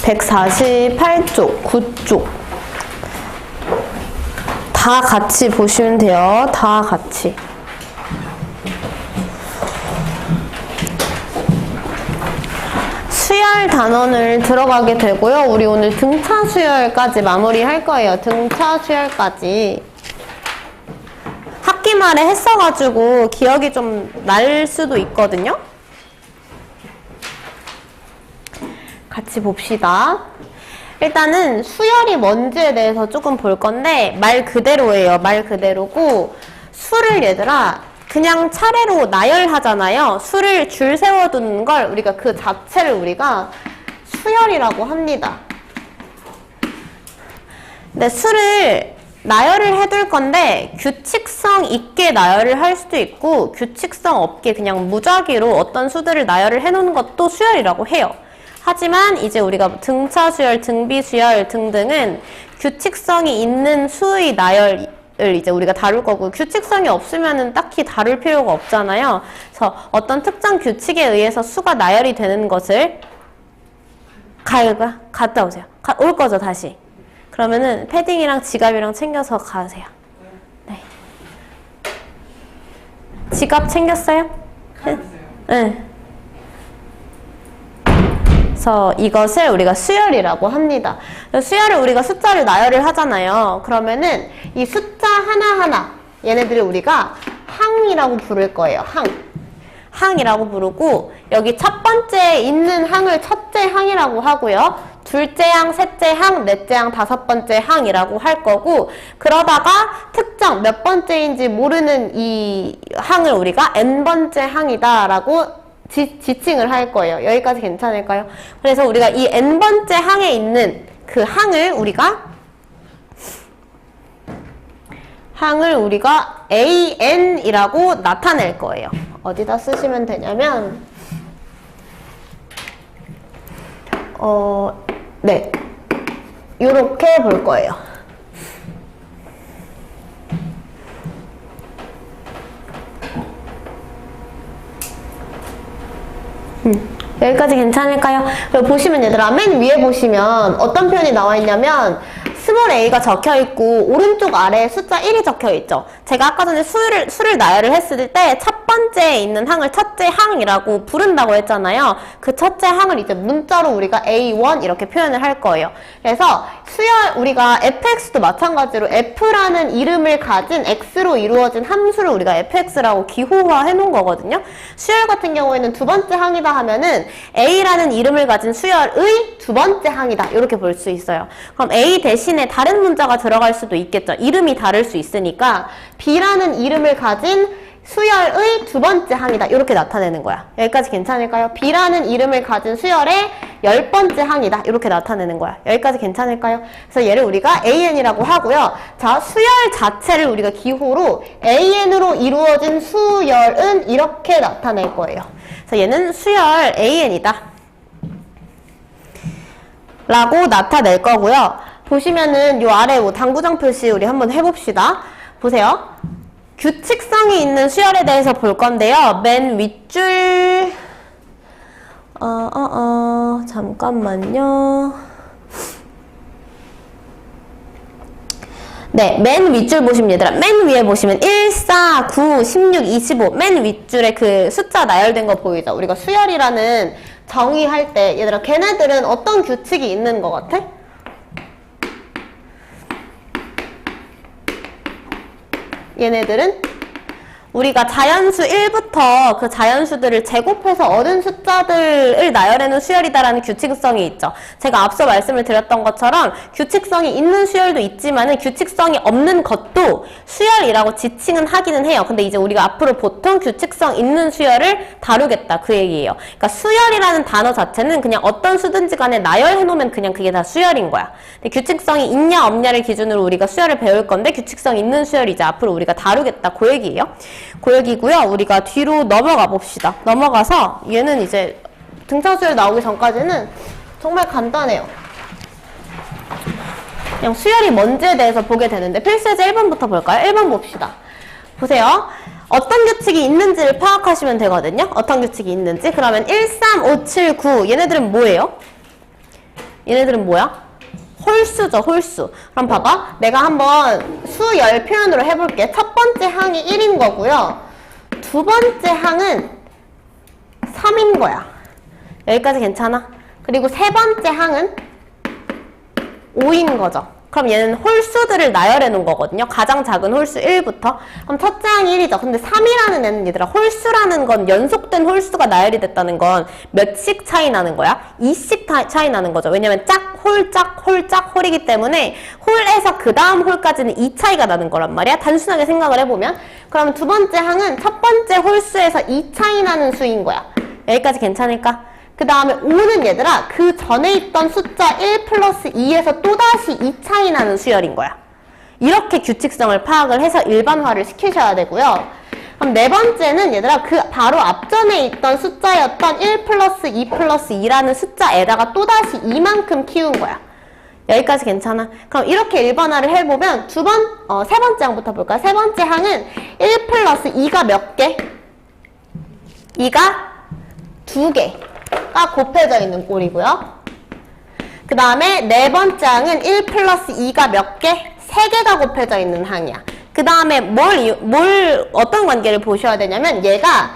148쪽, 9쪽 다 같이 보시면 돼요. 다 같이. 수열 단원을 들어가게 되고요. 우리 오늘 등차 수열까지 마무리할 거예요. 등차 수열까지. 학기 말에 했어가지고 기억이 좀 날 수도 있거든요. 같이 봅시다. 일단은 수열이 뭔지에 대해서 조금 볼 건데 말 그대로예요. 말 그대로고 수를 얘들아 그냥 차례로 나열하잖아요. 수를 줄 세워두는 걸 우리가 그 자체를 우리가 수열이라고 합니다. 근데 수를 나열을 해둘 건데 규칙성 있게 나열을 할 수도 있고 규칙성 없게 그냥 무작위로 어떤 수들을 나열을 해놓는 것도 수열이라고 해요. 하지만 이제 우리가 등차 수열, 등비 수열 등등은 규칙성이 있는 수의 나열을 이제 우리가 다룰 거고 규칙성이 없으면은 딱히 다룰 필요가 없잖아요. 그래서 어떤 특정 규칙에 의해서 수가 나열이 되는 것을 갔다 오세요. 올 거죠, 다시. 그러면은 패딩이랑 지갑이랑 챙겨서 가세요. 네. 지갑 챙겼어요? 네. 그래서 이것을 우리가 수열이라고 합니다. 수열을 우리가 숫자를 나열을 하잖아요. 그러면은 이 숫자 하나하나 얘네들을 우리가 항이라고 부를 거예요. 항이라고 부르고 여기 첫 번째에 있는 항을 첫째 항이라고 하고요. 둘째 항, 셋째 항, 넷째 항, 다섯 번째 항이라고 할 거고 그러다가 특정 몇 번째인지 모르는 이 항을 우리가 n번째 항이다라고 지칭을 할 거예요. 여기까지 괜찮을까요? 그래서 우리가 이 n번째 항에 있는 그 항을 우리가 an이라고 나타낼 거예요. 어디다 쓰시면 되냐면 네. 요렇게 볼 거예요. 여기까지 괜찮을까요? 그리고 보시면 얘들아 맨 위에 보시면 어떤 표현이 나와 있냐면 스몰 a가 적혀있고 오른쪽 아래에 숫자 1이 적혀있죠. 제가 아까 전에 수를 나열을 했을 때 첫 번째에 있는 항을 첫째 항이라고 부른다고 했잖아요. 그 첫째 항을 이제 문자로 우리가 A1 이렇게 표현을 할 거예요. 그래서 수열 우리가 fx도 마찬가지로 f라는 이름을 가진 x로 이루어진 함수를 우리가 fx라고 기호화 해놓은 거거든요. 수열 같은 경우에는 두 번째 항이다 하면은 a라는 이름을 가진 수열의 두 번째 항이다 이렇게 볼 수 있어요. 그럼 a 대신에 다른 문자가 들어갈 수도 있겠죠. 이름이 다를 수 있으니까 b라는 이름을 가진 수열의 두 번째 항이다 이렇게 나타내는 거야. 여기까지 괜찮을까요? b라는 이름을 가진 수열의 10번째 항이다 이렇게 나타내는 거야. 여기까지 괜찮을까요? 그래서 얘를 우리가 an이라고 하고요. 자, 수열 자체를 우리가 기호로 an으로 이루어진 수열은 이렇게 나타낼 거예요. 그래서 얘는 수열 an이다 라고 나타낼 거고요. 보시면은 요 아래 뭐 당구장 표시 우리 한번 해봅시다. 보세요. 규칙성이 있는 수열에 대해서 볼 건데요. 맨 윗줄 잠깐만요. 네, 맨 윗줄 보시면 얘들아 맨 위에 보시면 1, 4, 9, 16, 25 맨 윗줄에 그 숫자 나열된 거 보이죠? 우리가 수열이라는 정의할 때 얘들아 걔네들은 어떤 규칙이 있는 것 같아? 얘네들은 우리가 자연수 1부터 그 자연수들을 제곱해서 얻은 숫자들을 나열해놓은 수열이다라는 규칙성이 있죠. 제가 앞서 말씀을 드렸던 것처럼 규칙성이 있는 수열도 있지만은 규칙성이 없는 것도 수열이라고 지칭은 하기는 해요. 근데 이제 우리가 앞으로 보통 규칙성 있는 수열을 다루겠다 그 얘기예요. 그러니까 수열이라는 단어 자체는 그냥 어떤 수든지 간에 나열해놓으면 그냥 그게 다 수열인 거야. 근데 규칙성이 있냐 없냐를 기준으로 우리가 수열을 배울 건데 규칙성 있는 수열이 이제 앞으로 우리가 다루겠다 그 얘기예요. 그 얘기고요. 우리가 뒤로 넘어가 봅시다. 넘어가서 얘는 이제 등차수열 나오기 전까지는 정말 간단해요. 그냥 수열이 뭔지에 대해서 보게 되는데 필수예제 1번부터 볼까요? 1번 봅시다. 보세요. 어떤 규칙이 있는지를 파악하시면 되거든요. 어떤 규칙이 있는지. 그러면 1, 3, 5, 7, 9 얘네들은 뭐예요? 얘네들은 뭐야? 홀수죠, 홀수. 그럼 봐봐. 내가 한번 수열 표현으로 해볼게. 첫 번째 항이 1인 거고요. 두 번째 항은 3인 거야. 여기까지 괜찮아? 그리고 세 번째 항은 5인 거죠. 그럼 얘는 홀수들을 나열해 놓은 거거든요. 가장 작은 홀수 1부터. 그럼 첫째 항이 1이죠. 근데 3이라는 애는 얘들아, 홀수라는 건 연속된 홀수가 나열이 됐다는 건 몇씩 차이 나는 거야? 2씩 차이 나는 거죠. 왜냐면 짝, 홀, 짝, 홀, 짝, 홀이기 때문에 홀에서 그 다음 홀까지는 2 차이가 나는 거란 말이야. 단순하게 생각을 해보면. 그러면 두 번째 항은 첫 번째 홀수에서 2 차이 나는 수인 거야. 여기까지 괜찮을까? 그 다음에 5는 얘들아, 그 전에 있던 숫자 1 플러스 2에서 또다시 2 차이 나는 수열인 거야. 이렇게 규칙성을 파악을 해서 일반화를 시키셔야 되고요. 그럼 네 번째는 얘들아, 그 바로 앞전에 있던 숫자였던 1 플러스 2 플러스 2라는 숫자에다가 또다시 이만큼 키운 거야. 여기까지 괜찮아? 그럼 이렇게 일반화를 해보면 세 번째 항부터 볼까요? 세 번째 항은 1 플러스 2가 몇 개? 2가 2개가 곱해져 있는 꼴이고요. 그 다음에 네 번째 항은 1 플러스 2가 몇 개? 3개가 곱해져 있는 항이야. 그 다음에 어떤 관계를 보셔야 되냐면 얘가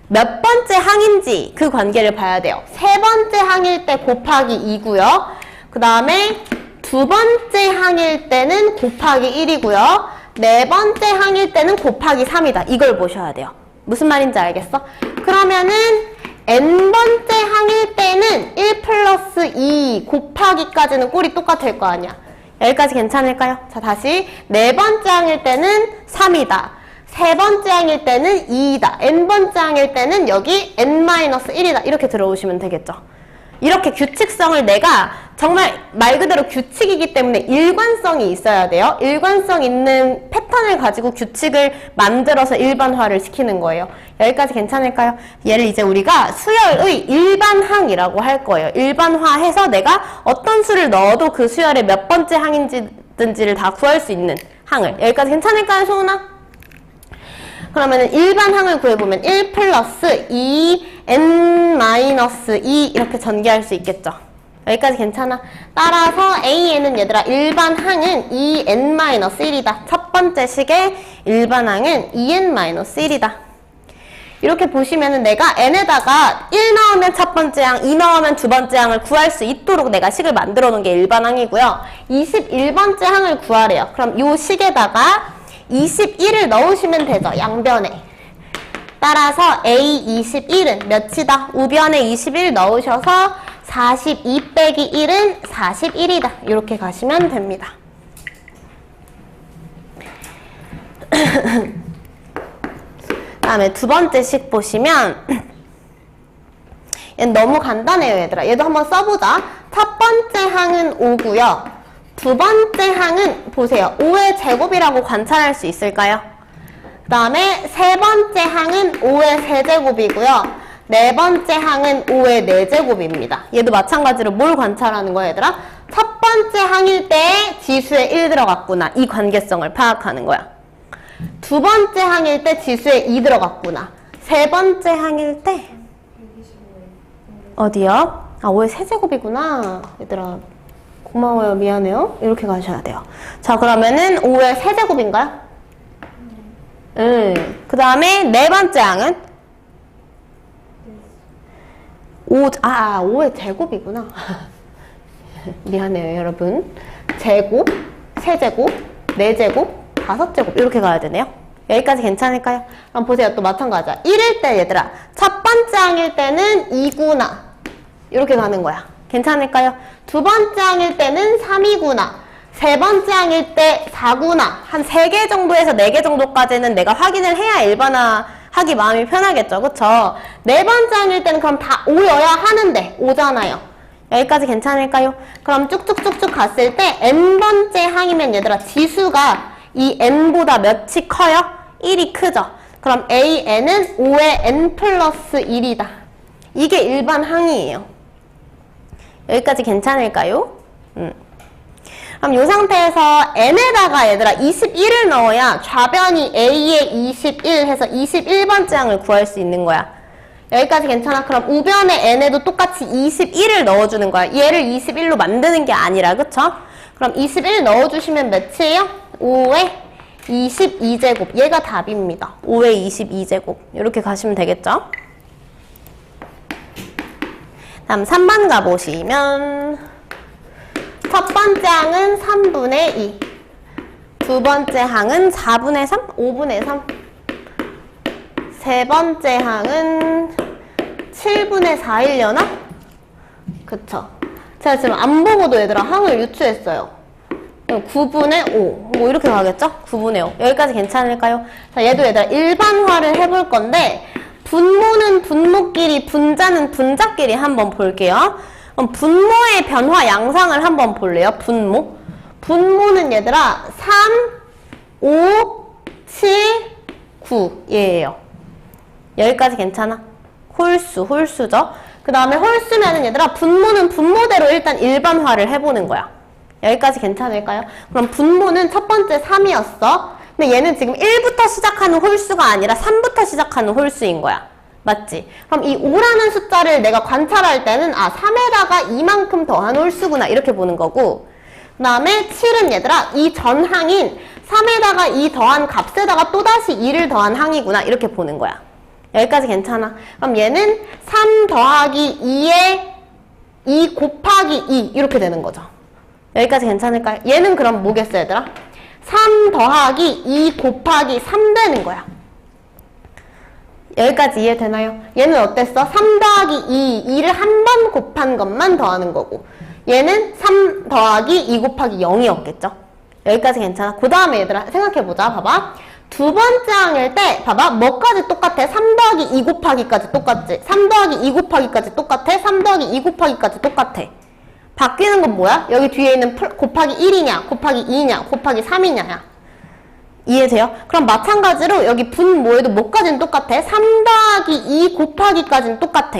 몇 번째 항인지 그 관계를 봐야 돼요. 세 번째 항일 때 곱하기 2고요. 그 다음에 두 번째 항일 때는 곱하기 1이고요. 네 번째 항일 때는 곱하기 3이다. 이걸 보셔야 돼요. 무슨 말인지 알겠어? 그러면은 n번째 항일 때는 1 플러스 2 곱하기까지는 꼴이 똑같을 거 아니야. 여기까지 괜찮을까요? 자, 다시 네 번째 항일 때는 3이다. 세 번째 항일 때는 2이다. n번째 항일 때는 여기 n-1이다. 이렇게 들어오시면 되겠죠. 이렇게 규칙성을 내가 정말 말 그대로 규칙이기 때문에 일관성이 있어야 돼요. 일관성 있는 패턴을 가지고 규칙을 만들어서 일반화를 시키는 거예요. 여기까지 괜찮을까요? 얘를 이제 우리가 수열의 일반항이라고 할 거예요. 일반화해서 내가 어떤 수를 넣어도 그 수열의 몇 번째 항인지를 다 구할 수 있는 항을. 여기까지 괜찮을까요, 소은아? 그러면 일반항을 구해보면 1 플러스 2 n-2 이렇게 전개할 수 있겠죠. 여기까지 괜찮아? 따라서 AN은 얘들아 일반항은 2n-1이다. 첫 번째 식의 일반항은 2n-1이다. 이렇게 보시면은 내가 n에다가 1 넣으면 첫 번째 항, 2 넣으면 두 번째 항을 구할 수 있도록 내가 식을 만들어 놓은 게 일반항이고요. 21번째 항을 구하래요. 그럼 이 식에다가 21을 넣으시면 되죠. 양변에. 따라서 A21은 몇이다? 우변에 21 넣으셔서 42 빼기 1은 41이다. 이렇게 가시면 됩니다. 다음에 두 번째 식 보시면 얘는 너무 간단해요, 얘들아. 얘도 한번 써보자. 첫 번째 항은 5고요. 두 번째 항은 보세요. 5의 제곱이라고 관찰할 수 있을까요? 그 다음에 세 번째 항은 5의 세제곱이고요. 네 번째 항은 5의 네제곱입니다. 얘도 마찬가지로 뭘 관찰하는 거야, 얘들아? 첫 번째 항일 때 지수에 1 들어갔구나. 이 관계성을 파악하는 거야. 두 번째 항일 때 지수에 2 들어갔구나. 세 번째 항일 때 어디요? 아, 5의 세제곱이구나. 얘들아 고마워요. 미안해요. 이렇게 가셔야 돼요. 자, 그러면은 5의 세제곱인가요? 그 다음에 네 번째 항은 5의 제곱이구나. 미안해요, 여러분. 제곱, 세제곱, 네제곱, 5제곱 이렇게 가야 되네요. 여기까지 괜찮을까요? 그럼 보세요. 또 마찬가지야. 1일 때 얘들아 첫 번째 항일 때는 2구나. 이렇게 가는 거야. 괜찮을까요? 두 번째 항일 때는 3이구나. 세 번째 항일 때 4구나. 한 3개 정도에서 4개 정도까지는 내가 확인을 해야 일반화하기 마음이 편하겠죠. 그쵸? 네 번째 항일 때는 그럼 다 5여야 하는데 5잖아요. 여기까지 괜찮을까요? 그럼 쭉쭉쭉쭉 갔을 때 n번째 항이면 얘들아 지수가 이 n보다 몇이 커요? 1이 크죠? 그럼 AN은 5의 n 플러스 1이다. 이게 일반 항이에요. 여기까지 괜찮을까요? 그럼 이 상태에서 n에다가 얘들아 21을 넣어야 좌변이 a의 21 해서 21번째 항을 구할 수 있는 거야. 여기까지 괜찮아? 그럼 우변의 n에도 똑같이 21을 넣어주는 거야. 얘를 21로 만드는 게 아니라, 그쵸? 그럼 21 넣어주시면 몇이에요? 5의 22제곱. 얘가 답입니다. 5의 22제곱. 이렇게 가시면 되겠죠? 다음 3번 가보시면 첫 번째 항은 3분의 2, 두 번째 항은 4분의 3, 5분의 3, 세 번째 항은 7분의 4이려나? 그쵸? 제가 지금 안 보고도 얘들아 항을 유추했어요. 9분의 5. 뭐 이렇게 가겠죠? 9분의 5. 여기까지 괜찮을까요? 자, 얘도 얘들아 일반화를 해볼 건데 분모는 분모끼리, 분자는 분자끼리 한번 볼게요. 그럼 분모의 변화 양상을 한번 볼래요? 분모. 분모는 얘들아 3, 5, 7, 9 얘예요. 여기까지 괜찮아? 홀수죠? 그 다음에 홀수면은 얘들아 분모는 분모대로 일단 일반화를 해보는 거야. 여기까지 괜찮을까요? 그럼 분모는 첫 번째 3이었어. 근데 얘는 지금 1부터 시작하는 홀수가 아니라 3부터 시작하는 홀수인 거야. 맞지? 그럼 이 5라는 숫자를 내가 관찰할 때는 3에다가 이만큼 더한 홀수구나 이렇게 보는 거고, 그 다음에 7은 얘들아 이 전항인 3에다가 2 더한 값에다가 또다시 2를 더한 항이구나 이렇게 보는 거야. 여기까지 괜찮아? 그럼 얘는 3 더하기 2에 2 곱하기 2 이렇게 되는 거죠. 여기까지 괜찮을까요? 얘는 그럼 뭐겠어 얘들아? 3 더하기 2 곱하기 3 되는 거야. 여기까지 이해되나요? 얘는 어땠어? 3 더하기 2, 2를 한 번 곱한 것만 더하는 거고, 얘는 3 더하기 2 곱하기 0이었겠죠? 여기까지 괜찮아? 그 다음에 얘들아 생각해보자. 봐봐. 두 번째 항일 때 봐봐. 뭐까지 똑같아? 3 더하기 2 곱하기까지 똑같지? 3 더하기 2 곱하기까지 똑같아? 3 더하기 2 곱하기까지 똑같아. 바뀌는 건 뭐야? 여기 뒤에 있는 곱하기 1이냐, 곱하기 2냐, 곱하기 3이냐야. 이해돼요? 그럼 마찬가지로 여기 분모에도 뭐까지는 똑같아? 3 더하기 2 곱하기까지는 똑같아.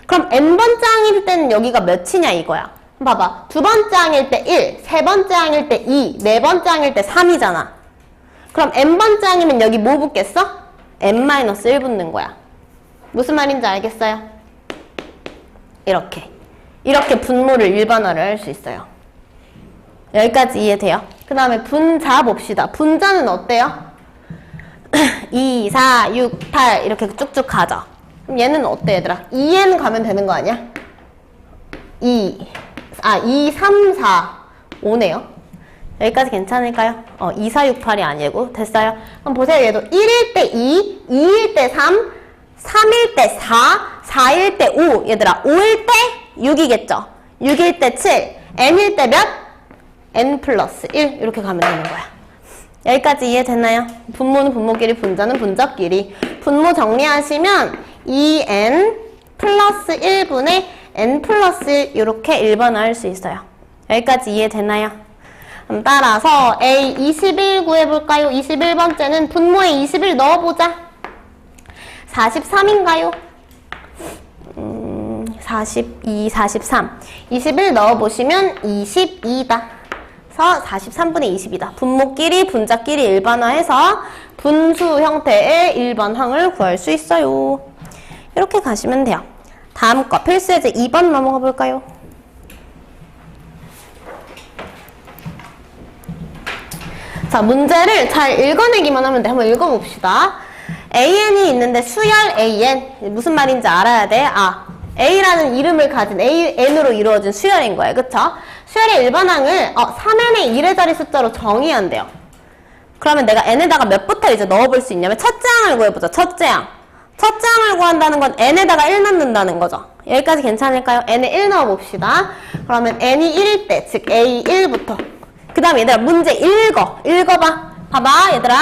그럼 n번째 항일 때는 여기가 몇이냐 이거야. 봐봐. 두 번째 항일 때 1, 세 번째 항일 때 2, 네 번째 항일 때 3이잖아. 그럼 n번째 항이면 여기 뭐 붙겠어? n-1 붙는 거야. 무슨 말인지 알겠어요? 이렇게 분모를 일반화를 할 수 있어요. 여기까지 이해돼요? 그 다음에 분자 봅시다. 분자는 어때요? 2, 4, 6, 8 이렇게 쭉쭉 가죠. 그럼 얘는 어때 얘들아? 2n 가면 되는 거 아니야? 2, 3, 4, 5네요. 여기까지 괜찮을까요? 2, 4, 6, 8이 아니고 됐어요? 그럼 보세요. 얘도 1일 때 2, 2일 때 3, 3일 때 4, 4일 때 5 얘들아 5일 때 6이겠죠? 6일 때 7, n일 때 몇? n 플러스 1 이렇게 가면 되는 거야. 여기까지 이해됐나요? 분모는 분모끼리, 분자는 분자끼리. 분모 정리하시면 2n 플러스 1분의 n 플러스 1 이렇게 일반화할 수 있어요. 여기까지 이해됐나요? 그럼 따라서 A 21 구해볼까요? 21번째는 분모에 21 넣어보자. 43인가요? 42, 43. 21 넣어보시면 22다. 그래서 43분의 20이다. 분모끼리, 분자끼리 일반화해서 분수 형태의 일반항을 구할 수 있어요. 이렇게 가시면 돼요. 다음 거 필수예제 2번 넘어가 볼까요? 자, 문제를 잘 읽어내기만 하면 돼. 한번 읽어봅시다. AN이 있는데 수열 AN. 무슨 말인지 알아야 돼. A라는 이름을 가진 N으로 이루어진 수열인 거예요. 그쵸? 수열의 일반항을 3n의 1의 자리 숫자로 정의한대요. 그러면 내가 n에다가 몇부터 이제 넣어볼 수 있냐면 첫째 항을 구해보자. 첫째 항. 첫째 항을 구한다는 건 n에다가 1 넣는다는 거죠. 여기까지 괜찮을까요? n에 1 넣어봅시다. 그러면 n이 1일 때, 즉 A1부터. 그 다음에 얘들아 문제 읽어봐. 봐봐 얘들아.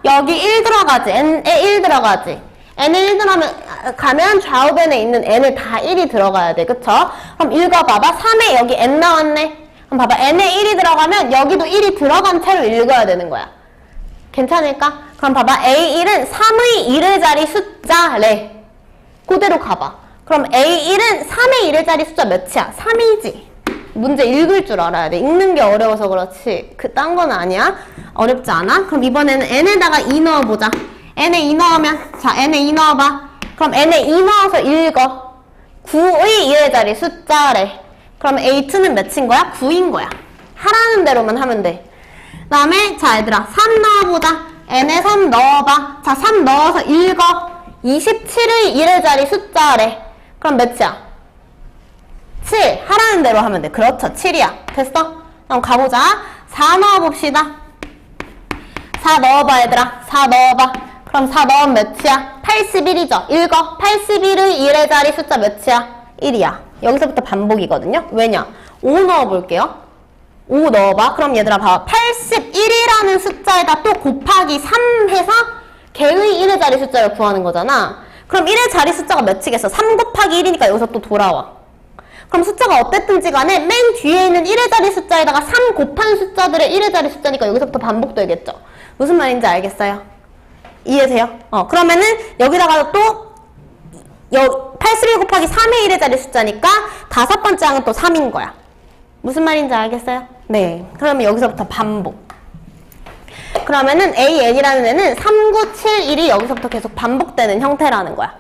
여기 1 들어가지. n에 1 들어가지. n에 1 들어가면 좌우변에 있는 n을 다 1이 들어가야 돼. 그쵸? 그럼 읽어봐봐. 3에 여기 n 나왔네. 그럼 봐봐. n에 1이 들어가면 여기도 1이 들어간 채로 읽어야 되는 거야. 괜찮을까? 그럼 봐봐. A1은 3의 1의 자리 숫자래. 그대로 가봐. 그럼 A1은 3의 1의 자리 숫자 몇이야? 3이지. 문제 읽을 줄 알아야 돼. 읽는 게 어려워서 그렇지. 딴 건 아니야. 어렵지 않아? 그럼 이번에는 n에다가 2 넣어보자. n에 2 넣으면, 자, n에 2 넣어봐. 그럼 그럼 n에 2 넣어서 읽어. 9의 1의 자리 숫자래. 그럼 A2는 몇인 거야? 9인 거야. 하라는 대로만 하면 돼. 그 다음에 자 얘들아 3 넣어보자. n에 3 넣어봐. 자 3 넣어서 읽어. 27의 1의 자리 숫자래. 그럼 몇이야? 7. 하라는 대로 하면 돼. 그렇죠. 7이야. 됐어? 그럼 가보자. 4 넣어봅시다. 4 넣어봐 얘들아. 4 넣어봐. 그럼 4 넣으면 몇이야? 81이죠. 읽어. 81의 1의 자리 숫자 몇이야? 1이야. 여기서부터 반복이거든요. 왜냐? 5 넣어볼게요. 5 넣어봐. 그럼 얘들아 봐봐. 81이라는 숫자에다 또 곱하기 3 해서 개의 1의 자리 숫자를 구하는 거잖아. 그럼 1의 자리 숫자가 몇이겠어? 3 곱하기 1이니까 여기서 또 돌아와. 그럼 숫자가 어땠든지 간에 맨 뒤에 있는 1의 자리 숫자에다가 3 곱한 숫자들의 1의 자리 숫자니까 여기서부터 반복되겠죠. 무슨 말인지 알겠어요? 이해돼요? 그러면은 여기다가 또 81 곱하기 3의 1의 자리 숫자니까 다섯 번째 항은 또 3인 거야. 무슨 말인지 알겠어요? 네. 그러면 여기서부터 반복. 그러면은 AN이라는 애는 3, 9, 7, 1이 여기서부터 계속 반복되는 형태라는 거야.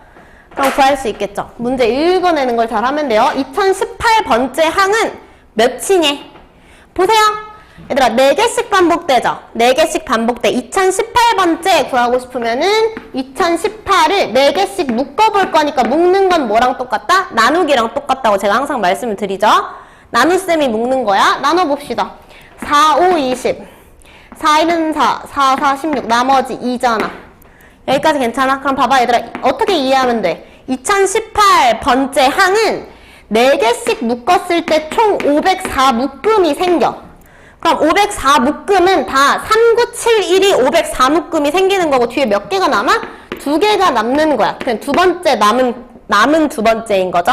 그럼 구할 수 있겠죠? 문제 읽어내는 걸 잘 하면 돼요. 2018번째 항은 몇이니? 보세요. 얘들아 4개씩 반복되죠? 4개씩 반복돼. 2018번째 구하고 싶으면은 2018을 4개씩 묶어볼 거니까 묶는 건 뭐랑 똑같다? 나누기랑 똑같다고 제가 항상 말씀을 드리죠? 나눗셈이 묶는 거야. 나눠봅시다. 4, 5, 20. 4, 1은 4, 4, 4, 16. 나머지 2잖아. 여기까지 괜찮아? 그럼 봐봐 얘들아. 어떻게 이해하면 돼? 2018번째 항은 4개씩 묶었을 때 총 504 묶음이 생겨. 그럼 504 묶음은 다 3, 9, 7, 1이 504 묶음이 생기는 거고 뒤에 몇 개가 남아? 2개가 남는 거야. 그냥 두 번째 남은 두 번째인 거죠?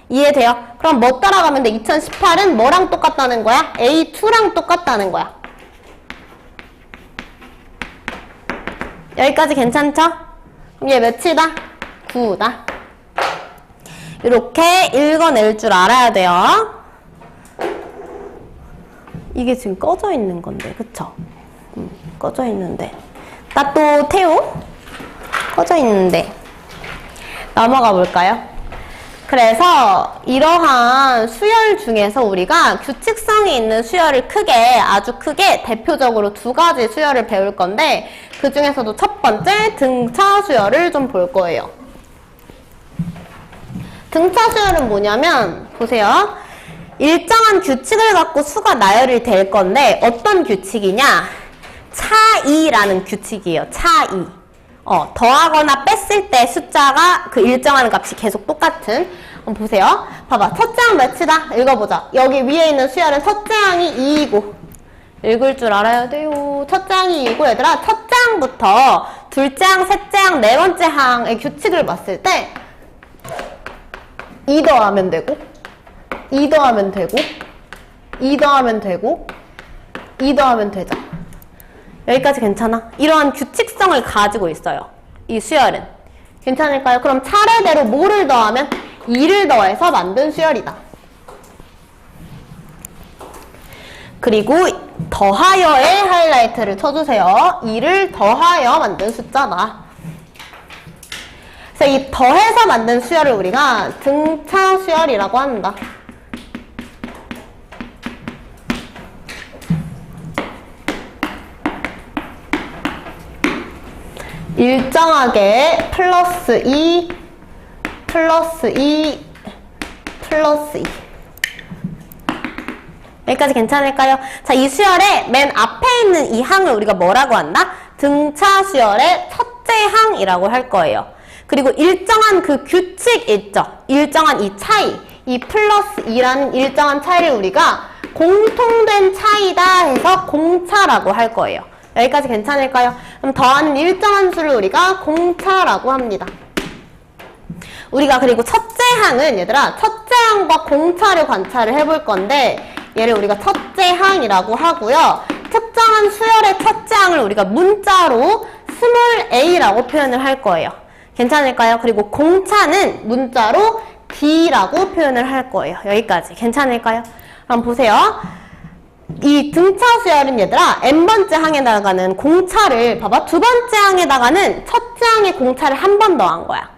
이해돼요? 그럼 뭐 따라가면 돼? 2018은 뭐랑 똑같다는 거야? A2랑 똑같다는 거야. 여기까지 괜찮죠? 그럼 얘 몇이다? 9다. 이렇게 읽어낼 줄 알아야 돼요. 이게 지금 꺼져 있는 건데, 그쵸? 꺼져 있는데. 나 또 태우? 꺼져 있는데. 넘어가 볼까요? 그래서 이러한 수열 중에서 우리가 규칙성이 있는 수열을 아주 크게 대표적으로 2가지 수열을 배울 건데 그 중에서도 첫 번째 등차 수열을 좀 볼 거예요. 등차 수열은 뭐냐면 보세요. 일정한 규칙을 갖고 수가 나열이 될 건데 어떤 규칙이냐? 차이라는 규칙이에요. 차이. 더하거나 뺐을 때 숫자가 그 일정한 값이 계속 똑같은. 보세요. 봐봐. 첫째 항 몇이다? 읽어보자. 여기 위에 있는 수열은 첫째 항이 2이고 읽을 줄 알아야 돼요. 첫째 항이 2이고 얘들아 첫째 항부터 둘째 항, 셋째 항, 네 번째 항의 규칙을 봤을 때 2 더하면 되고 2 더하면 되고 2 더하면 되고 2 더하면 되죠. 여기까지 괜찮아? 이러한 규칙성을 가지고 있어요. 이 수열은. 괜찮을까요? 그럼 차례대로 뭐를 더하면? 2를 더해서 만든 수열이다. 그리고 더하여의 하이라이트를 쳐주세요. 2를 더하여 만든 숫자다. 그래서 이 더해서 만든 수열을 우리가 등차 수열이라고 한다. 일정하게 플러스 2, 플러스 2, 플러스 2. 여기까지 괜찮을까요? 자, 이 수열의 맨 앞에 있는 이 항을 우리가 뭐라고 한다? 등차 수열의 첫째 항이라고 할 거예요. 그리고 일정한 그 규칙 있죠? 일정한 이 차이, 이 플러스 2라는 일정한 차이를 우리가 공통된 차이다 해서 공차라고 할 거예요. 여기까지 괜찮을까요? 그럼 더하는 일정한 수를 우리가 공차라고 합니다. 우리가 그리고 첫째 항은 얘들아 첫째 항과 공차를 관찰을 해볼 건데 얘를 우리가 첫째 항이라고 하고요. 특정한 수열의 첫째 항을 우리가 문자로 스몰 a라고 표현을 할 거예요. 괜찮을까요? 그리고 공차는 문자로 d라고 표현을 할 거예요. 여기까지 괜찮을까요? 그럼 보세요. 이 등차 수열은 얘들아 n번째 항에다가는 공차를 봐봐 두 번째 항에다가는 첫째 항의 공차를 한 번 더한 거야.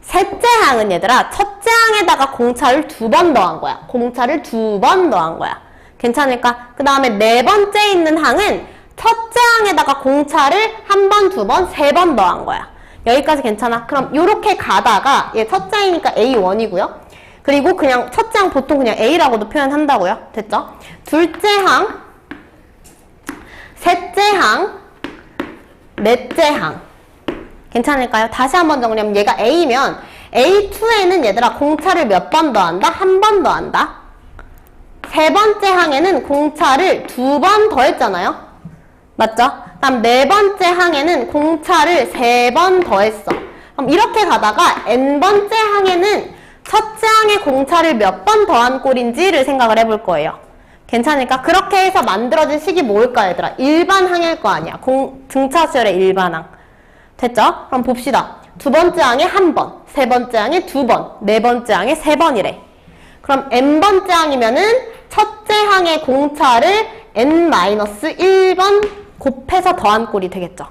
셋째 항은 얘들아 첫째 항에다가 공차를 2번 더한 거야. 공차를 2번 더한 거야. 괜찮을까? 그 다음에 네 번째 있는 항은 첫째 항에다가 공차를 1번, 2번, 3번 더한 거야. 여기까지 괜찮아? 그럼 요렇게 가다가 얘 첫째 항이니까 A1이고요. 그리고 그냥 첫째 항 보통 그냥 A라고도 표현한다고요. 됐죠? 둘째 항, 셋째 항, 넷째 항. 괜찮을까요? 다시 한번 정리하면 얘가 A면 A2에는 얘들아 공차를 몇 번 더한다? 1번 더한다. 세 번째 항에는 공차를 2번 더했잖아요. 맞죠? 다음 네 번째 항에는 공차를 3번 더했어. 그럼 이렇게 가다가 n번째 항에는 첫째 항에 공차를 몇 번 더한 꼴인지를 생각을 해볼 거예요. 괜찮을까? 그렇게 해서 만들어진 식이 뭘까 얘들아? 일반항일 거 아니야. 등차수열의 일반항. 됐죠? 그럼 봅시다. 두 번째 항에 1번, 세 번째 항에 2번, 네 번째 항에 3번이래. 그럼 n번째 항이면은 첫째 항의 공차를 n-1번 곱해서 더한 꼴이 되겠죠.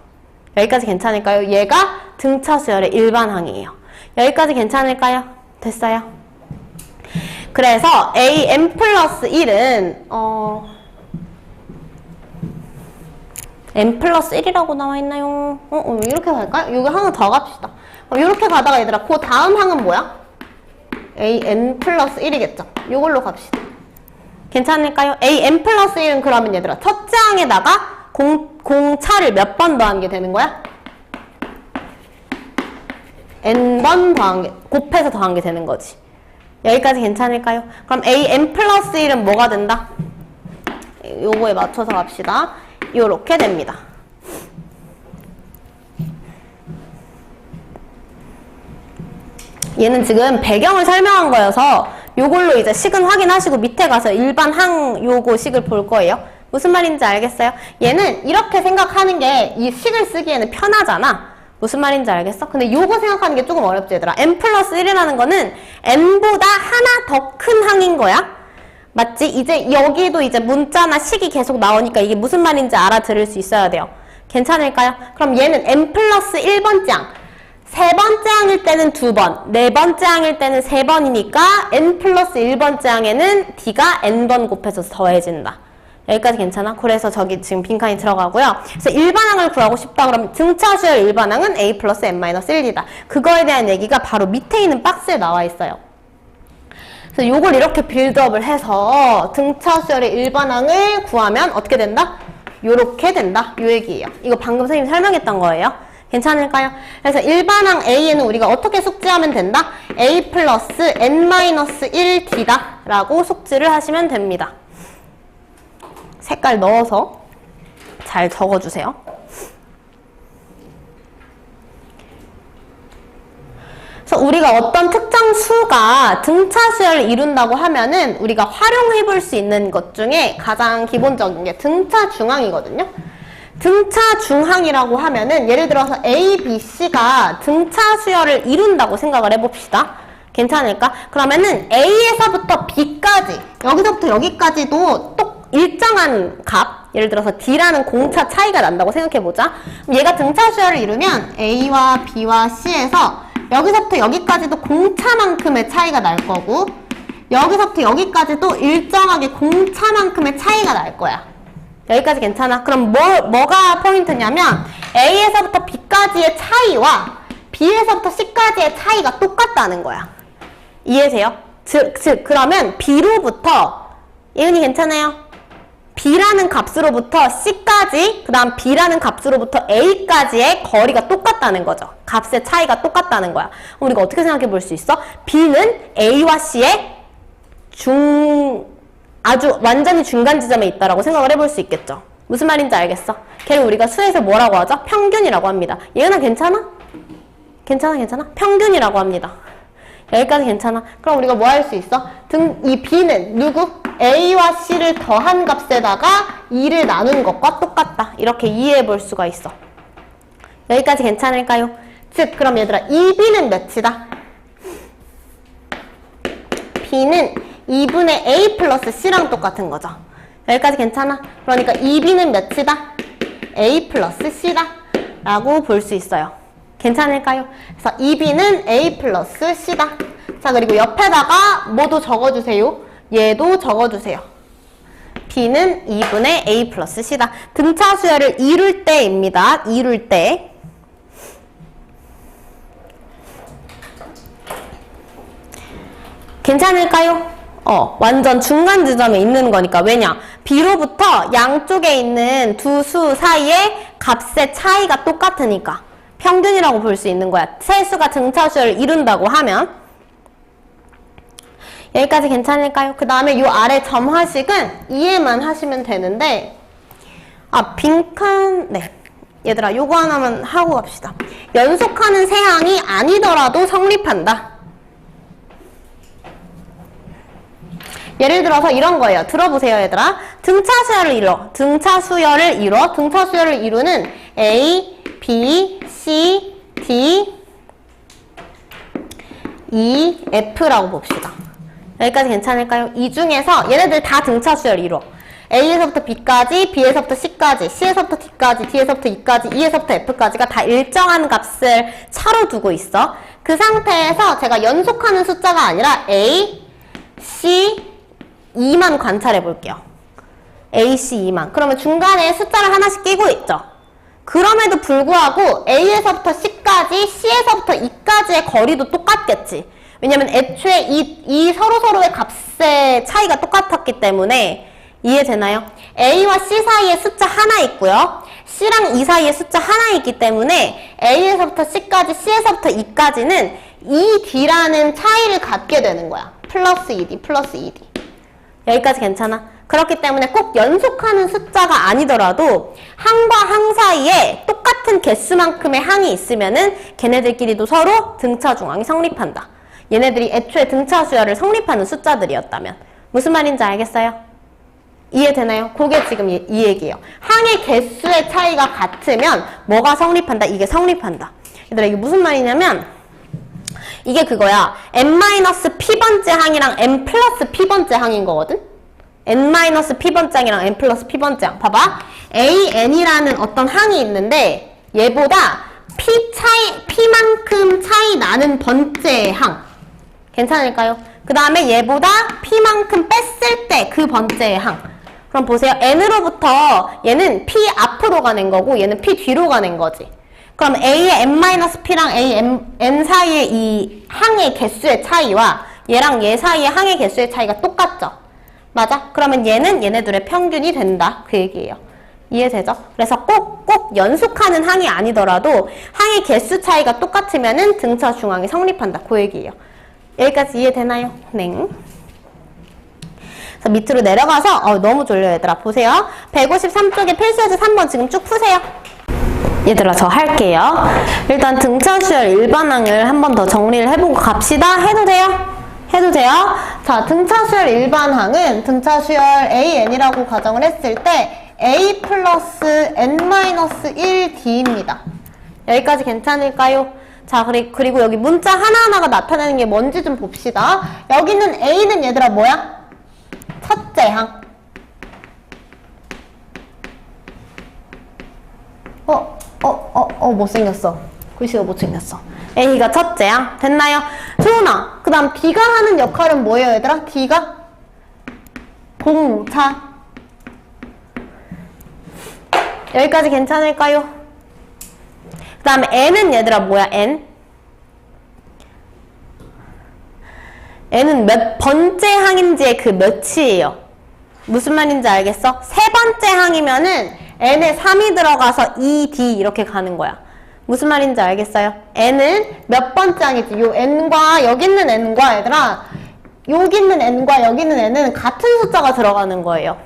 여기까지 괜찮을까요? 얘가 등차수열의 일반항이에요. 여기까지 괜찮을까요? 됐어요? 그래서 an 플러스 1은 n 플러스 1이라고 나와있나요? 이렇게 갈까요? 여기 하나 더 갑시다. 이렇게 가다가 얘들아 그 다음 항은 뭐야? an 플러스 1이겠죠? 이걸로 갑시다. 괜찮을까요? an 플러스 1은 그러면 얘들아 첫째 항에다가 공차를 몇 번 더한 게 되는 거야? n번 더한 게, 곱해서 더한 게 되는 거지. 여기까지 괜찮을까요? 그럼 an 플러스 1은 뭐가 된다? 요거에 맞춰서 갑시다. 요렇게 됩니다. 얘는 지금 배경을 설명한 거여서 요걸로 이제 식은 확인하시고 밑에 가서 일반 항 요거 식을 볼 거예요. 무슨 말인지 알겠어요? 얘는 이렇게 생각하는 게 이 식을 쓰기에는 편하잖아. 무슨 말인지 알겠어? 근데 요거 생각하는 게 조금 어렵지 얘들아. n 플러스 1이라는 거는 n보다 하나 더 큰 항인 거야. 맞지? 이제 여기도 이제 문자나 식이 계속 나오니까 이게 무슨 말인지 알아들을 수 있어야 돼요. 괜찮을까요? 그럼 얘는 n 플러스 1번째 항. 세 번째 항일 때는 2번, 네 번째 항일 때는 3번이니까 n 플러스 1번째 항에는 d가 n번 곱해서 더해진다. 여기까지 괜찮아? 그래서 저기 지금 빈칸이 들어가고요. 그래서 일반항을 구하고 싶다 그러면 등차수열 일반항은 a 플러스 n-1이다. 그거에 대한 얘기가 바로 밑에 있는 박스에 나와 있어요. 그래서 요걸 이렇게 빌드업을 해서 등차수열의 일반항을 구하면 어떻게 된다? 요렇게 된다. 요 얘기예요. 이거 방금 선생님이 설명했던 거예요. 괜찮을까요? 그래서 일반항 A에는 우리가 어떻게 숙지하면 된다? A 플러스 n-1d다 라고 숙지를 하시면 됩니다. 색깔 넣어서 잘 적어주세요. 그래서 우리가 어떤 특정 수가 등차수열을 이룬다고 하면은 우리가 활용해 볼 수 있는 것 중에 가장 기본적인 게 등차중항이거든요. 등차중항이라고 하면은 예를 들어서 A, B, C가 등차수열을 이룬다고 생각을 해봅시다. 괜찮을까? 그러면은 A에서부터 B까지, 여기서부터 여기까지도 또 일정한 값, 예를 들어서 D라는 공차 차이가 난다고 생각해보자. 얘가 등차수열을 이루면 A와 B와 C에서 여기서부터 여기까지도 공차만큼의 차이가 날 거고 여기서부터 여기까지도 일정하게 공차만큼의 차이가 날 거야. 여기까지 괜찮아? 그럼 뭐가 포인트냐면 A에서부터 B까지의 차이와 B에서부터 C까지의 차이가 똑같다는 거야. 이해되세요? 즉 그러면 B로부터 예은이 괜찮아요? B라는 값으로부터 C까지 그 다음 B라는 값으로부터 A까지의 거리가 똑같다는 거죠. 값의 차이가 똑같다는 거야. 그럼 우리가 어떻게 생각해 볼 수 있어? B는 A와 C의 아주 완전히 중간 지점에 있다라고 생각을 해볼 수 있겠죠. 무슨 말인지 알겠어? 걔를 우리가 수에서 뭐라고 하죠? 평균이라고 합니다. 예은아 괜찮아? 괜찮아? 평균이라고 합니다. 여기까지 괜찮아? 그럼 우리가 뭐 할 수 있어? 이 B는 누구? A와 C를 더한 값에다가 2를 나눈 것과 똑같다. 이렇게 이해해 볼 수가 있어. 여기까지 괜찮을까요? 즉 그럼 얘들아 이 B는 몇이다? B는 2분의 A 플러스 C랑 똑같은 거죠. 여기까지 괜찮아? 그러니까 2B는 몇이다? A 플러스 C다 라고 볼 수 있어요. 괜찮을까요? 그래서 2b는 a 플러스 c다. 자, 그리고 옆에다가 뭐도 적어주세요. 얘도 적어주세요. b는 2분의 a 플러스 c다. 등차 수열을 이룰 때입니다. 이룰 때. 괜찮을까요? 완전 중간 지점에 있는 거니까. 왜냐? b로부터 양쪽에 있는 두 수 사이의 값의 차이가 똑같으니까 평균이라고 볼 수 있는 거야. 세 수가 등차 수열을 이룬다고 하면. 여기까지 괜찮을까요? 그 다음에 요 아래 점화식은 이해만 하시면 되는데, 빈칸, 네. 얘들아, 요거 하나만 하고 갑시다. 연속하는 세항이 아니더라도 성립한다. 예를 들어서 이런 거예요. 들어보세요, 얘들아. 등차 수열을 이뤄. 등차 수열을 이루는 A, B, C, D, E, F라고 봅시다. 여기까지 괜찮을까요? 이 중에서 얘네들 다 등차 수열을 이뤄. A에서부터 B까지, B에서부터 C까지, C에서부터 D까지, D에서부터 E까지, E에서부터 F까지가 다 일정한 값을 차로 두고 있어. 그 상태에서 제가 연속하는 숫자가 아니라 A, C, E만 관찰해 볼게요. A, C, E만. 그러면 중간에 숫자를 하나씩 끼고 있죠. 그럼에도 불구하고 A에서부터 C까지, C에서부터 E까지의 거리도 똑같겠지. 왜냐면 애초에 이 서로서로의 값의 차이가 똑같았기 때문에. 이해되나요? A와 C 사이에 숫자 하나 있고요. C랑 E 사이에 숫자 하나 있기 때문에 A에서부터 C까지, C에서부터 E까지는 ED라는 차이를 갖게 되는 거야. 플러스 ED, 플러스 ED. 여기까지 괜찮아? 그렇기 때문에 꼭 연속하는 숫자가 아니더라도 항과 항 사이에 똑같은 개수만큼의 항이 있으면은 걔네들끼리도 서로 등차 중항이 성립한다. 얘네들이 애초에 등차 수열을 성립하는 숫자들이었다면. 무슨 말인지 알겠어요? 이해되나요? 그게 지금 이 얘기예요. 항의 개수의 차이가 같으면 뭐가 성립한다? 이게 성립한다. 얘들아, 이게 무슨 말이냐면 이게 그거야. n-p번째 항이랑 n+p번째 항인 거거든? n-p번째 항이랑 n+p번째 항. 봐봐. an이라는 어떤 항이 있는데 얘보다 p만큼 차이 나는 번째의 항. 괜찮을까요? 그 다음에 얘보다 p만큼 뺐을 때 그 번째의 항. 그럼 보세요. n으로부터 얘는 p 앞으로 가는 거고 얘는 p 뒤로 가는 거지. 그럼 a의 n-p랑 n 사이의 이 항의 개수의 차이와 얘랑 얘 사이의 항의 개수의 차이가 똑같죠? 맞아? 그러면 얘는 얘네들의 평균이 된다. 그 얘기예요. 이해되죠? 그래서 꼭 연속하는 항이 아니더라도 항의 개수 차이가 똑같으면은 등차 중항이 성립한다. 그 얘기예요. 여기까지 이해되나요? 네. 그래서 밑으로 내려가서 너무 졸려 얘들아. 보세요. 153쪽에 필수예제 3번 지금 쭉 푸세요. 얘들아, 저 할게요. 일단 등차 수열 일반항을 한 번 더 정리를 해보고 갑시다. 해도 돼요? 해도 돼요? 자, 등차 수열 일반항은 등차 수열 AN이라고 가정을 했을 때 A 플러스 N-1D입니다. 여기까지 괜찮을까요? 자, 그리고 여기 문자 하나하나가 나타내는 게 뭔지 좀 봅시다. 여기는 A는 얘들아 뭐야? 첫째 항. 못생겼어. 글씨가 못생겼어. A가 첫째 항. 됐나요? 소은아, 그 다음 D가 하는 역할은 뭐예요, 얘들아? D가? 공차. 여기까지 괜찮을까요? 그 다음에 N은 얘들아 뭐야, N? N은 몇 번째 항인지의 그 몇이에요. 무슨 말인지 알겠어? 세 번째 항이면은 N에 3이 들어가서 2D 이렇게 가는 거야. 무슨 말인지 알겠어요? N은 몇 번째 항이지? 요 N과 여기 있는 N과 얘들아 여기 있는 N과 여기 있는 N은 같은 숫자가 들어가는 거예요.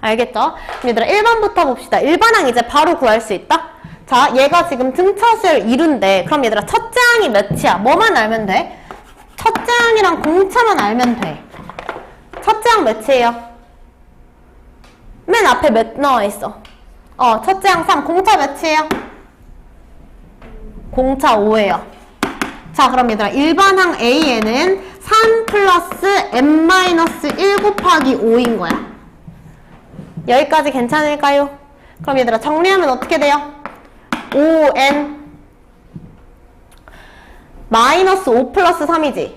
알겠죠? 얘들아 1번부터 봅시다. 일반항 이제 바로 구할 수 있다? 자, 얘가 지금 등차 수열 이룬데 그럼 얘들아 첫째 항이 몇이야? 뭐만 알면 돼? 첫째 항이랑 공차만 알면 돼. 첫째 항 몇이에요? 맨 앞에 몇 나와 있어? 첫째 항 3, 공차 몇이에요? 공차 5예요. 자, 그럼 얘들아 일반항 A에는 3 플러스 n-1 곱하기 5인 거야. 여기까지 괜찮을까요? 그럼 얘들아 정리하면 어떻게 돼요? 5n 마이너스 5 플러스 3이지.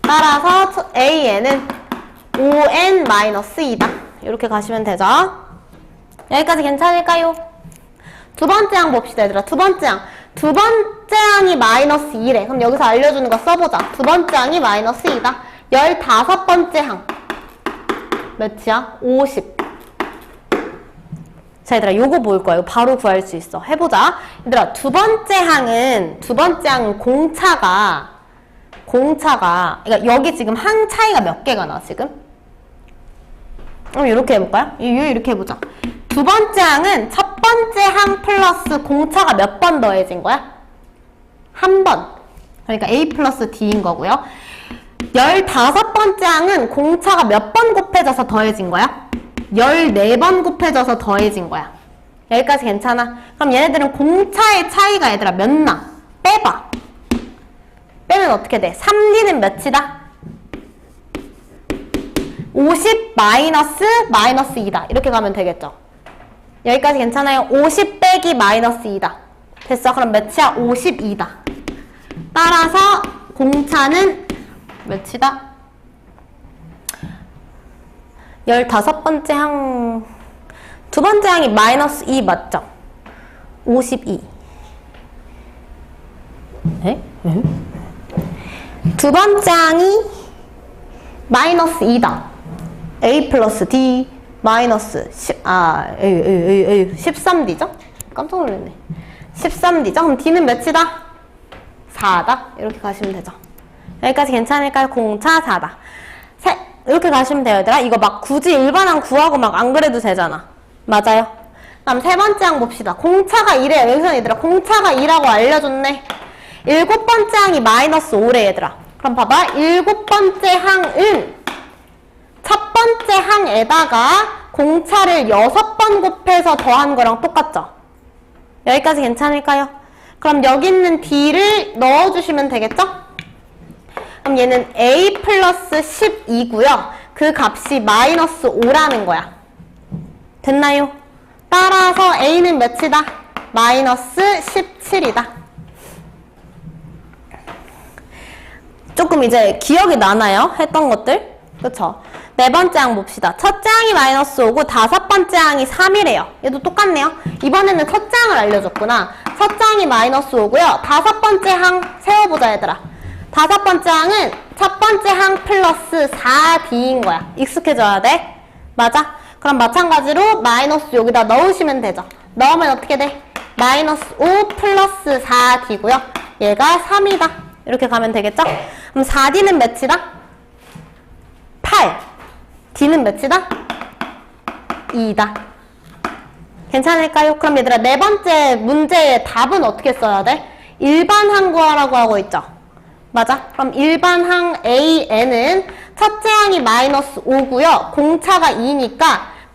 따라서 AN은 5N 마이너스 2다. 이렇게 가시면 되죠. 여기까지 괜찮을까요? 두 번째 항 봅시다, 얘들아. 두 번째 항. 두 번째 항이 마이너스 2래. 그럼 여기서 알려주는 거 써보자. 두 번째 항이 마이너스 2다. 15번째 항. 몇이야? 50. 자, 얘들아, 요거 보일 거야. 이거 바로 구할 수 있어. 해보자. 얘들아, 두 번째 항은 공차가, 그러니까 여기 지금 항 차이가 몇 개가 나, 지금? 이렇게 해볼까요? 이렇게 해보자. 두 번째 항은 첫 번째 항 플러스 공차가 몇 번 더해진 거야? 한 번. 그러니까 A 플러스 D인 거고요. 15번째 항은 공차가 몇 번 곱해져서 더해진 거야? 14번 곱해져서 더해진 거야. 여기까지 괜찮아? 그럼 얘네들은 공차의 차이가 얘들아 몇 나? 빼봐. 빼면 어떻게 돼? 3D는 몇이다? 50 마이너스 2다. 이렇게 가면 되겠죠? 여기까지 괜찮아요? 50 빼기 마이너스 2다. 됐어? 그럼 몇이야? 52다. 따라서 공차는 몇이다? 15번째 항, 두 번째 항이 마이너스 2 맞죠? 52. 에? 두 번째 항이 마이너스 2다. A 플러스 D 마이너스 13D죠? 깜짝 놀랐네. 13D죠? 그럼 D는 몇이다? 4다. 이렇게 가시면 되죠. 여기까지 괜찮을까요? 공차 4다. 이렇게 가시면 돼요, 얘들아. 이거 막 굳이 일반항 구하고 막 안 그래도 되잖아. 맞아요? 그럼 세 번째 항 봅시다. 공차가 2래요. 여기서 얘들아, 공차가 2라고 알려줬네. 7번째 항이 마이너스 5래, 얘들아. 그럼 봐봐. 7번째 항은 첫 번째 항에다가 공차를 6번 곱해서 더한 거랑 똑같죠? 여기까지 괜찮을까요? 그럼 여기 있는 D를 넣어주시면 되겠죠? 그럼 얘는 A 플러스 12고요. 그 값이 마이너스 5라는 거야. 됐나요? 따라서 A는 몇이다? 마이너스 17이다. 조금 이제 기억이 나나요? 했던 것들? 그쵸? 네 번째 항 봅시다. 첫째 항이 마이너스 5고 다섯 번째 항이 3이래요. 얘도 똑같네요. 이번에는 첫째 항을 알려줬구나. 첫째 항이 마이너스 5고요. 다섯 번째 항 세워보자, 얘들아. 다섯 번째 항은 첫 번째 항 플러스 4D인 거야. 익숙해져야 돼. 맞아? 그럼 마찬가지로 마이너스 여기다 넣으시면 되죠. 넣으면 어떻게 돼? 마이너스 5 플러스 4D고요. 얘가 3이다. 이렇게 가면 되겠죠? 그럼 4D는 몇이다? 8. D는 몇이다? 2다. 괜찮을까요? 그럼 얘들아, 네 번째 문제의 답은 어떻게 써야 돼? 일반항 구하라고 하고 있죠? 맞아? 그럼 일반항 AN은 첫째 항이 마이너스 5고요. 공차가 2니까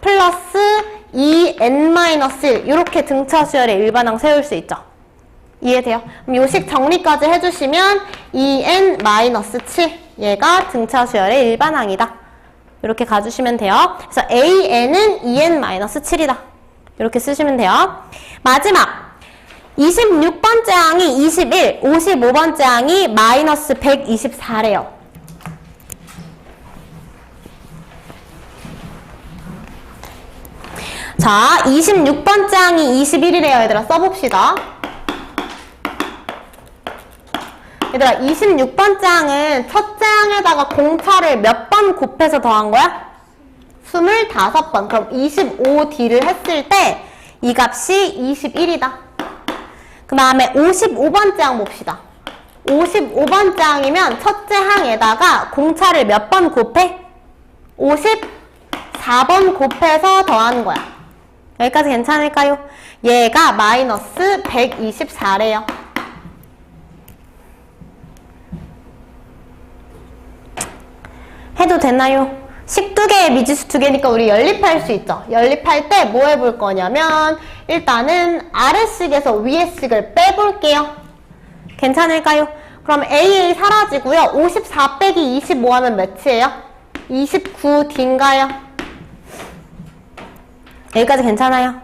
플러스 2n-1 이렇게 등차 수열의 일반항 세울 수 있죠? 이해돼요? 그럼 요식 정리까지 해주시면 2n-7 얘가 등차 수열의 일반항이다. 이렇게 가주시면 돼요. 그래서 AN은 2n-7이다. 이렇게 쓰시면 돼요. 마지막 26번째 항이 21, 55번째 항이 마이너스 124래요. 자, 26번째 항이 21이래요. 얘들아, 써봅시다. 얘들아, 26번째 항은 첫째 항에다가 공차를 몇 번 곱해서 더한 거야? 25번. 그럼 25D를 했을 때 이 값이 21이다. 그 다음에 55번째 항 봅시다. 55번째 항이면 첫째 항에다가 공차를 몇 번 곱해? 54번 곱해서 더하는 거야. 여기까지 괜찮을까요? 얘가 마이너스 124래요. 해도 되나요? 식 2개에 미지수 2개니까 우리 연립할 수 있죠. 연립할 때 뭐 해볼 거냐면 일단은 아래식에서 위에식을 빼볼게요. 괜찮을까요? 그럼 AA 사라지고요. 54 빼기 25 하면 몇이에요? 29D인가요? 여기까지 괜찮아요?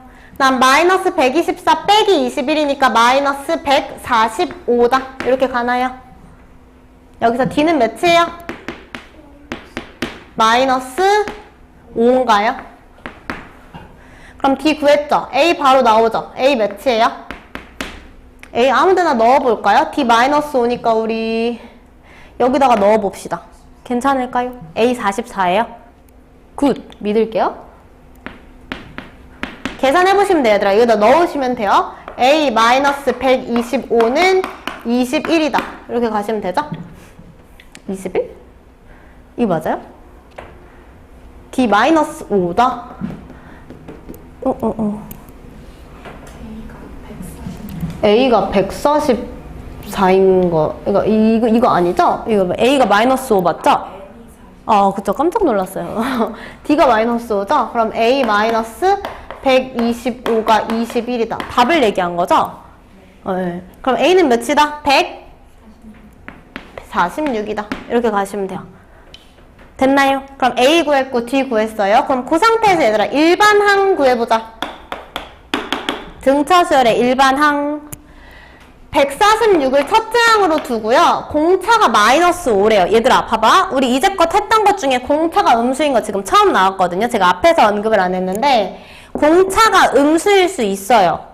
난 마이너스 124 빼기 21이니까 마이너스 145다. 이렇게 가나요? 여기서 D는 몇이에요? 마이너스 5인가요? 그럼 D 구했죠? A 바로 나오죠? A 몇이에요? A 아무데나 넣어볼까요? D 마이너스 5니까 우리 여기다가 넣어봅시다. 괜찮을까요? A 44예요? 굿! 믿을게요. 계산해보시면 돼요, 얘들아. 여기다 넣으시면 돼요. A 마이너스 125는 21이다. 이렇게 가시면 되죠? 21? 이거 맞아요? D 마이너스 5다. A가 144인 거, 이거 아니죠? 이거 A가 마이너스 5 맞죠? 그쵸. 깜짝 놀랐어요. D가 마이너스 5죠? 그럼 A 마이너스 125가 21이다. 답을 얘기한 거죠? 네. 그럼 A는 몇이다? 146이다. 이렇게 가시면 돼요. 됐나요? 그럼 A 구했고 D 구했어요. 그럼 그 상태에서 얘들아 일반항 구해보자. 등차수열의 일반항 146을 첫째 항으로 두고요. 공차가 마이너스 5래요. 얘들아 봐봐. 우리 이제껏 했던 것 중에 공차가 음수인 거 지금 처음 나왔거든요. 제가 앞에서 언급을 안 했는데 공차가 음수일 수 있어요.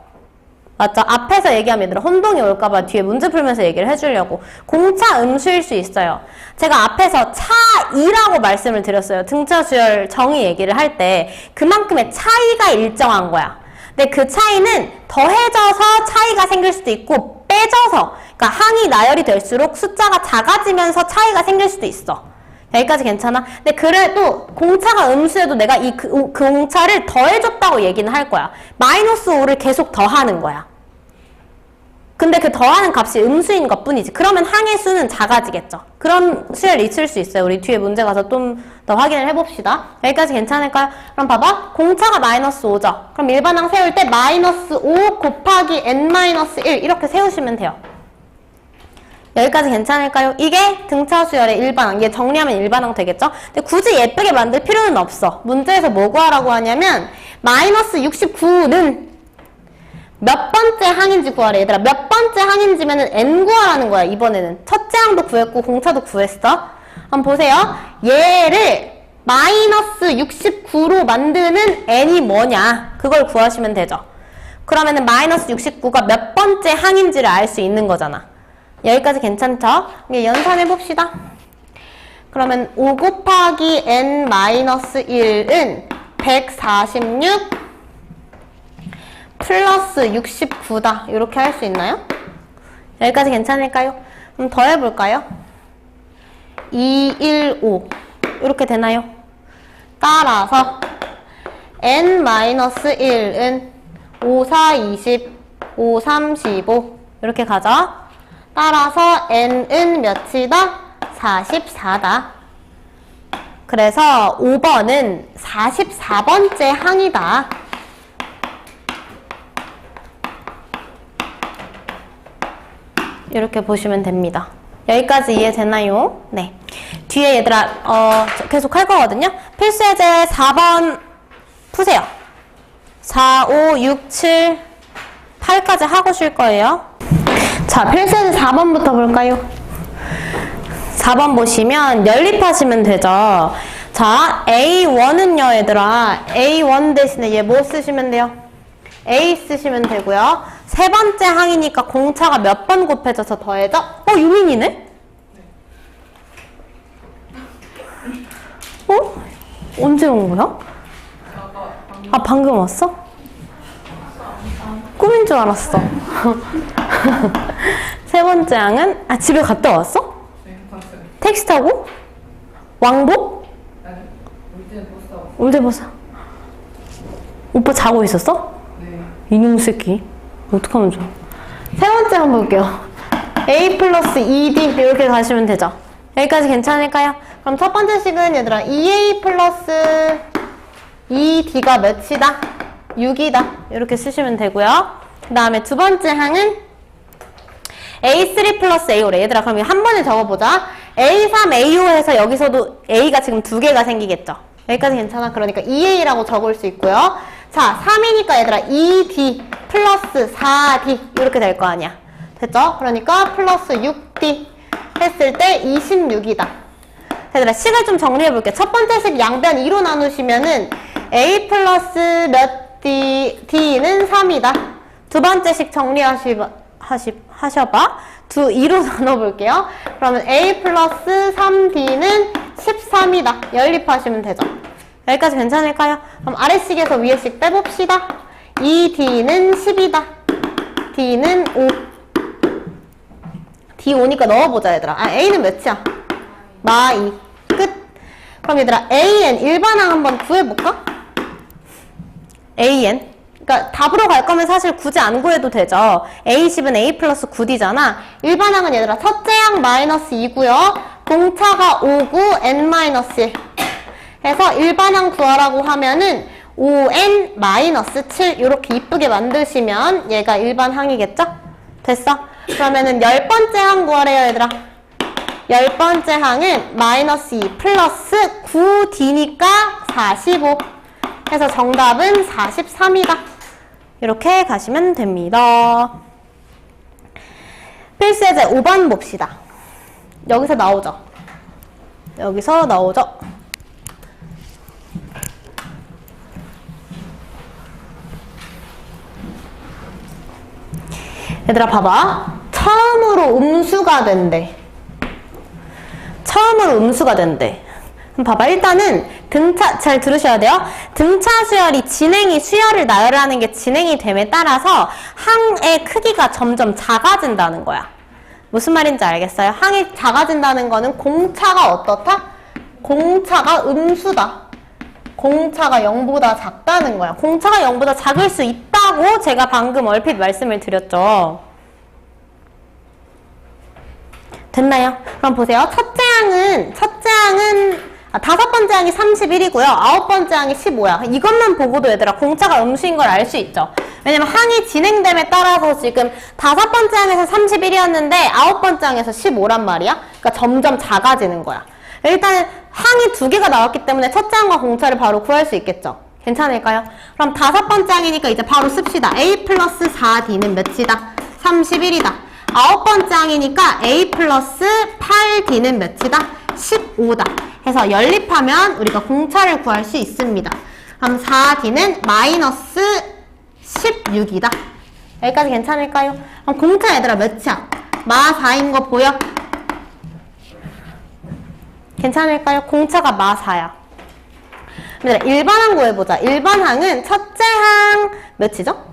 맞죠? 앞에서 얘기하면 얘들아 혼동이 올까봐 뒤에 문제 풀면서 얘기를 해주려고. 공차 음수일 수 있어요. 제가 앞에서 차이라고 말씀을 드렸어요. 등차수열 정의 얘기를 할 때 그만큼의 차이가 일정한 거야. 근데 그 차이는 더해져서 차이가 생길 수도 있고 빼져서, 그러니까 항이 나열이 될수록 숫자가 작아지면서 차이가 생길 수도 있어. 여기까지 괜찮아? 근데 그래도 공차가 음수여도 내가 이 공차를 더해줬다고 얘기는 할 거야. 마이너스 5를 계속 더하는 거야. 근데 그 더하는 값이 음수인 것 뿐이지. 그러면 항의 수는 작아지겠죠. 그런 수열 있을 수 있어요. 우리 뒤에 문제 가서 좀 더 확인을 해봅시다. 여기까지 괜찮을까요? 그럼 봐봐. 공차가 마이너스 5죠. 그럼 일반항 세울 때 마이너스 5 곱하기 n-1 이렇게 세우시면 돼요. 여기까지 괜찮을까요? 이게 등차수열의 일반항. 얘 정리하면 일반항 되겠죠? 근데 굳이 예쁘게 만들 필요는 없어. 문제에서 뭐 구하라고 하냐면 마이너스 69는 몇 번째 항인지 구하래. 얘들아 몇 번째 항인지면은 n 구하라는 거야. 이번에는 첫째 항도 구했고 공차도 구했어. 한번 보세요. 얘를 마이너스 69로 만드는 n이 뭐냐, 그걸 구하시면 되죠. 그러면은 마이너스 69가 몇 번째 항인지를 알 수 있는 거잖아. 여기까지 괜찮죠? 이제 연산해봅시다. 그러면 5 곱하기 n-1은 146 플러스 69다. 이렇게 할 수 있나요? 여기까지 괜찮을까요? 그럼 더 해볼까요? 215 이렇게 되나요? 따라서 n-1은 5, 4, 20, 5, 3, 15 이렇게 가죠? 따라서 n은 몇이다? 44다. 그래서 5번은 44번째 항이다. 이렇게 보시면 됩니다. 여기까지 이해되나요? 네. 뒤에 얘들아 계속 할 거거든요. 필수예제 4번 푸세요. 4, 5, 6, 7, 8까지 하고 쉴 거예요. 자, 필수예제 4번부터 볼까요? 4번 보시면 연립하시면 되죠. 자, A1은요, 얘들아. A1 대신에 얘 뭐 쓰시면 돼요? A 쓰시면 되고요. 세 번째 항이니까 공차가 몇 번 곱해져서 더해져? 유민이네? 언제 온 거야? 방금 왔어? 꿈인 줄 알았어. 세 번째 항은 집에 갔다 왔어? 네, 갔어요. 택시 타고? 왕복? 아니, 올때버스 타고. 올때버스. 오빠 자고 있었어? 네. 이놈 새끼. 어떡하면 좋아. 세 번째 한번 볼게요. A 플러스 2D 이렇게 가시면 되죠. 여기까지 괜찮을까요? 그럼 첫 번째 식은 얘들아 2A 플러스 2D가 몇이다? 6이다. 이렇게 쓰시면 되고요. 그 다음에 두 번째 항은 A3 플러스 A5래. 얘들아 그럼 한 번에 적어보자. A3, A5 해서 여기서도 A가 지금 두 개가 생기겠죠. 여기까지 괜찮아? 그러니까 2A라고 적을 수 있고요. 자, 3이니까 얘들아 2D 플러스 4D 이렇게 될 거 아니야. 됐죠? 그러니까 플러스 6D 했을 때 26이다. 얘들아 식을 좀 정리해 볼게요. 첫 번째 식 양변 2로 나누시면은 A 플러스 몇 D는 3이다. 두 번째 식 정리하셔봐. 2로 나눠볼게요. 그러면 A 플러스 3D는 13이다. 연립하시면 되죠. 여기까지 괜찮을까요? 그럼 아래식에서 위에식 빼봅시다. 2D는 10이다. D는 5. D 5니까 넣어보자 얘들아. A는 몇이야? 마2. 끝. 그럼 얘들아 AN 일반항 한번 구해볼까? AN. 그러니까 답으로 갈 거면 사실 굳이 안 구해도 되죠. A10은 A 플러스 9D잖아. 일반항은 얘들아 첫째 항 마이너스 2고요. 공차가 5고 N 마이너스 1. 해서 일반항 구하라고 하면은 5N 마이너스 7 이렇게 이쁘게 만드시면 얘가 일반항이겠죠? 됐어? 그러면은 10번째 항 구하래요 얘들아. 10번째 항은 마이너스 2 플러스 9D니까 45. 해서 정답은 43이다. 이렇게 가시면 됩니다. 필수예제 5번 봅시다. 여기서 나오죠? 여기서 나오죠? 얘들아 봐봐. 처음으로 음수가 된대. 처음으로 음수가 된대. 그럼 봐봐. 일단은 등차, 잘 들으셔야 돼요. 등차 수열이 수열을 나열하는 게 진행이 됨에 따라서 항의 크기가 점점 작아진다는 거야. 무슨 말인지 알겠어요? 항이 작아진다는 거는 공차가 어떻다? 공차가 음수다. 공차가 0보다 작다는 거야. 공차가 0보다 작을 수 있다고 제가 방금 얼핏 말씀을 드렸죠. 됐나요? 그럼 보세요. 첫째 항은 다섯 번째 항이 31이고요. 아홉 번째 항이 15야. 이것만 보고도 얘들아 공차가 음수인 걸 알 수 있죠. 왜냐면 항이 진행됨에 따라서 지금 다섯 번째 항에서 31이었는데 아홉 번째 항에서 15란 말이야. 그러니까 점점 작아지는 거야. 일단 항이 두 개가 나왔기 때문에 첫째 항과 공차를 바로 구할 수 있겠죠. 괜찮을까요? 그럼 다섯 번째 항이니까 이제 바로 씁시다. A 플러스 4D는 몇이다? 31이다. 아홉 번째 항이니까 A 플러스 8D는 몇이다? 15다. 해서 연립하면 우리가 공차를 구할 수 있습니다. 그럼 4D는 마이너스 16이다. 여기까지 괜찮을까요? 그럼 공차 얘들아 몇이야? 마 4인 거 보여? 괜찮을까요? 공차가 마 4야. 얘들아 일반항 구해보자. 일반항은 첫째 항 몇이죠?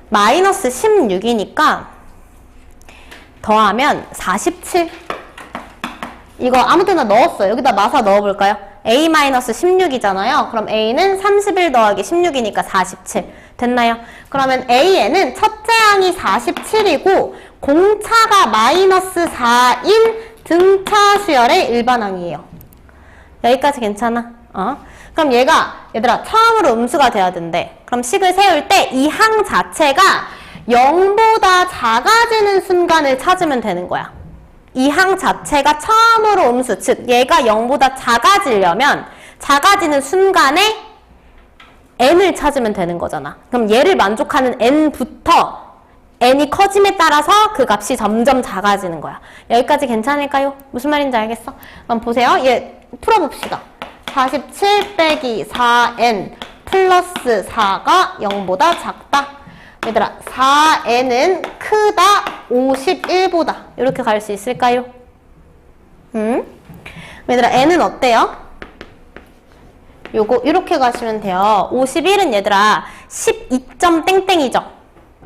마이너스 16이니까 더하면 47. 이거 아무 데나 넣었어요. 여기다 마사 넣어볼까요? A-16이잖아요. 그럼 A는 31 더하기 16이니까 47. 됐나요? 그러면 A에는 첫째 항이 47이고 공차가 마이너스 4인 등차 수열의 일반항이에요. 여기까지 괜찮아? 그럼 얘들아 처음으로 음수가 돼야 된대. 그럼 식을 세울 때 이 항 자체가 0보다 작아지는 순간을 찾으면 되는 거야. 이 항 자체가 처음으로 음수, 즉 얘가 0보다 작아지려면 작아지는 순간에 n을 찾으면 되는 거잖아. 그럼 얘를 만족하는 n부터 n이 커짐에 따라서 그 값이 점점 작아지는 거야. 여기까지 괜찮을까요? 무슨 말인지 알겠어? 그럼 보세요. 얘 풀어봅시다. 47 빼기 4n 플러스 4가 0보다 작다. 얘들아 4n은 크다 51보다 이렇게 갈 수 있을까요? 얘들아 n은 어때요? 요거 이렇게 가시면 돼요. 51은 얘들아 12점 땡땡이죠.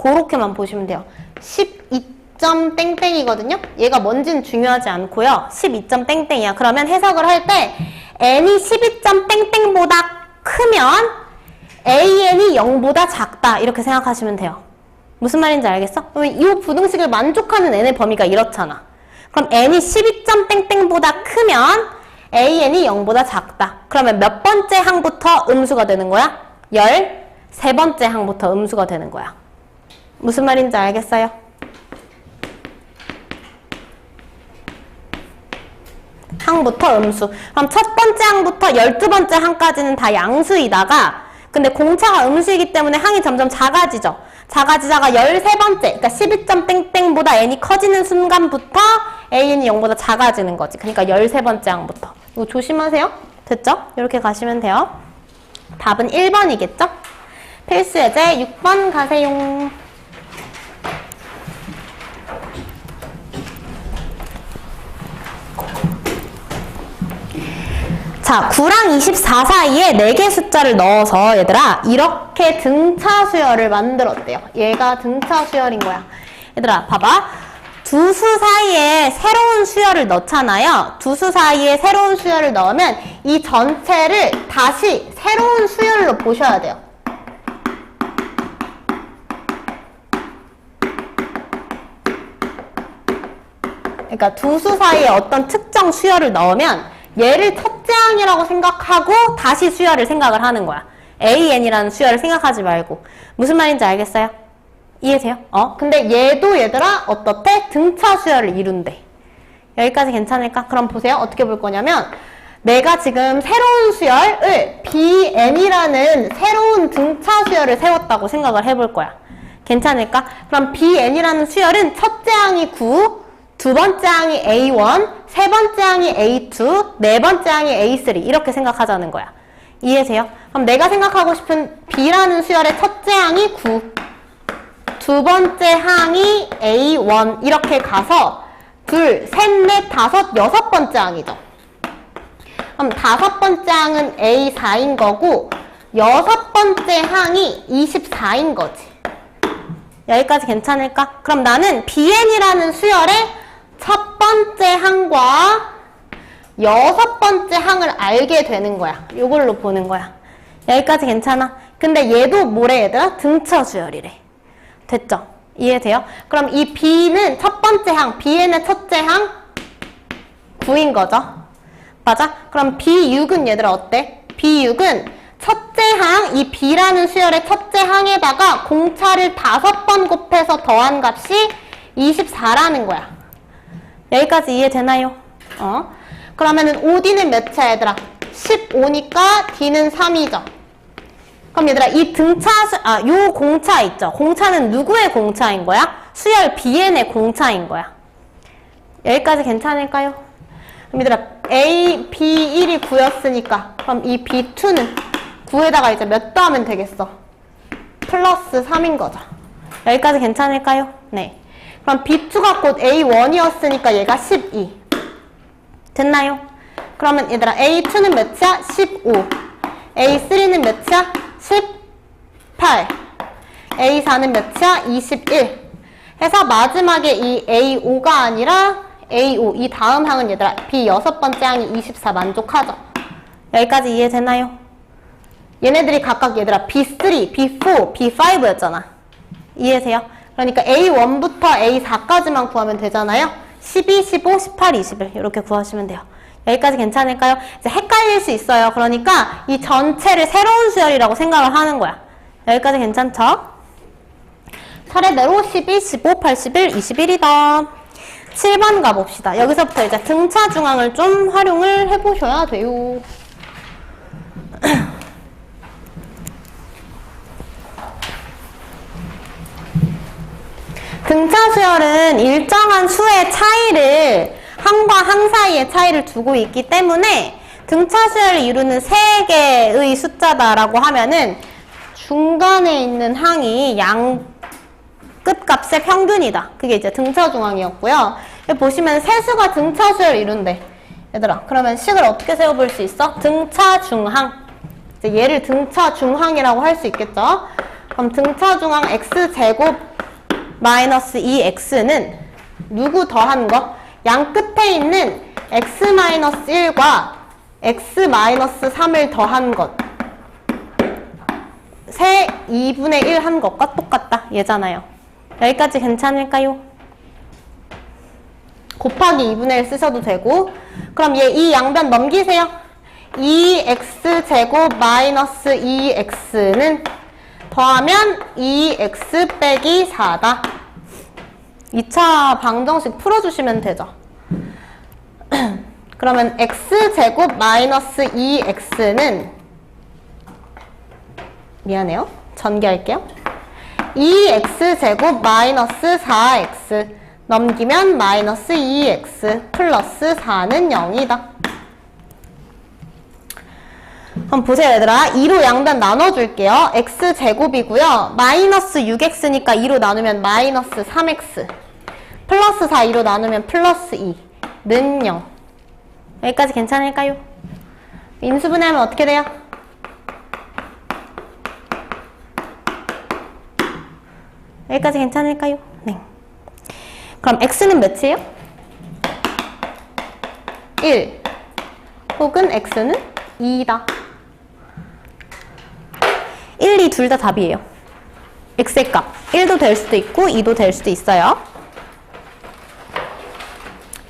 그렇게만 보시면 돼요. 12점 땡땡이거든요. 얘가 뭔지는 중요하지 않고요. 12점 땡땡이야. 그러면 해석을 할 때 n이 12점 땡땡보다 크면 AN이 0보다 작다 이렇게 생각하시면 돼요. 무슨 말인지 알겠어? 그러면 이 부등식을 만족하는 n의 범위가 이렇잖아. 그럼 n이 12점 땡땡보다 크면 AN이 0보다 작다. 그러면 몇 번째 항부터 음수가 되는 거야? 13번째 항부터 음수가 되는 거야. 무슨 말인지 알겠어요? 항부터 음수. 그럼 첫 번째 항부터 12번째 항까지는 다 양수이다가 근데 공차가 음수이기 때문에 항이 점점 작아지죠. 작아지다가 13번째, 그러니까 12점 땡땡보다 n이 커지는 순간부터 an이 0보다 작아지는 거지. 그러니까 13번째 항부터. 이거 조심하세요. 됐죠? 이렇게 가시면 돼요. 답은 1번이겠죠? 필수 예제 6번 가세요. 자, 9랑 24 사이에 4개 숫자를 넣어서 얘들아 이렇게 등차 수열을 만들었대요. 얘가 등차 수열인 거야. 얘들아 봐봐. 두 수 사이에 새로운 수열을 넣잖아요. 두 수 사이에 새로운 수열을 넣으면 이 전체를 다시 새로운 수열로 보셔야 돼요. 그러니까 두 수 사이에 어떤 특정 수열을 넣으면 얘를 첫째 항이라고 생각하고 다시 수열을 생각을 하는 거야. AN이라는 수열을 생각하지 말고. 무슨 말인지 알겠어요? 이해돼요? 근데 얘도 얘들아 어떻대? 등차 수열을 이룬대. 여기까지 괜찮을까? 그럼 보세요. 어떻게 볼 거냐면 내가 지금 새로운 수열을 BN이라는 새로운 등차 수열을 세웠다고 생각을 해볼 거야. 괜찮을까? 그럼 BN이라는 수열은 첫째 항이 9, 두 번째 항이 A1, 세 번째 항이 A2, 네 번째 항이 A3 이렇게 생각하자는 거야. 이해돼요? 그럼 내가 생각하고 싶은 B라는 수열의 첫째 항이 9, 두 번째 항이 A1 이렇게 가서 둘, 셋, 넷, 다섯, 여섯 번째 항이죠. 그럼 다섯 번째 항은 A4인 거고 여섯 번째 항이 24인 거지. 여기까지 괜찮을까? 그럼 나는 BN이라는 수열의 첫 번째 항과 여섯 번째 항을 알게 되는 거야. 이걸로 보는 거야. 여기까지 괜찮아? 근데 얘도 뭐래 얘들아? 등차 수열이래. 됐죠? 이해돼요? 그럼 이 B는 첫 번째 항, BN의 첫째 항 9인 거죠? 맞아? 그럼 B6은 얘들아 어때? B6은 첫째 항, 이 B라는 수열의 첫째 항에다가 공차를 5번 곱해서 더한 값이 24라는 거야. 여기까지 이해되나요? 그러면은 OD는 몇이야 얘들아? 15니까 D는 3이죠. 그럼 얘들아 이 등차, 요 공차 있죠? 공차는 누구의 공차인 거야? 수열 BN의 공차인 거야. 여기까지 괜찮을까요? 그럼 얘들아 A, B1이 9였으니까 그럼 이 B2는 9에다가 이제 몇 더하면 되겠어? 플러스 3인 거죠. 여기까지 괜찮을까요? 네. 그럼 B2가 곧 A1이었으니까 얘가 12. 됐나요? 그러면 얘들아 A2는 몇이야? 15. A3는 몇이야? 18. A4는 몇이야? 21. 해서 마지막에 이 A5가 아니라 A5. 이 다음 항은 얘들아 B 여섯 번째 항이 24 만족하죠. 여기까지 이해되나요? 얘네들이 각각 얘들아 B3, B4, B5였잖아. 이해돼요? 그러니까 A1부터 A4까지만 구하면 되잖아요. 12, 15, 18, 21 이렇게 구하시면 돼요. 여기까지 괜찮을까요? 이제 헷갈릴 수 있어요. 그러니까 이 전체를 새로운 수열이라고 생각을 하는 거야. 여기까지 괜찮죠? 차례대로 12, 15, 81, 21이다. 7번 가봅시다. 여기서부터 이제 등차 중앙을 좀 활용을 해보셔야 돼요. 등차 수열은 일정한 수의 차이를 항과 항 사이의 차이를 두고 있기 때문에 등차 수열을 이루는 3개의 숫자다라고 하면은 중간에 있는 항이 양 끝값의 평균이다. 그게 이제 등차 중앙이었고요. 여기 보시면 세수가 등차 수열을 이룬대. 얘들아 그러면 식을 어떻게 세워볼 수 있어? 등차 중항. 이제 얘를 등차 중항이라고 할 수 있겠죠? 그럼 등차 중항 x제곱 마이너스 2x는 누구 더한 거? 양 끝에 있는 x-1과 x-3을 더한 것. 세 2분의 1 한 것과 똑같다. 얘잖아요. 여기까지 괜찮을까요? 곱하기 2분의 1 쓰셔도 되고 그럼 얘 이 양변 넘기세요. 2x제곱 마이너스 2x는 더하면 2x 빼기 4다. 2차 방정식 풀어주시면 되죠. 그러면 x제곱 마이너스 2x는 미안해요. 전개할게요. 2x제곱 마이너스 4x 넘기면 마이너스 2x 플러스 4는 0이다. 한번 보세요 얘들아. 2로 양변 나눠줄게요. x제곱이고요. 마이너스 6x니까 2로 나누면 마이너스 3x 플러스 4 2로 나누면 플러스 2는 0. 여기까지 괜찮을까요? 인수분해하면 어떻게 돼요? 여기까지 괜찮을까요? 네. 그럼 x는 몇이에요? 1 혹은 x는 2다. 1, 2 둘 다 답이에요. x의 값 1도 될 수도 있고 2도 될 수도 있어요.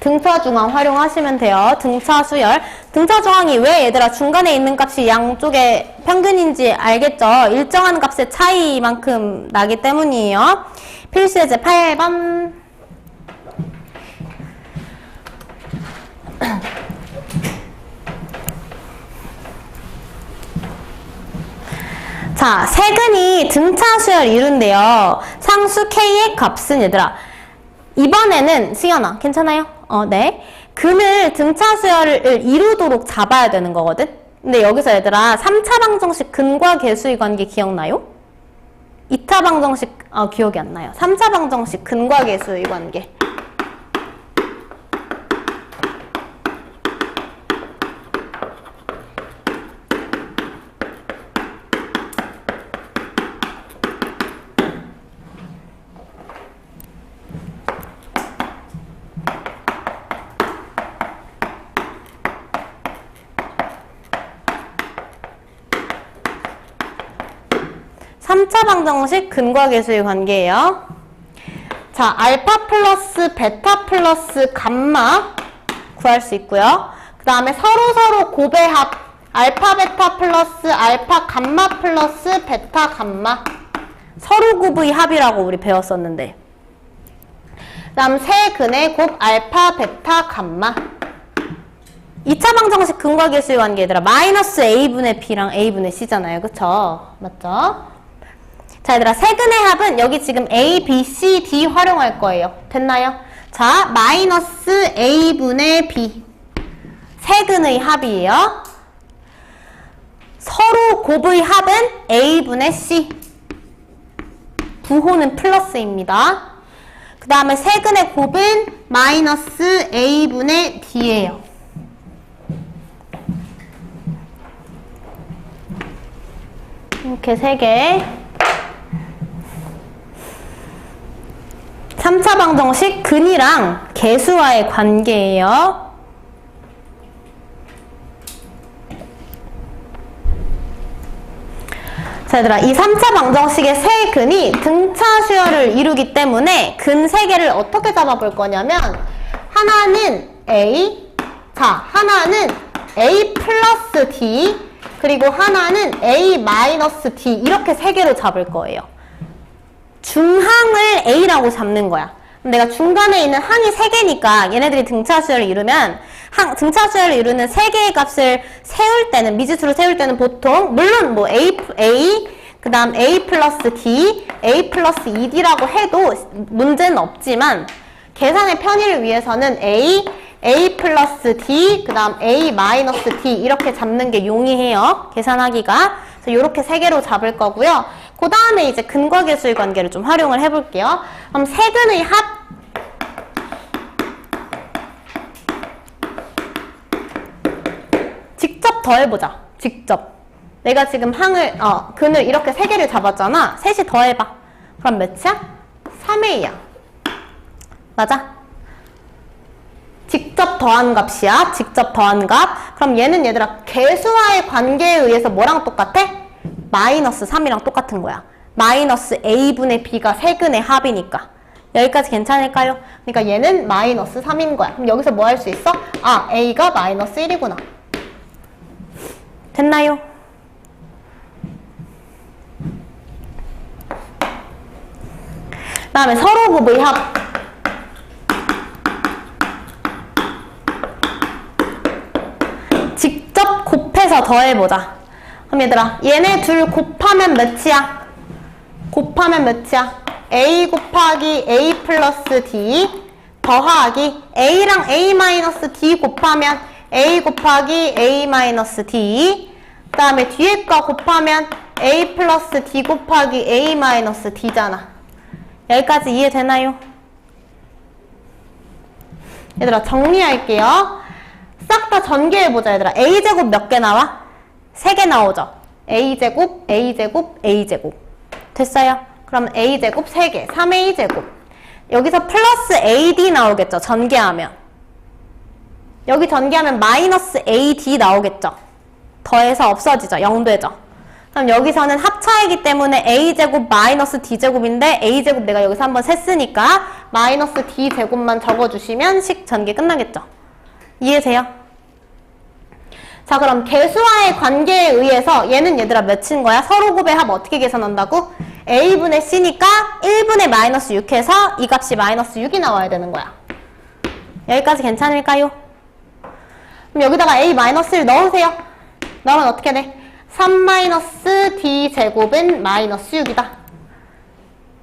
등차중앙 활용하시면 돼요. 등차수열. 등차중앙이 왜 얘들아 중간에 있는 값이 양쪽의 평균인지 알겠죠? 일정한 값의 차이만큼 나기 때문이에요. 필수예제 8번. 자, 세근이 등차수열 이룬대요. 상수 k의 값은 얘들아. 이번에는 승현아 괜찮아요? 네. 근을 등차수열을 이루도록 잡아야 되는 거거든? 근데 여기서 얘들아 3차 방정식 근과 계수의 관계 기억나요? 2차 방정식 기억이 안 나요. 3차 방정식 근과 계수의 관계. 삼차 방정식 근과 계수의 관계예요. 자, 알파 플러스 베타 플러스 감마 구할 수 있고요. 그 다음에 서로 곱의 합 알파 베타 플러스 알파 감마 플러스 베타 감마 서로 곱의 합이라고 우리 배웠었는데 그 다음 세근의 곱 알파 베타 감마 2차 방정식 근과 계수의 관계 얘들아 마이너스 a분의 b랑 a분의 c잖아요. 그쵸? 맞죠? 자 얘들아 세근의 합은 여기 지금 a, b, c, d 활용할 거예요. 됐나요? 자 마이너스 a분의 b 세근의 합이에요. 서로 곱의 합은 a분의 c 부호는 플러스입니다. 그 다음에 세근의 곱은 마이너스 a분의 d예요. 이렇게 3개 3차 방정식 근이랑 계수와의 관계예요. 자 얘들아 이 3차 방정식의 세 근이 등차 수열을 이루기 때문에 근 3개를 어떻게 잡아볼 거냐면 하나는 a 자 하나는 a 플러스 d 그리고 하나는 a 마이너스 d 이렇게 3개로 잡을 거예요. 중항을 a라고 잡는 거야. 내가 중간에 있는 항이 3개니까 얘네들이 등차수열을 이루면 등차수열을 이루는 3개의 값을 세울 때는 미지수로 세울 때는 보통 물론 뭐 a 그 다음 a 플러스 d a 플러스 2d라고 해도 문제는 없지만 계산의 편의를 위해서는 a 플러스 d 그 다음 a 마이너스 d 이렇게 잡는 게 용이해요. 계산하기가. 그래서 이렇게 3개로 잡을 거고요. 그 다음에 이제 근과 계수의 관계를 좀 활용을 해볼게요. 그럼 세근의 합 직접 더해보자. 직접. 내가 지금 근을 이렇게 3개를 잡았잖아. 셋이 더해봐. 그럼 몇이야? 3a야. 맞아? 직접 더한 값이야. 직접 더한 값. 그럼 얘는 얘들아 계수와의 관계에 의해서 뭐랑 똑같아? 마이너스 3이랑 똑같은 거야. 마이너스 a분의 b가 세근의 합이니까. 여기까지 괜찮을까요? 그러니까 얘는 마이너스 3인 거야. 그럼 여기서 뭐 할 수 있어? 아, a가 마이너스 1이구나. 됐나요? 그 다음에 서로 곱의 합. 합해서 더해보자. 그럼 얘들아, 얘네 둘 곱하면 몇이야? 곱하면 몇이야? A 곱하기 A 플러스 D 더하기 A랑 A 마이너스 D 곱하면 A 곱하기 A 마이너스 D 그 다음에 뒤에 거 곱하면 A 플러스 D 곱하기 A 마이너스 D잖아. 여기까지 이해되나요? 얘들아 정리할게요. 싹 다 전개해보자 얘들아. A제곱 몇 개 나와? 3개 나오죠? A제곱, A제곱, A제곱. 됐어요? 그럼 A제곱 3개, 3A제곱. 여기서 플러스 AD 나오겠죠? 전개하면. 여기 전개하면 마이너스 AD 나오겠죠? 더해서 없어지죠? 0되죠? 그럼 여기서는 합차이기 때문에 A제곱 마이너스 D제곱인데 A제곱 내가 여기서 한번 셌으니까 마이너스 D제곱만 적어주시면 식 전개 끝나겠죠? 이해돼요? 자 그럼 개수와의 관계에 의해서 얘는 얘들아 몇인 거야? 서로 곱의 합 어떻게 계산한다고? A분의 C니까 1분의 마이너스 6 해서 이 값이 마이너스 6이 나와야 되는 거야. 여기까지 괜찮을까요? 그럼 여기다가 A 마이너스 1 넣으세요. 넣으면 어떻게 돼? 3 마이너스 D제곱은 마이너스 6이다.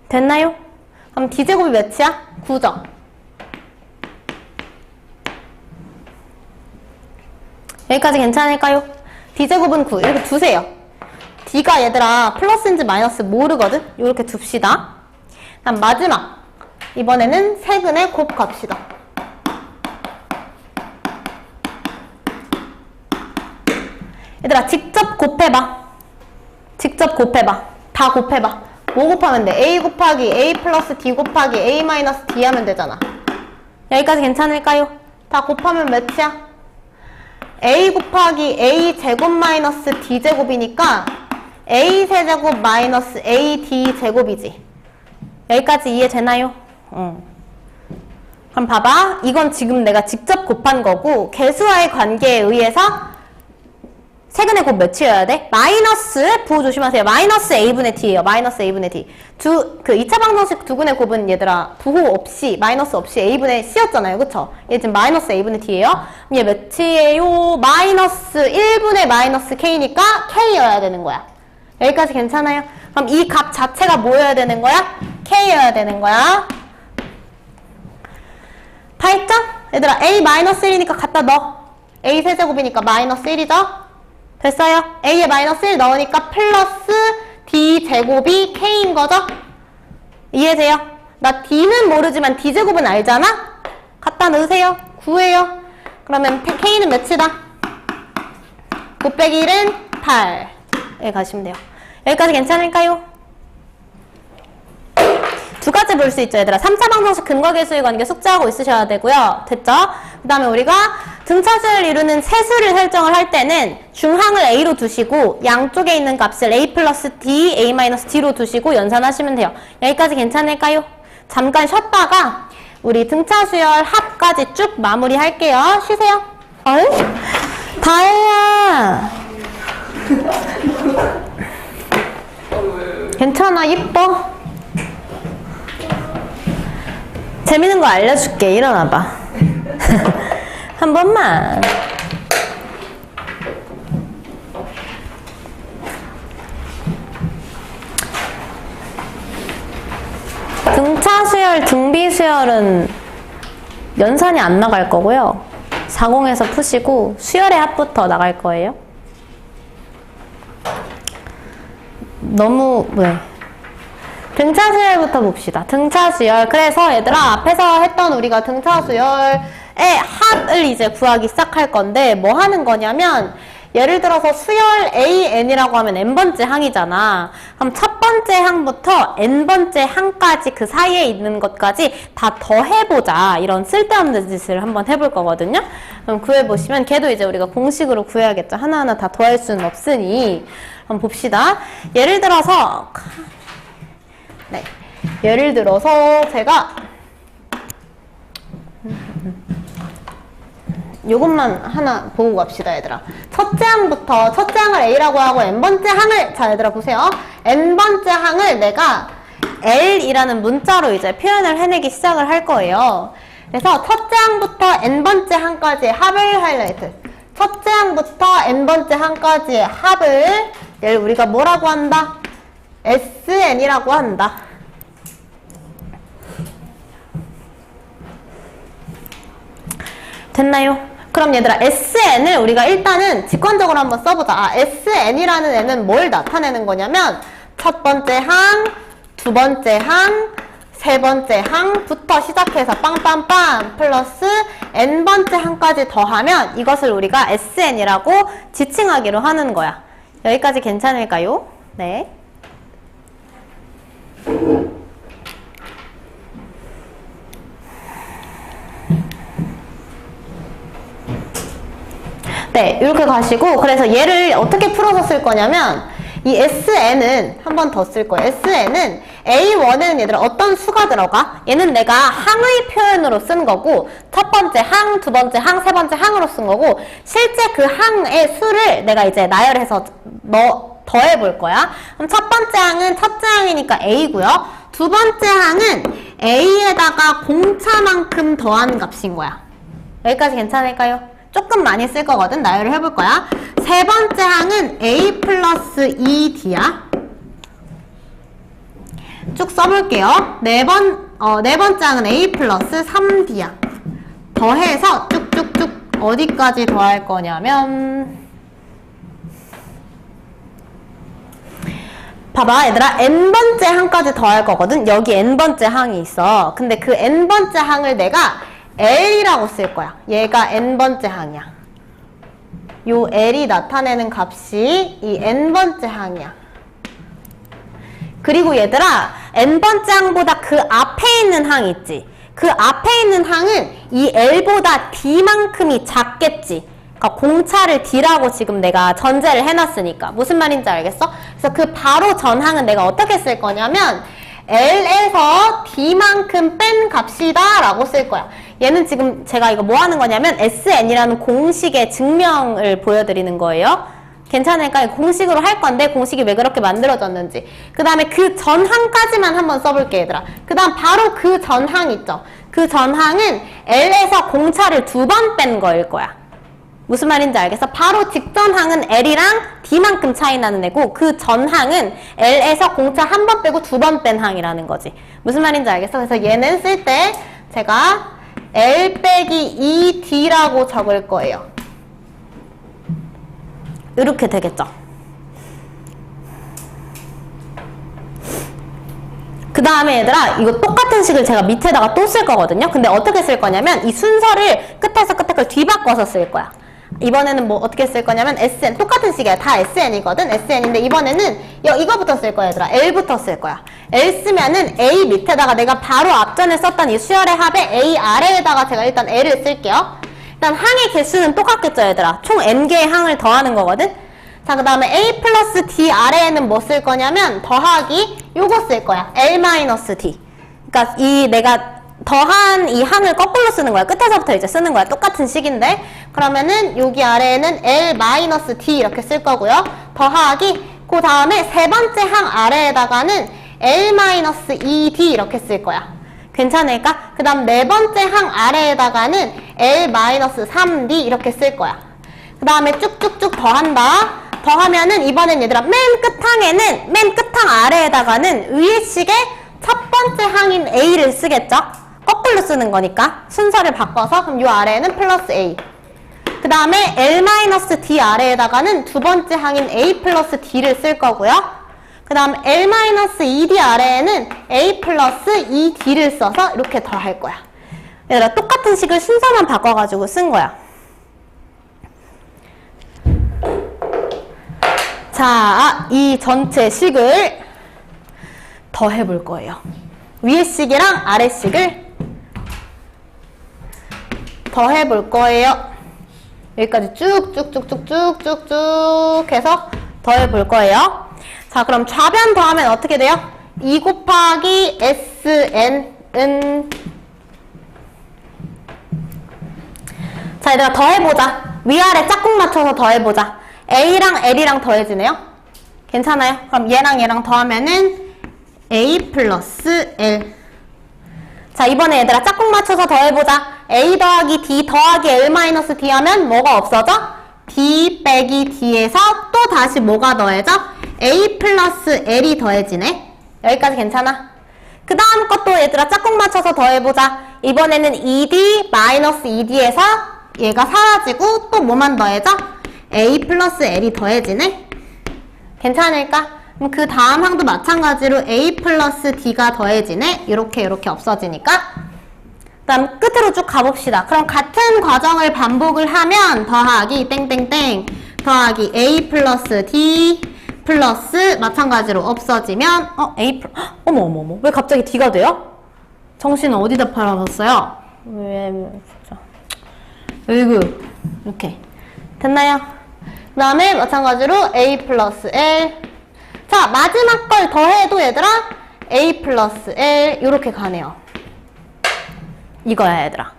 됐나요? 그럼 D제곱이 몇이야? 9죠? 여기까지 괜찮을까요? D제곱은 9. 이렇게 두세요. D가 얘들아 플러스인지 마이너스 모르거든? 이렇게 둡시다. 다음 마지막. 이번에는 세근의 곱 갑시다. 얘들아 직접 곱해봐. 직접 곱해봐. 다 곱해봐. 뭐 곱하면 돼? A 곱하기 A 플러스 D 곱하기 A 마이너스 D 하면 되잖아. 여기까지 괜찮을까요? 다 곱하면 몇이야? A 곱하기 A 제곱 마이너스 D 제곱이니까 A 세제곱 마이너스 A D 제곱이지. 여기까지 이해되나요? 그럼 봐봐. 이건 지금 내가 직접 곱한 거고 개수와의 관계에 의해서 세근의 곱 몇이어야 돼? 마이너스 부호 조심하세요. 마이너스 A분의 D예요. 마이너스 A분의 D. 그 2차 방정식 두근의 곱은 얘들아 부호 없이 마이너스 없이 A분의 C였잖아요. 그쵸? 얘 지금 마이너스 A분의 D예요. 얘 몇이에요? 마이너스 1분의 마이너스 K니까 K여야 되는 거야. 여기까지 괜찮아요? 그럼 이 값 자체가 뭐여야 되는 거야? K여야 되는 거야. 다 했죠? 얘들아 A 마이너스 1이니까 갖다 넣어. A 세제곱이니까 마이너스 1이죠? 됐어요? A에 마이너스 1 넣으니까 플러스 D제곱이 K인 거죠? 이해돼요? 나 D는 모르지만 D제곱은 알잖아? 갖다 넣으세요. 9예요. 그러면 K는 몇이다? 9 빼기 1은 8. 여기 가시면 돼요. 여기까지 괜찮을까요? 두 가지 볼 수 있죠, 얘들아. 3차 방정식 근거계수의 관계 숙지하고 있으셔야 되고요. 됐죠? 그 다음에 우리가 등차수를 이루는 세수를 설정을 할 때는 중항을 A로 두시고 양쪽에 있는 값을 A 플러스 D, A 마이너스 D로 두시고 연산하시면 돼요. 여기까지 괜찮을까요? 잠깐 쉬었다가 우리 등차수열 합까지 쭉 마무리할게요. 쉬세요. 어이? 다혜야. 괜찮아, 예뻐. 재밌는 거 알려줄게. 일어나봐. 한 번만. 등차 수열, 등비 수열은 연산이 안 나갈 거고요. 40에서 푸시고 수열의 합부터 나갈 거예요. 너무 왜? 등차 수열부터 봅시다. 등차 수열. 그래서 얘들아 앞에서 했던 우리가 등차 수열의 합을 이제 구하기 시작할 건데 뭐 하는 거냐면 예를 들어서 수열 AN이라고 하면 n번째 항이잖아. 그럼 첫 번째 항부터 n번째 항까지 그 사이에 있는 것까지 다 더해보자. 이런 쓸데없는 짓을 한번 해볼 거거든요. 그럼 구해보시면 걔도 이제 우리가 공식으로 구해야겠죠. 하나하나 다 더할 수는 없으니 한번 봅시다. 예를 들어서 네, 예를 들어서 제가 요것만 하나 보고 갑시다, 얘들아. 첫째 항부터, 첫째 항을 A라고 하고 n번째 항을, 자, 얘들아 보세요. n번째 항을 내가 L이라는 문자로 이제 표현을 해내기 시작을 할 거예요. 그래서 첫째 항부터 n번째 항까지의 합을 하이라이트. 첫째 항부터 n번째 항까지의 합을 얘를 우리가 뭐라고 한다? SN이라고 한다. 됐나요? 그럼 얘들아 SN을 우리가 일단은 직관적으로 한번 써보자. 아, SN이라는 애는 뭘 나타내는 거냐면 첫 번째 항, 두 번째 항, 세 번째 항부터 시작해서 빵빵빵 플러스 n번째 항까지 더하면 이것을 우리가 SN이라고 지칭하기로 하는 거야. 여기까지 괜찮을까요? 네. 네, 이렇게 가시고 그래서 얘를 어떻게 풀어서 쓸 거냐면 이 SN은 한 번 더 쓸 거예요. SN은 A1에는 얘들아 어떤 수가 들어가? 얘는 내가 항의 표현으로 쓴 거고 첫 번째 항, 두 번째 항, 세 번째 항으로 쓴 거고 실제 그 항의 수를 내가 이제 나열해서 더해 볼 거야. 그럼 첫 번째 항은 첫째 항이니까 A고요. 두 번째 항은 A에다가 공차만큼 더한 값인 거야. 여기까지 괜찮을까요? 조금 많이 쓸 거거든. 나열을 해볼 거야. 세 번째 항은 A 플러스 2D야. 쭉 써볼게요. 네 번째 항은 A 플러스 3D야. 더해서 쭉쭉쭉 어디까지 더할 거냐면 봐봐 얘들아 n번째 항까지 더할 거거든. 여기 n번째 항이 있어. 근데 그 n번째 항을 내가 L이라고 쓸 거야. 얘가 n번째 항이야. 요 L이 나타내는 값이 이 n번째 항이야. 그리고 얘들아 n번째 항보다 그 앞에 있는 항 있지. 그 앞에 있는 항은 이 L보다 D만큼이 작겠지. 그러니까 공차를 D라고 지금 내가 전제를 해놨으니까. 무슨 말인지 알겠어? 그래서 그 바로 전항은 내가 어떻게 쓸 거냐면 L에서 D만큼 뺀 값이다 라고 쓸 거야. 얘는 지금 제가 이거 뭐 하는 거냐면 SN이라는 공식의 증명을 보여드리는 거예요. 괜찮을까요? 공식으로 할 건데 공식이 왜 그렇게 만들어졌는지. 그 다음에 그 전항까지만 한번 써볼게 얘들아. 그 다음 바로 그 전항 있죠. 그 전항은 L에서 공차를 2번 뺀 거일 거야. 무슨 말인지 알겠어? 바로 직전 항은 L이랑 D만큼 차이 나는 애고 그 전항은 L에서 공차 1번 빼고 2번 뺀 항이라는 거지. 무슨 말인지 알겠어? 그래서 얘는 쓸 때 제가 L 빼기 2D라고 적을 거예요. 이렇게 되겠죠. 그 다음에 얘들아 이거 똑같은 식을 제가 밑에다가 또 쓸 거거든요. 근데 어떻게 쓸 거냐면 이 순서를 끝에서 끝에 걸 뒤바꿔서 쓸 거야. 이번에는 뭐 어떻게 쓸 거냐면 SN 똑같은 식이야. 다 SN이거든. SN인데 이번에는 이거부터 쓸 거야 얘들아. L부터 쓸 거야. L 쓰면은 A 밑에다가 내가 바로 앞전에 썼던 이 수열의 합에 A 아래에다가 제가 일단 L을 쓸게요. 일단 항의 개수는 똑같겠죠 얘들아. 총 N개의 항을 더하는 거거든. 자, 그 다음에 A 플러스 D 아래에는 뭐 쓸 거냐면 더하기 요거 쓸 거야. L-D. 그러니까 이 내가 더한 이 항을 거꾸로 쓰는 거야. 끝에서부터 이제 쓰는 거야. 똑같은 식인데 그러면은 여기 아래에는 L-D 이렇게 쓸 거고요. 더하기 그 다음에 세 번째 항 아래에다가는 L-2D 이렇게 쓸 거야. 괜찮을까? 그 다음 네 번째 항 아래에다가는 L-3D 이렇게 쓸 거야. 그 다음에 쭉쭉쭉 더한다. 더하면은 이번엔 얘들아 맨 끝항에는 맨 끝항 아래에다가는 위의 식의 첫 번째 항인 A를 쓰겠죠? 거꾸로 쓰는 거니까 순서를 바꿔서 그럼 요 아래에는 플러스 A. 그 다음에 L-D 아래에다가는 두 번째 항인 A 플러스 D를 쓸 거고요. 그 다음 L-2D 아래에는 A 플러스 2D를 써서 이렇게 더할 거야. 얘들아 똑같은 식을 순서만 바꿔가지고 쓴 거야. 자, 이 전체 식을 더해볼 거예요. 위의 식이랑 아래 식을 더해볼 거예요. 여기까지 쭉쭉쭉쭉쭉쭉쭉 해서 더해볼 거예요. 자, 그럼 좌변 더하면 어떻게 돼요? 2 곱하기 SN은 자, 얘들아 더해보자. 위아래 짝꿍 맞춰서 더해보자. A랑 L이랑 더해지네요. 괜찮아요? 그럼 얘랑 얘랑 더하면은 A 플러스 L. 자, 이번에 얘들아 짝꿍 맞춰서 더해보자. A 더하기 D 더하기 L 마이너스 D 하면 뭐가 없어져? D 빼기 D에서 또 다시 뭐가 더해져? A 플러스 L이 더해지네. 여기까지 괜찮아? 그 다음 것도 얘들아 짝꿍 맞춰서 더해보자. 이번에는 2D 마이너스 2D에서 얘가 사라지고 또 뭐만 더해져? A 플러스 L이 더해지네. 괜찮을까? 그럼 그 다음 항도 마찬가지로 A 플러스 D가 더해지네. 이렇게 없어지니까. 그 다음 끝으로 쭉 가봅시다. 그럼 같은 과정을 반복을 하면 더하기 땡땡땡 더하기 A 플러스 D 플러스 마찬가지로 없어지면 어머 왜 갑자기 D가 돼요? 정신은 어디다 팔아봤어요? 으이구 이렇게 됐나요? 그 다음에 마찬가지로 A 플러스 L 자 마지막 걸 더해도 얘들아 A 플러스 L 이렇게 가네요. 이거야 얘들아.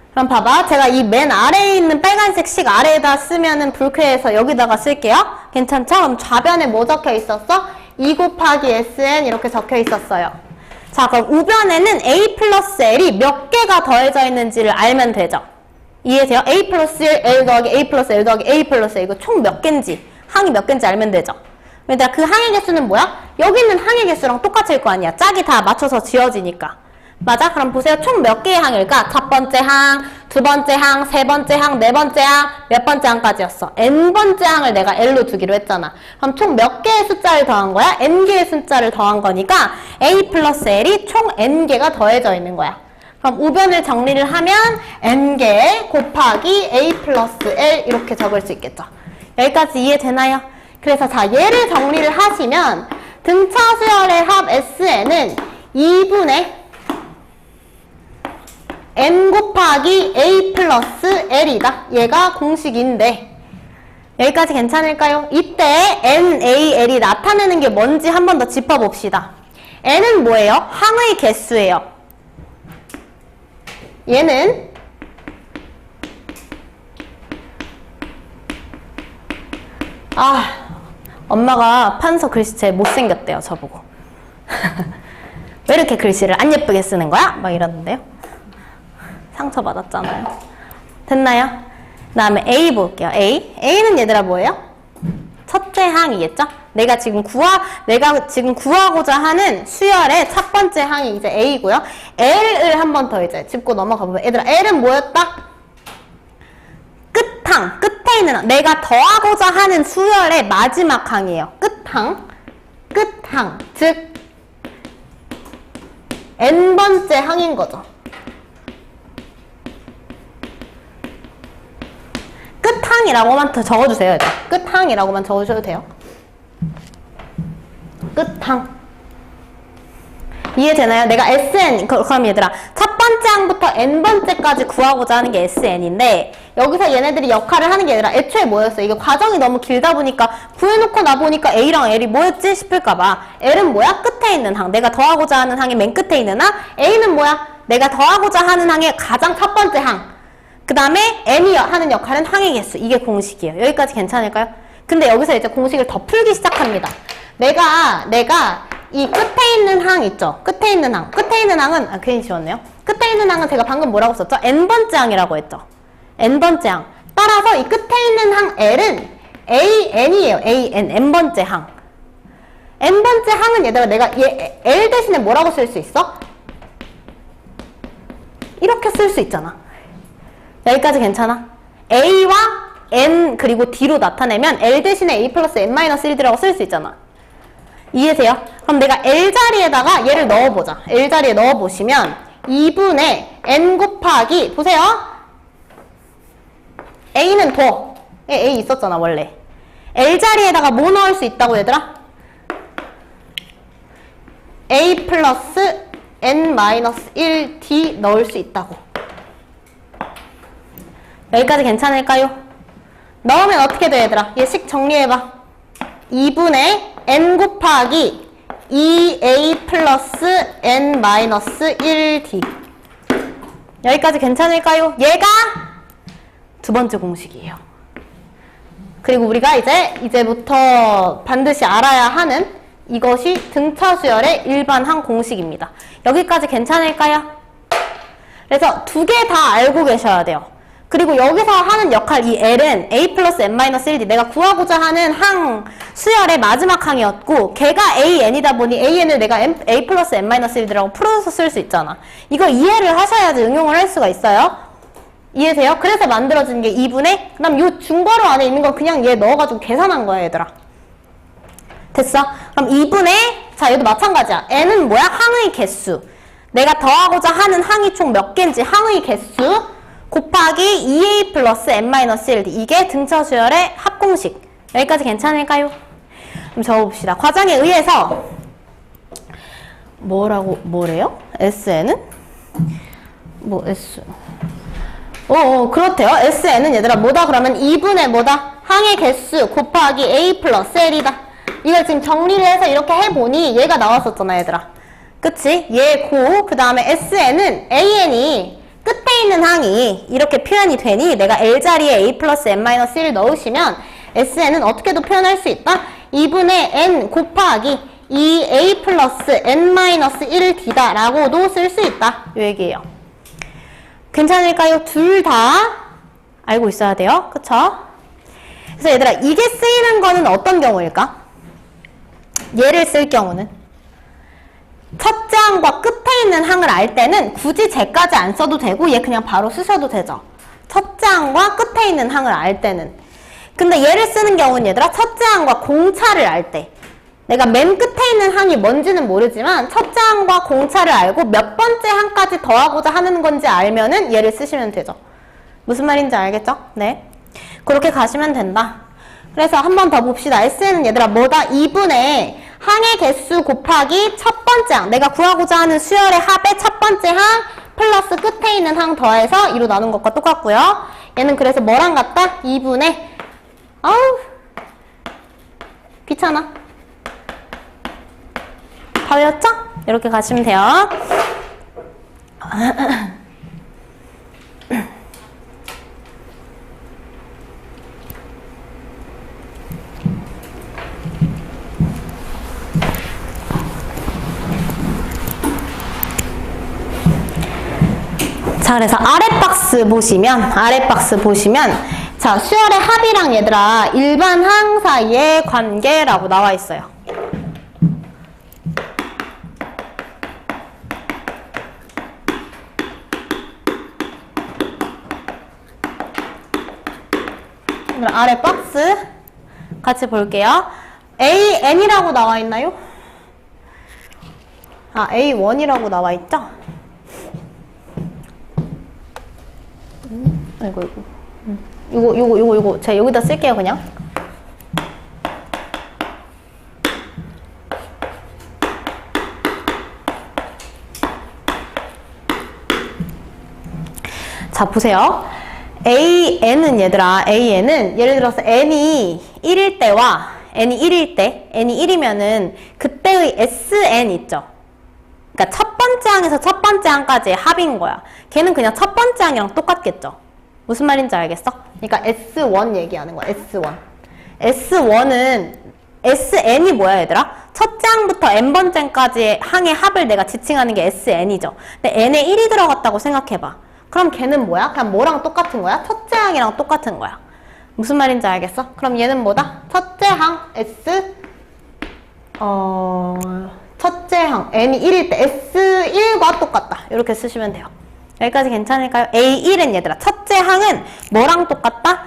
그럼 봐봐. 제가 이 맨 아래에 있는 빨간색 식 아래에다 쓰면은 불쾌해서 여기다가 쓸게요. 괜찮죠? 그럼 좌변에 뭐 적혀 있었어? 2 곱하기 SN 이렇게 적혀 있었어요. 자 그럼 우변에는 A 플러스 L이 몇 개가 더해져 있는지를 알면 되죠. 이해돼요? A 플러스 L 더하기 A 플러스 L 더하기 A 플러스 L 이거 총 몇 개인지 항이 몇 개인지 알면 되죠. 근데 그 항의 개수는 뭐야? 여기 있는 항의 개수랑 똑같을 거 아니야. 짝이 다 맞춰서 지어지니까. 맞아? 그럼 보세요. 총 몇 개의 항일까? 첫 번째 항, 두 번째 항, 세 번째 항, 네 번째 항, 몇 번째 항까지였어? n번째 항을 내가 L로 두기로 했잖아. 그럼 총 몇 개의 숫자를 더한 거야? n개의 숫자를 더한 거니까 A 플러스 L이 총 n개가 더해져 있는 거야. 그럼 우변을 정리를 하면 n개 곱하기 A 플러스 L 이렇게 적을 수 있겠죠. 여기까지 이해되나요? 그래서 자 얘를 정리를 하시면 등차 수열의 합 SN은 2분의 n 곱하기 A 플러스 L이다. 얘가 공식인데 여기까지 괜찮을까요? 이때 NaL이 나타내는 게 뭔지 한 번 더 짚어봅시다. n은 뭐예요? 항의 개수예요. 얘는 엄마가 판서 글씨체 못생겼대요. 저보고. 왜 이렇게 글씨를 안 예쁘게 쓰는 거야? 막 이러는데요. 상처받았잖아요. 됐나요? 그 다음에 A 볼게요. A는 얘들아 뭐예요? 첫째 항이겠죠? 내가 지금 구하고자 하는 수열의 첫 번째 항이 이제 A고요. L을 한 번 더 이제 짚고 넘어가 보면 얘들아 L은 뭐였다? 끝항, 끝에 있는 항. 내가 더하고자 하는 수열의 마지막 항이에요. 끝항. 즉 n번째 항인 거죠. 끝항이라고만 더 적어주세요. 얘들아. 끝항이라고만 적어주셔도 돼요. 끝항. 이해되나요? 내가 SN, 그럼 얘들아 첫 번째 항부터 n번째까지 구하고자 하는 게 SN인데 여기서 얘네들이 역할을 하는 게 아니라 애초에 뭐였어? 이게 과정이 너무 길다 보니까 구해놓고 나보니까 A랑 L이 뭐였지 싶을까봐 L은 뭐야? 끝에 있는 항. 내가 더하고자 하는 항의 맨 끝에 있는 항. A는 뭐야? 내가 더하고자 하는 항의 가장 첫 번째 항. 그 다음에 n이 하는 역할은 항의 개수. 이게 공식이에요. 여기까지 괜찮을까요? 근데 여기서 이제 공식을 더 풀기 시작합니다. 내가 이 끝에 있는 항 있죠? 끝에 있는 항은 괜히 지웠네요. 끝에 있는 항은 제가 방금 뭐라고 썼죠? n번째 항이라고 했죠. n번째 항. 따라서 이 끝에 있는 항 L은 AN이에요. AN, n번째 항. n번째 항은 얘들아 내가 얘 L 대신에 뭐라고 쓸 수 있어? 이렇게 쓸 수 있잖아. 여기까지 괜찮아? A와 N 그리고 D로 나타내면 L 대신에 A 플러스 N-1D라고 쓸 수 있잖아. 이해돼요? 그럼 내가 L 자리에다가 얘를 넣어보자. L 자리에 넣어보시면 2분의 N 곱하기 보세요. A는 더. A 있었잖아 원래. L 자리에다가 뭐 넣을 수 있다고 얘들아? A 플러스 N-1D 넣을 수 있다고. 여기까지 괜찮을까요? 넣으면 어떻게 돼 얘들아? 얘 식 정리해봐. 2분의 n 곱하기 2a 플러스 n-1d 여기까지 괜찮을까요? 얘가 두 번째 공식이에요. 그리고 우리가 이제부터 반드시 알아야 하는 이것이 등차 수열의 일반항 공식입니다. 여기까지 괜찮을까요? 그래서 두 개 다 알고 계셔야 돼요. 그리고 여기서 하는 역할 이 L은 A 플러스 N-1D 내가 구하고자 하는 항 수열의 마지막 항이었고 걔가 AN이다 보니 AN을 내가 A 플러스 N-1D라고 풀어서 쓸 수 있잖아. 이거 이해를 하셔야지 응용을 할 수가 있어요. 이해되세요? 그래서 만들어진 게 2분의 그다음 요 중괄호 안에 있는 건 그냥 얘 넣어가지고 계산한 거야 얘들아. 됐어? 그럼 2분의 자 얘도 마찬가지야. N은 뭐야? 항의 개수. 내가 더하고자 하는 항이 총 몇 개인지 항의 개수 곱하기 2A 플러스 N-1D 이게 등차 수열의 합공식. 여기까지 괜찮을까요? 그럼 적어봅시다. 과정에 의해서 뭐래요? SN은? 뭐 S 그렇대요. SN은 얘들아 뭐다 그러면 2분의 뭐다? 항의 개수 곱하기 A 플러스 L이다. 이걸 지금 정리를 해서 이렇게 해보니 얘가 나왔었잖아 얘들아. 그치? 얘고 그 다음에 SN은 AN이 끝에 있는 항이 이렇게 표현이 되니 내가 L자리에 A 플러스 N-1을 넣으시면 SN은 어떻게도 표현할 수 있다? 2분의 N 곱하기 2A 플러스 N-1D다 라고도 쓸 수 있다. 요 얘기예요. 괜찮을까요? 둘 다 알고 있어야 돼요. 그쵸? 그래서 얘들아 이게 쓰이는 거는 어떤 경우일까? 얘를 쓸 경우는 첫째 항과 끝에 있는 항을 알 때는 굳이 쟤까지 안 써도 되고 얘 그냥 바로 쓰셔도 되죠. 첫째 항과 끝에 있는 항을 알 때는. 근데 얘를 쓰는 경우는 얘들아 첫째 항과 공차를 알 때. 내가 맨 끝에 있는 항이 뭔지는 모르지만 첫째 항과 공차를 알고 몇 번째 항까지 더하고자 하는 건지 알면은 얘를 쓰시면 되죠. 무슨 말인지 알겠죠? 네. 그렇게 가시면 된다. 그래서 한 번 더 봅시다. S는 얘들아 뭐다? 2분의 항의 개수 곱하기 첫 번째 항. 내가 구하고자 하는 수열의 합의 첫 번째 항 플러스 끝에 있는 항 더해서 2로 나눈 것과 똑같고요. 얘는 그래서 뭐랑 같다? 2분의 아우 귀찮아. 다 외웠죠? 이렇게 가시면 돼요. 자, 그래서 아래 박스 보시면 자, 수열의 합이랑 얘들아 일반 항 사이의 관계라고 나와 있어요. 그럼 아래 박스 같이 볼게요. AN이라고 나와 있나요? 아, A1이라고 나와 있죠? 아이고, 이거. 제가 여기다 쓸게요, 그냥. 자, 보세요. AN은 얘들아, AN은 예를 들어서 N이 1일 때와 N이 1일 때, N이 1이면은 그때의 SN 있죠? 그러니까 첫 번째 항에서 첫 번째 항까지의 합인 거야. 걔는 그냥 첫 번째 항이랑 똑같겠죠? 무슨 말인지 알겠어? 그러니까 S1 얘기하는 거야, S1. S1은, SN이 뭐야, 얘들아? 첫째 항부터 N번째까지의 항의 합을 내가 지칭하는 게 SN이죠. 근데 N에 1이 들어갔다고 생각해봐. 그럼 걔는 뭐야? 그냥 뭐랑 똑같은 거야? 첫째 항이랑 똑같은 거야. 무슨 말인지 알겠어? 그럼 얘는 뭐다? 첫째 항, 첫째 항, N이 1일 때 S1과 똑같다. 이렇게 쓰시면 돼요. 여기까지 괜찮을까요? A1은 얘들아 첫째 항은 뭐랑 똑같다?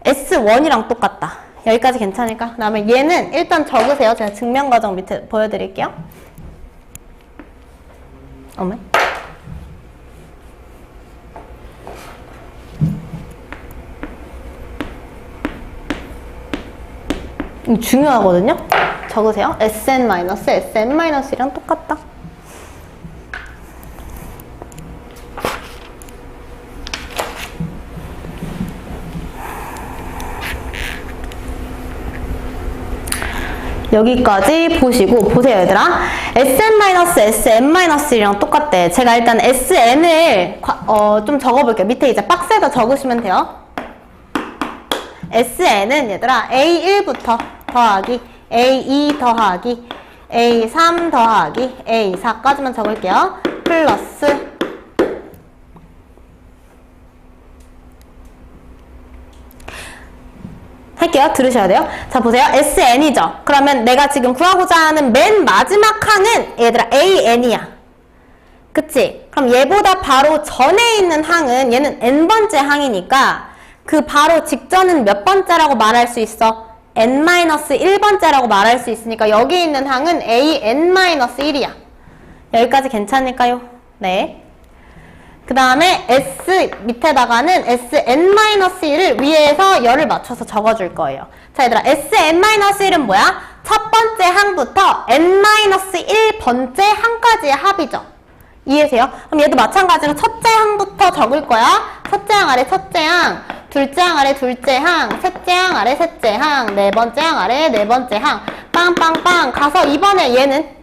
S1이랑 똑같다. 여기까지 괜찮을까? 그 다음에 얘는 일단 적으세요. 제가 증명과정 밑에 보여드릴게요. 어머. 이거 중요하거든요? 적으세요. SN-SN-이랑 똑같다. 여기까지 보시고 보세요 얘들아. SN-SN-이랑 똑같대. 제가 일단 SN을 좀 적어볼게요. 밑에 이제 박스에다 적으시면 돼요. SN은 얘들아 A1부터 더하기 A2 더하기 A3 더하기 A4까지만 적을게요. 플러스 할게요. 들으셔야 돼요. 자, 보세요. SN이죠. 그러면 내가 지금 구하고자 하는 맨 마지막 항은 얘들아 AN이야. 그치? 그럼 얘보다 바로 전에 있는 항은 얘는 n번째 항이니까 그 바로 직전은 몇 번째라고 말할 수 있어? n-1번째라고 말할 수 있으니까 여기 있는 항은 AN-1이야. 여기까지 괜찮을까요? 네. 그 다음에 S 밑에다가는 SN-1을 위에서 열을 맞춰서 적어줄 거예요. 자, 얘들아, SN-1은 뭐야? 첫 번째 항부터 N-1번째 항까지의 합이죠. 이해되세요? 그럼 얘도 마찬가지로 첫째 항부터 적을 거야. 첫째 항 아래 첫째 항, 둘째 항 아래 둘째 항, 셋째 항 아래 셋째 항, 네 번째 항 아래 네 번째 항, 빵빵빵 가서 이번에 얘는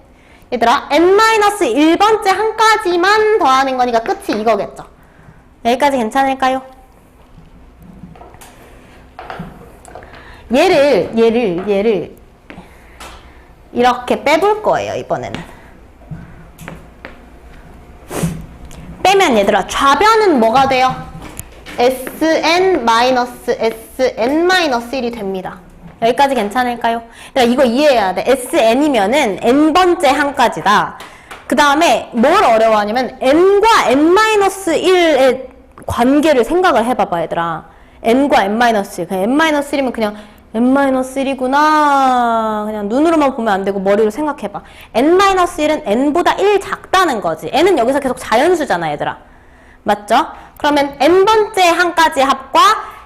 얘들아 N-1번째 항까지만 더하는 거니까 끝이 이거겠죠. 여기까지 괜찮을까요? 얘를 이렇게 빼볼 거예요. 이번에는 빼면 얘들아 좌변은 뭐가 돼요? SN-SN-1이 됩니다. 여기까지 괜찮을까요? 이거 이해해야 돼. SN이면은 n번째 항까지다. 그 다음에 뭘 어려워하냐면 n과 n-1의 관계를 생각을 해봐봐 얘들아. n과 n-1. 그냥 n-1이면 그냥 n-1이구나. 그냥 눈으로만 보면 안 되고 머리로 생각해봐. n-1은 n보다 1 작다는 거지. n은 여기서 계속 자연수잖아 얘들아. 맞죠? 그러면 n번째 항까지 합과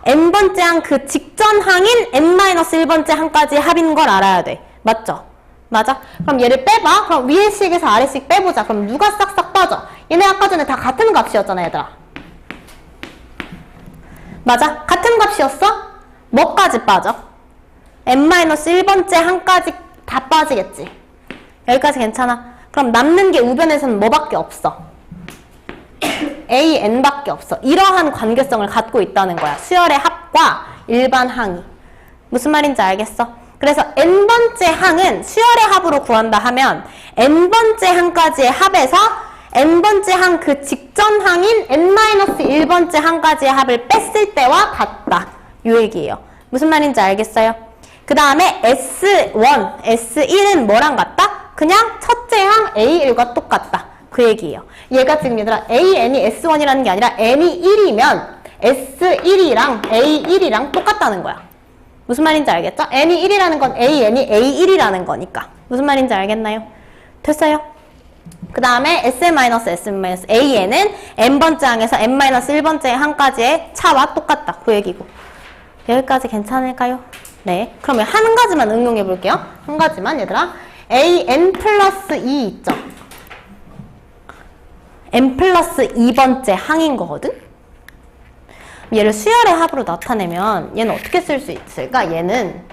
n번째 항 그 직전 항인 n-1번째 항까지 합인 걸 알아야 돼. 맞죠? 맞아? 그럼 얘를 빼봐. 그럼 위에식에서 아래식 빼보자. 그럼 누가 싹싹 빠져? 얘네 아까 전에 다 같은 값이었잖아 얘들아. 맞아? 같은 값이었어? 뭐까지 빠져? n-1번째 항까지 다 빠지겠지. 여기까지 괜찮아? 그럼 남는 게 우변에서는 뭐밖에 없어? AN밖에 없어. 이러한 관계성을 갖고 있다는 거야. 수열의 합과 일반 항이. 무슨 말인지 알겠어? 그래서 n번째 항은 수열의 합으로 구한다 하면 n번째 항까지의 합에서 n번째 항 그 직전 항인 n-1번째 항까지의 합을 뺐을 때와 같다. 요 얘기예요. 무슨 말인지 알겠어요? 그 다음에 S1, S1은 뭐랑 같다? 그냥 첫째 항 A1과 똑같다. 그 얘기예요. 얘가 지금 얘들아 AN이 S1이라는 게 아니라 N이 1이면 S1이랑 A1이랑 똑같다는 거야. 무슨 말인지 알겠죠? N이 1이라는 건 AN이 A1이라는 거니까. 무슨 말인지 알겠나요? 됐어요? 그 다음에 AN은 N번째 항에서 N-1번째 항까지의 차와 똑같다. 그 얘기고. 여기까지 괜찮을까요? 네. 그러면 한 가지만 응용해 볼게요. 한 가지만 얘들아. AN 플러스 2 있죠? n 플러스 2번째 항인 거거든? 얘를 수열의 합으로 나타내면 얘는 어떻게 쓸 수 있을까? 얘는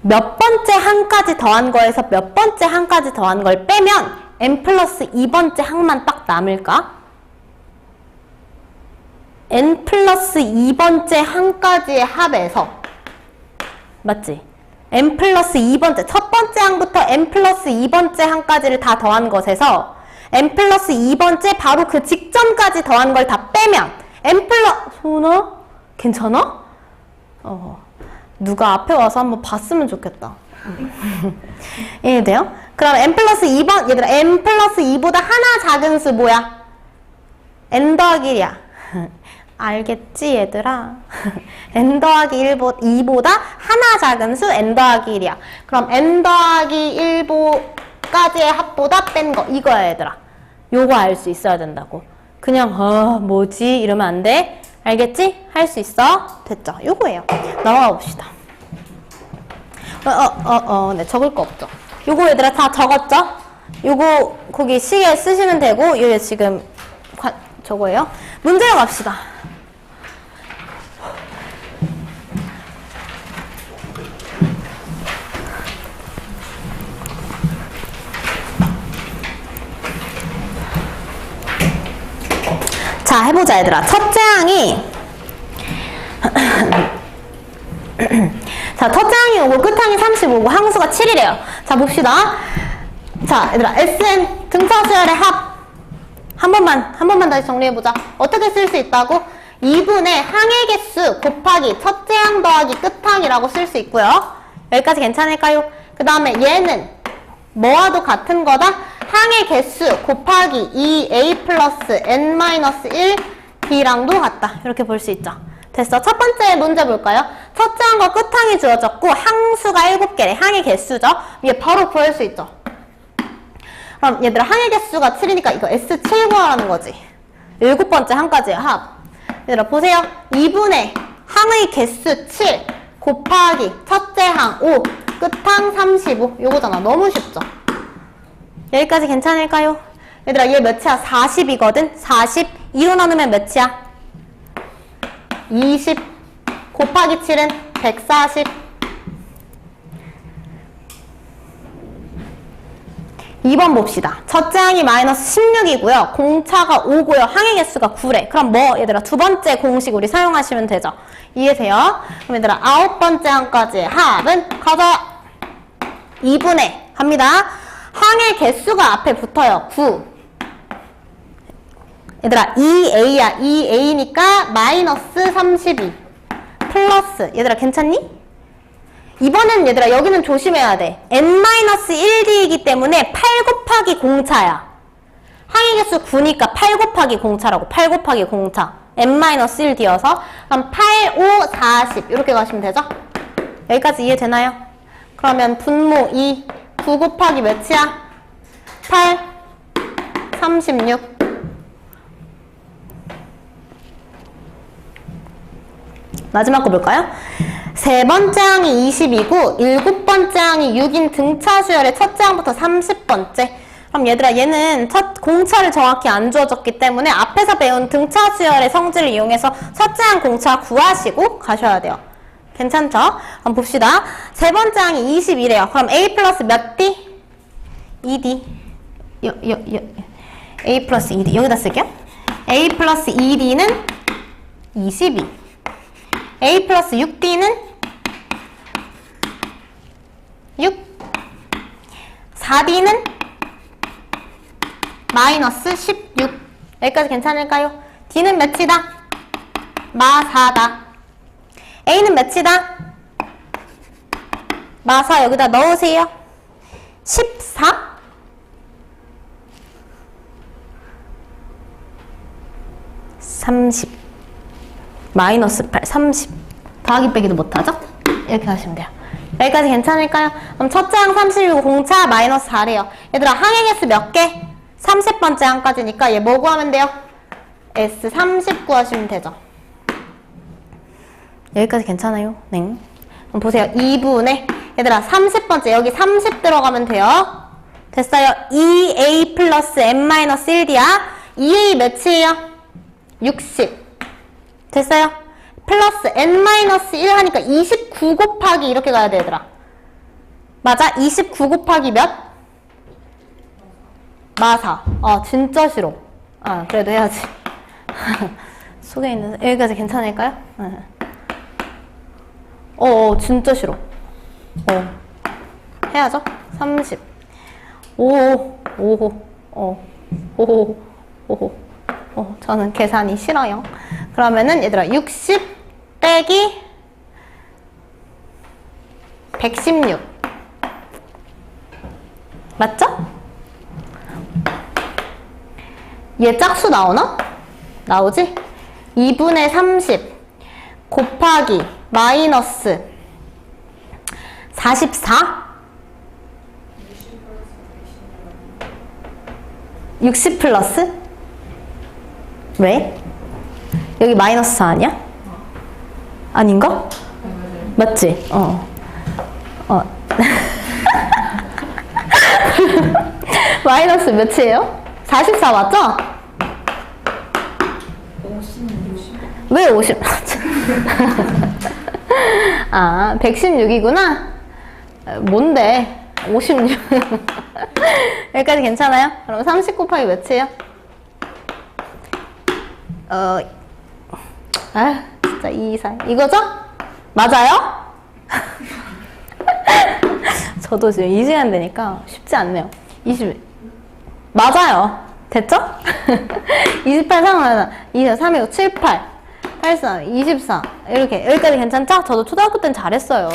몇 번째 항까지 더한 거에서 몇 번째 항까지 더한 걸 빼면 n 플러스 2번째 항만 딱 남을까? n 플러스 2번째 항까지의 합에서 맞지? n 플러스 2번째, 첫 번째 항부터 n 플러스 2번째 항까지를 다 더한 것에서 n 플러스 2번째 바로 그 직전까지 더한 걸 다 빼면 n 플러스... 소은아? 괜찮아? 누가 앞에 와서 한번 봤으면 좋겠다. 이해돼요? 그럼 n 플러스 2번, 얘들아 n 플러스 2보다 하나 작은 수 뭐야? n 더하기 1이야. 알겠지 얘들아? n 더하기 2보다 하나 작은 수 n 더하기 1이야. 그럼 n 더하기 1까지의 합보다 뺀 거 이거야 얘들아. 요거 알 수 있어야 된다고. 그냥 뭐지? 이러면 안 돼. 알겠지? 할 수 있어? 됐죠? 요거예요. 넘어가 봅시다. 네, 적을 거 없죠? 요거 얘들아 다 적었죠? 요거 거기 시계 쓰시면 되고 요게 지금 저거예요. 문제로 갑시다. 자, 해보자 얘들아. 첫째 항이 자, 첫째 항이 5고 끝항이 35고 항수가 7이래요. 자, 봅시다. 자, 얘들아 SN 등차수열의 합 한 번만 다시 정리해보자. 어떻게 쓸 수 있다고? 2분의 항의 개수 곱하기 첫째 항 더하기 끝항이라고 쓸 수 있고요. 여기까지 괜찮을까요? 그 다음에 얘는 뭐와도 같은 거다? 항의 개수 곱하기 2a 플러스 n-1 b랑도 같다. 이렇게 볼 수 있죠. 됐어. 첫 번째 문제 볼까요? 첫째 항과 끝항이 주어졌고 항수가 7개래. 항의 개수죠. 이게 바로 구할 수 있죠. 그럼 얘들아 항의 개수가 7이니까 이거 S7 구하라는 거지. 7번째 항까지의 합. 얘들아 보세요. 2분의 항의 개수 7 곱하기 첫째 항 5 끝항 35 요거잖아. 너무 쉽죠? 여기까지 괜찮을까요? 얘들아 얘 몇이야? 40이거든? 40 2로 나누면 몇이야? 20 곱하기 7은 140 2번 봅시다. 첫째 항이 마이너스 16이고요. 공차가 5고요. 항의 개수가 9래. 그럼 뭐 얘들아 두 번째 공식 우리 사용하시면 되죠. 이해돼요? 그럼 얘들아 9번째 항까지의 합은 가자. 2분의 합니다. 항의 개수가 앞에 붙어요. 9 얘들아 2a야. 2a니까 마이너스 32 플러스 얘들아 괜찮니? 이번엔 얘들아 여기는 조심해야 돼. n-1d이기 때문에 8 곱하기 공차야. 항의 개수 9니까 8 곱하기 공차라고. 8 곱하기 공차. n-1d여서 그럼 8, 5, 40 이렇게 가시면 되죠? 여기까지 이해되나요? 그러면 분모 2 9 곱하기 몇이야? 8 36 마지막 거 볼까요? 세 번째 항이 20이고 7번째 항이 6인 등차 수열의 첫째 항부터 30번째. 그럼 얘들아 얘는 첫 공차를 정확히 안 주어졌기 때문에 앞에서 배운 등차 수열의 성질을 이용해서 첫째 항 공차 구하시고 가셔야 돼요. 괜찮죠? 그럼 봅시다. 세 번째 항이 21이에요. 그럼 a 플러스 몇 d? 2d. a 플러스 2d. 여기다 쓸게요. a 플러스 2d는 22. a 플러스 6d는 6. 4d는 마이너스 16. 여기까지 괜찮을까요? d는 몇이다? 마4다. a는 몇이다? 마4 여기다 넣으세요. 14? 마이너스 8, 30. 더하기 빼기도 못하죠? 이렇게 하시면 돼요. 여기까지 괜찮을까요? 그럼 첫째 항 30이고 공차 마이너스 4래요. 얘들아 항의 개수 몇 개? 30번째 항까지니까 얘 뭐 구하면 돼요? S30 구하시면 되죠. 여기까지 괜찮아요? 네. 그럼 보세요. 2분의 얘들아 30번째 여기 30 들어가면 돼요. 됐어요. 2a 플러스 n-1d야. 2a 몇이에요? 60. 됐어요? 플러스 n-1 하니까 29 곱하기 이렇게 가야 돼 얘들아. 맞아? 29 곱하기 몇? 마4. 진짜 싫어. 그래도 해야지. 속에 있는 여기까지 괜찮을까요? 진짜 싫어. 해야죠. 30. 5. 저는 계산이 싫어요. 그러면은 얘들아 60 빼기 116 맞죠? 얘 짝수 나오나? 나오지? 2분의 30 곱하기 마이너스 44 60 플러스? 왜? 여기 마이너스 4 아니야? 아닌가? 맞지? 마이너스 몇이에요? 44 맞죠? 50. 왜 50? 116이구나? 뭔데? 56. 여기까지 괜찮아요? 그럼 30 곱하기 몇이에요? 진짜 2, 4. 이거죠? 맞아요? 저도 지금 이 시간 되니까 쉽지 않네요. 20. 맞아요. 됐죠? 28, 3, 24, 3, 5, 7, 8. 83, 24 이렇게 여기까지 괜찮죠? 저도 초등학교 때는 잘했어요.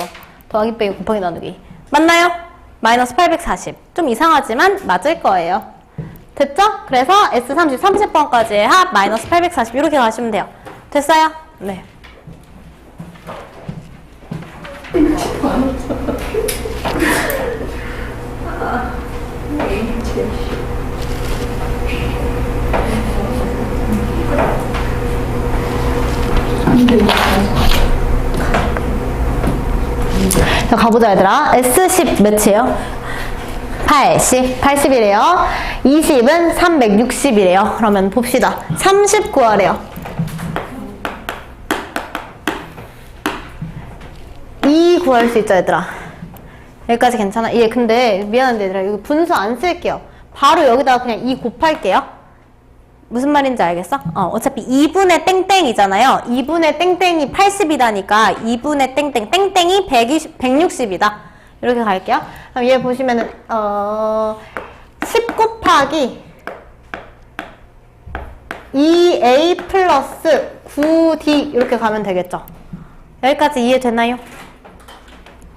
더하기 빼기 곱하기 나누기 맞나요? 마이너스 840 좀 이상하지만 맞을 거예요. 됐죠? 그래서 S30, 30번까지의 합 마이너스 840 이렇게 가시면 돼요. 됐어요? 네. 자, 가보자 얘들아. S10 몇이에요? 80, 80이래요. 20은 360이래요. 그러면 봅시다. 30 구하래요. 2 구할 수 있죠 얘들아. 여기까지 괜찮아? 예, 근데 미안한데 얘들아 이거 분수 안 쓸게요. 바로 여기다가 그냥 2 곱할게요. 무슨 말인지 알겠어? 어차피 2분의 땡땡이잖아요. 2분의 땡땡이 80이다니까 2분의 땡땡 땡땡이 160이다. 이렇게 갈게요. 그럼 얘 보시면은 10 곱하기 2a 플러스 9d 이렇게 가면 되겠죠. 여기까지 이해되나요?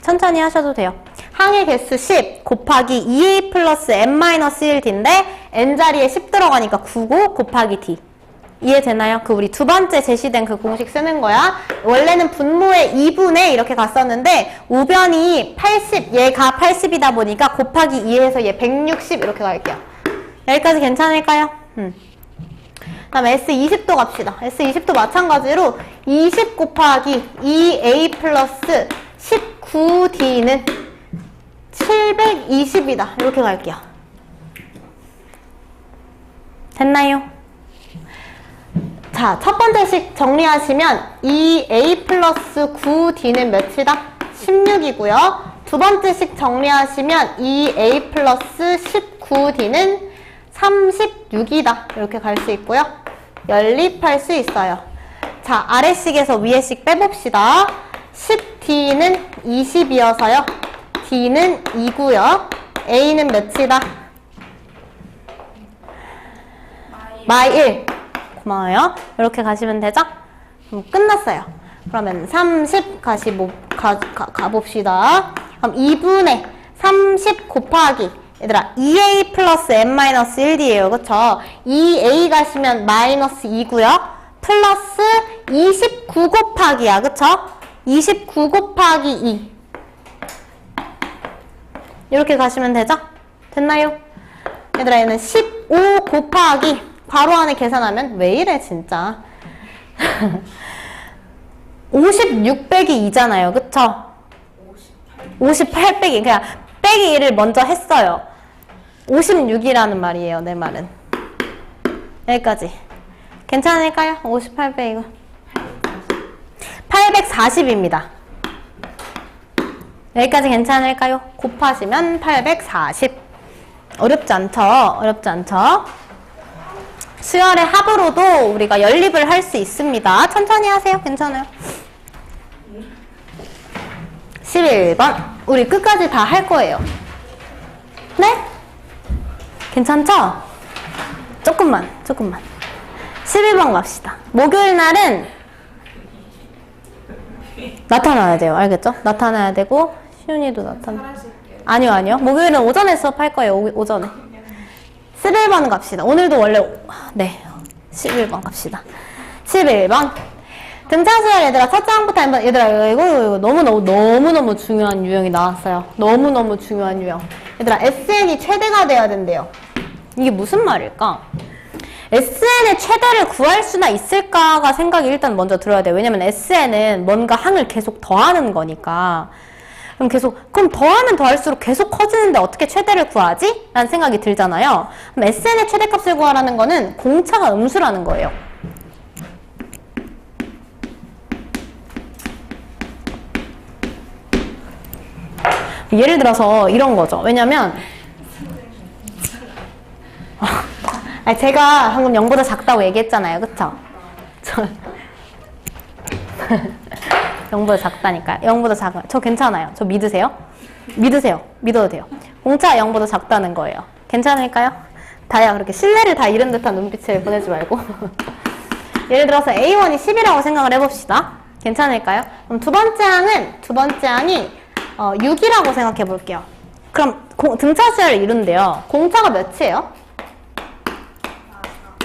천천히 하셔도 돼요. 항의 개수 10 곱하기 2a 플러스 n-1d인데 n자리에 10 들어가니까 99 곱하기 d. 이해되나요? 그 우리 두 번째 제시된 그 공식 쓰는 거야. 원래는 분모의 2분의 이렇게 갔었는데 우변이 80, 얘가 80이다 보니까 곱하기 2에서 얘 160 이렇게 갈게요. 여기까지 괜찮을까요? 다음 S20도 갑시다. S20도 마찬가지로 20 곱하기 2a 플러스 19d는 720이다. 이렇게 갈게요. 됐나요? 자, 첫 번째 식 정리하시면 2a 플러스 9d는 몇이다? 16이고요. 두 번째 식 정리하시면 2a 플러스 19d는 36이다. 이렇게 갈 수 있고요. 연립할 수 있어요. 자, 아래식에서 위에식 빼봅시다. 10d는 20이어서요. d는 2고요. a는 몇이다? 마이 1. 고마워요. 이렇게 가시면 되죠? 그럼 끝났어요. 그러면 30 가봅시다. 그럼 2분의 30 곱하기 얘들아 2a 플러스 n-1d예요. 그쵸? 2a 가시면 마이너스 2고요. 플러스 29 곱하기야. 그쵸? 29 곱하기 2 이렇게 가시면 되죠? 됐나요? 얘들아 얘는 15 곱하기 괄호 안에 계산하면 왜 이래 진짜 56 빼기 2잖아요. 그쵸? 58 빼기 그냥 빼기 1을 먼저 했어요. 56이라는 말이에요. 내 말은 여기까지 괜찮을까요? 58 빼기 840입니다. 여기까지 괜찮을까요? 곱하시면 840 어렵지 않죠? 어렵지 않죠? 수열의 합으로도 우리가 연립을 할 수 있습니다. 천천히 하세요. 괜찮아요. 11번 우리 끝까지 다 할 거예요. 네? 괜찮죠? 조금만 11번 갑시다. 목요일 날은 나타나야 돼요. 알겠죠? 나타나야 되고 시윤이도 나타나. 아니요. 목요일은 오전에 수업할 거예요. 오전에. 11번 갑시다. 오늘도 원래 네 11번 갑시다. 11번 등차수열 얘들아 첫 장부터 한번 얘들아 이거 너무너무 중요한 유형이 나왔어요. 너무너무 중요한 유형. 얘들아 SN이 최대가 돼야 된대요. 이게 무슨 말일까? SN의 최대를 구할 수나 있을까가 생각이 일단 먼저 들어야 돼요. 왜냐면 SN은 뭔가 항을 계속 더하는 거니까. 그럼 더하면 더할수록 계속 커지는데 어떻게 최대를 구하지? 라는 생각이 들잖아요. 그럼 SN의 최대값을 구하라는 거는 공차가 음수라는 거예요. 예를 들어서 이런 거죠. 왜냐면 제가 방금 0보다 작다고 얘기했잖아요. 그쵸? 0보다 작다니까요. 0보다 작아요. 저 괜찮아요. 저 믿으세요? 믿어도 돼요. 공차가 0보다 작다는 거예요. 괜찮을까요? 다야 그렇게 신뢰를 다 잃은 듯한 눈빛을 보내지 말고 예를 들어서 A1이 10이라고 생각을 해봅시다. 괜찮을까요? 그럼 두 번째 항이 6이라고 생각해 볼게요. 그럼 등차 수열을 이룬대요. 공차가 몇이에요?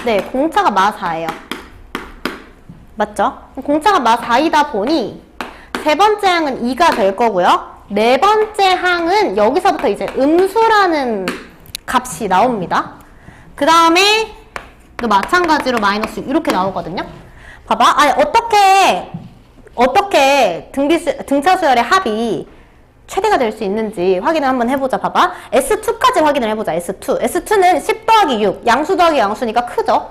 네, 공차가 마4예요. 맞죠? 공차가 마4이다 보니 세 번째 항은 2가 될 거고요. 네 번째 항은 여기서부터 이제 음수라는 값이 나옵니다. 그 다음에 또 마찬가지로 마이너스 6 이렇게 나오거든요. 봐봐. 아니 어떻게 등차 수열의 합이 최대가 될 수 있는지 확인을 한번 해보자. 봐봐. S2까지 확인을 해보자. S2는 10 더하기 6 양수 더하기 양수니까 크죠?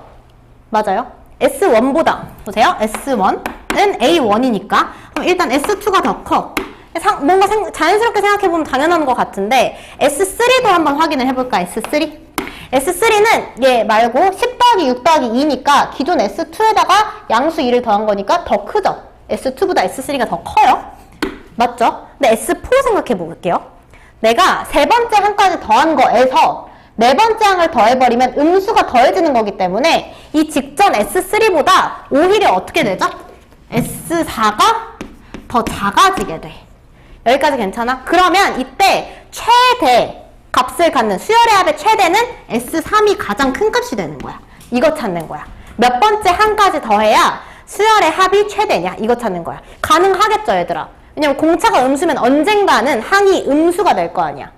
맞아요. S1보다 보세요. S1은 A1이니까 그럼 일단 S2가 더 커. 뭔가 자연스럽게 생각해보면 당연한 것 같은데 S3도 한번 확인을 해볼까? S3는 얘 말고 10 더하기 6 더하기 2니까 기존 S2에다가 양수 2를 더한 거니까 더 크죠? S2보다 S3가 더 커요? 맞죠? 근데 S4 생각해 볼게요. 내가 세 번째 항까지 더한 거에서 네 번째 항을 더해버리면 음수가 더해지는 거기 때문에 이 직전 S3보다 오히려 어떻게 되죠? S4가 더 작아지게 돼. 여기까지 괜찮아? 그러면 이때 최대 값을 갖는 수열의 합의 최대는 S3이 가장 큰 값이 되는 거야. 이거 찾는 거야. 몇 번째 항까지 더해야 수열의 합이 최대냐? 이거 찾는 거야. 가능하겠죠, 얘들아? 왜냐면 공차가 음수면 언젠가는 항이 음수가 될 거 아니야.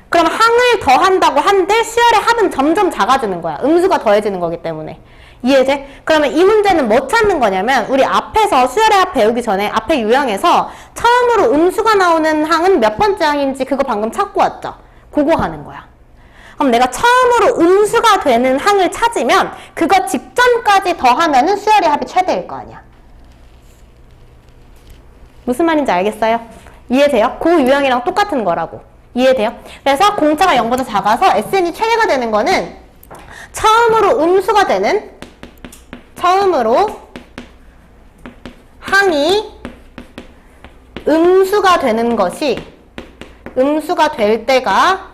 그럼 항을 더한다고 한들 수열의 합은 점점 작아지는 거야. 음수가 더해지는 거기 때문에. 이해돼? 그러면 이 문제는 뭐 찾는 거냐면 우리 앞에서 수열의 합 배우기 전에 앞에 유형에서 처음으로 음수가 나오는 항은 몇 번째 항인지 그거 방금 찾고 왔죠? 그거 하는 거야. 그럼 내가 처음으로 음수가 되는 항을 찾으면 그거 직전까지 더하면은 수열의 합이 최대일 거 아니야. 무슨 말인지 알겠어요? 이해돼요? 그 유형이랑 똑같은 거라고. 이해돼요? 그래서 공차가 0보다 작아서 SN이 최대가 되는 거는 처음으로 음수가 되는 처음으로 항이 음수가 되는 것이 음수가 될 때가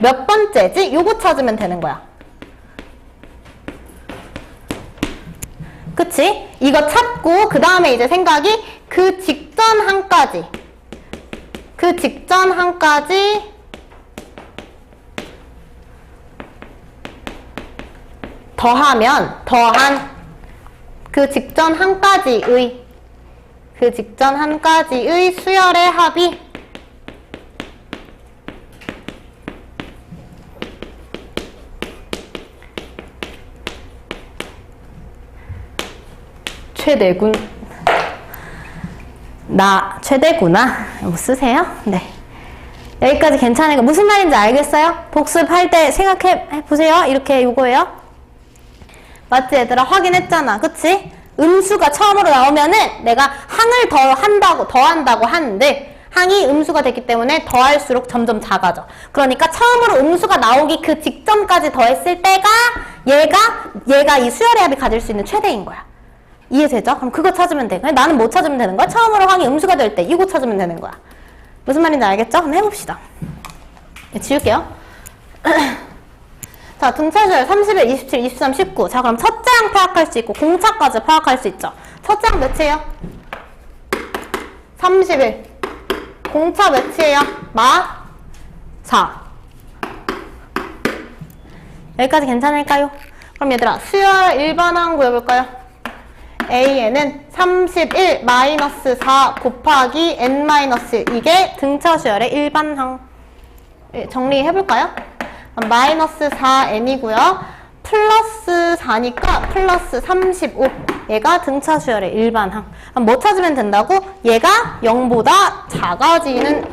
몇 번째지? 요거 찾으면 되는 거야. 그치? 이거 찾고 그 다음에 이제 생각이 그 직전 항까지 더한 그 직전 항까지의 수열의 합이 최대구나. 뭐 쓰세요? 네. 여기까지 괜찮으니까 무슨 말인지 알겠어요? 복습할 때 생각해 보세요. 이렇게 요거예요. 맞지 얘들아? 확인했잖아. 그치? 음수가 처음으로 나오면은 내가 항을 더한다고 하는데 항이 음수가 됐기 때문에 더할수록 점점 작아져. 그러니까 처음으로 음수가 나오기 그 직전까지 더했을 때가 얘가 이 수열의 합이 가질 수 있는 최대인 거야. 이해되죠? 그럼 그거 찾으면 돼. 나는 뭐 찾으면 되는 거야? 처음으로 항이 음수가 될 때 이거 찾으면 되는 거야. 무슨 말인지 알겠죠? 한번 해봅시다. 지울게요. 자, 등차수열 31, 27, 23, 19. 자, 그럼 첫째 항 파악할 수 있고 공차까지 파악할 수 있죠. 첫째 항 몇이에요? 31. 공차 몇이에요? 마 4. 여기까지 괜찮을까요? 그럼 얘들아 수열 일반항 구해볼까요? A에는 31 마이너스 4 곱하기 n 마이너스 이게 등차 수열의 일반항. 정리해볼까요? 마이너스 4n이고요. 플러스 4니까 플러스 35. 얘가 등차 수열의 일반항. 뭐 찾으면 된다고? 얘가 0보다 작아지는.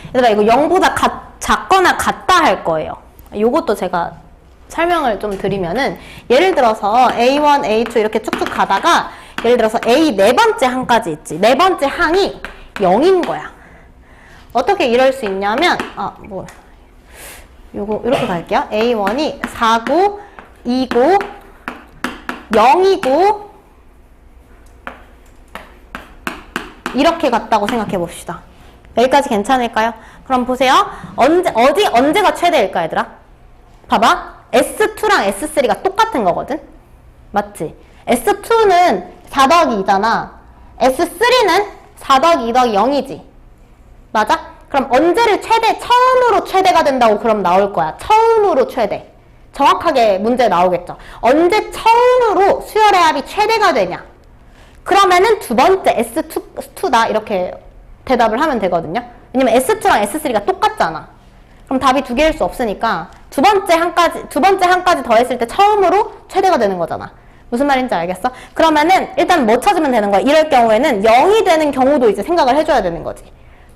얘들아 이거 0보다 작거나 같다 할 거예요. 요것도 제가 설명을 좀 드리면은 예를 들어서 A1, A2 이렇게 쭉쭉 가다가 예를 들어서 A 네 번째 항까지 있지. 네 번째 항이 0인 거야. 어떻게 이럴 수 있냐면 요거 이렇게 갈게요. A1이 4고 2고 0이고 이렇게 갔다고 생각해 봅시다. 여기까지 괜찮을까요? 그럼 보세요. 언제가 최대일까 얘들아? 봐봐. S2랑 S3가 똑같은 거거든? 맞지? S2는 4 더하기 2잖아. S3는 4 더하기 2 더하기 0이지. 맞아? 그럼 언제를 처음으로 최대가 된다고 그럼 나올 거야. 처음으로 최대. 정확하게 문제 나오겠죠. 언제 처음으로 수열의 합이 최대가 되냐. 그러면은 두 번째 S2다 이렇게 대답을 하면 되거든요. 왜냐면 S2랑 S3가 똑같잖아. 그럼 답이 두 개일 수 없으니까 두 번째 한까지 더했을 때 처음으로 최대가 되는 거잖아. 무슨 말인지 알겠어? 그러면은 일단 뭐 찾으면 되는 거야? 이럴 경우에는 0이 되는 경우도 이제 생각을 해줘야 되는 거지.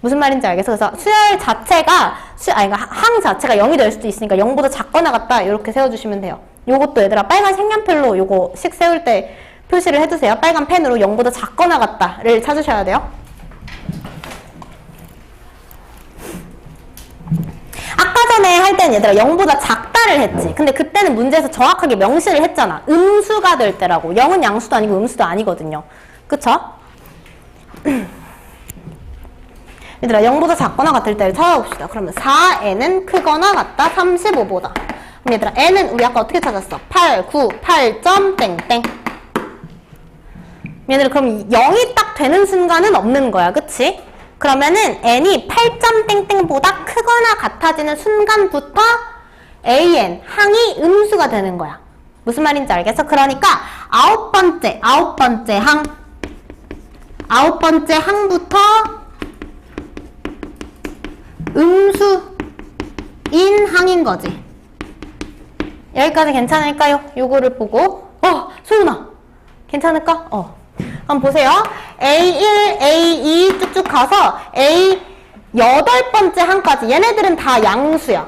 무슨 말인지 알겠어? 그래서 수열 자체가 그러니까 항 자체가 0이 될 수도 있으니까 0보다 작거나 같다 이렇게 세워주시면 돼요. 요것도 얘들아 빨간 색연필로 요거 식 세울 때 표시를 해두세요. 빨간 펜으로 0보다 작거나 같다를 찾으셔야 돼요. 아까 전에 할 때는 얘들아 0보다 작다를 했지. 근데 그때는 문제에서 정확하게 명시를 했잖아. 음수가 될 때라고. 0은 양수도 아니고 음수도 아니거든요. 그쵸? 얘들아 0보다 작거나 같을 때를 찾아봅시다. 그러면 4n은 크거나 같다 35보다. 그럼 얘들아 n은 우리 아까 어떻게 찾았어? 8, 9, 8점 땡땡. 얘들아 그럼 0이 딱 되는 순간은 없는 거야. 그치? 그러면은 n이 8점 땡땡보다 크거나 같아지는 순간부터 an, 항이 음수가 되는 거야. 무슨 말인지 알겠어? 그러니까 아홉 번째 항부터 음수인 항인 거지. 여기까지 괜찮을까요? 요거를 보고 소윤아 괜찮을까? 한번 보세요. A1, A2 쭉쭉 가서 A 8번째 항까지 얘네들은 다 양수야.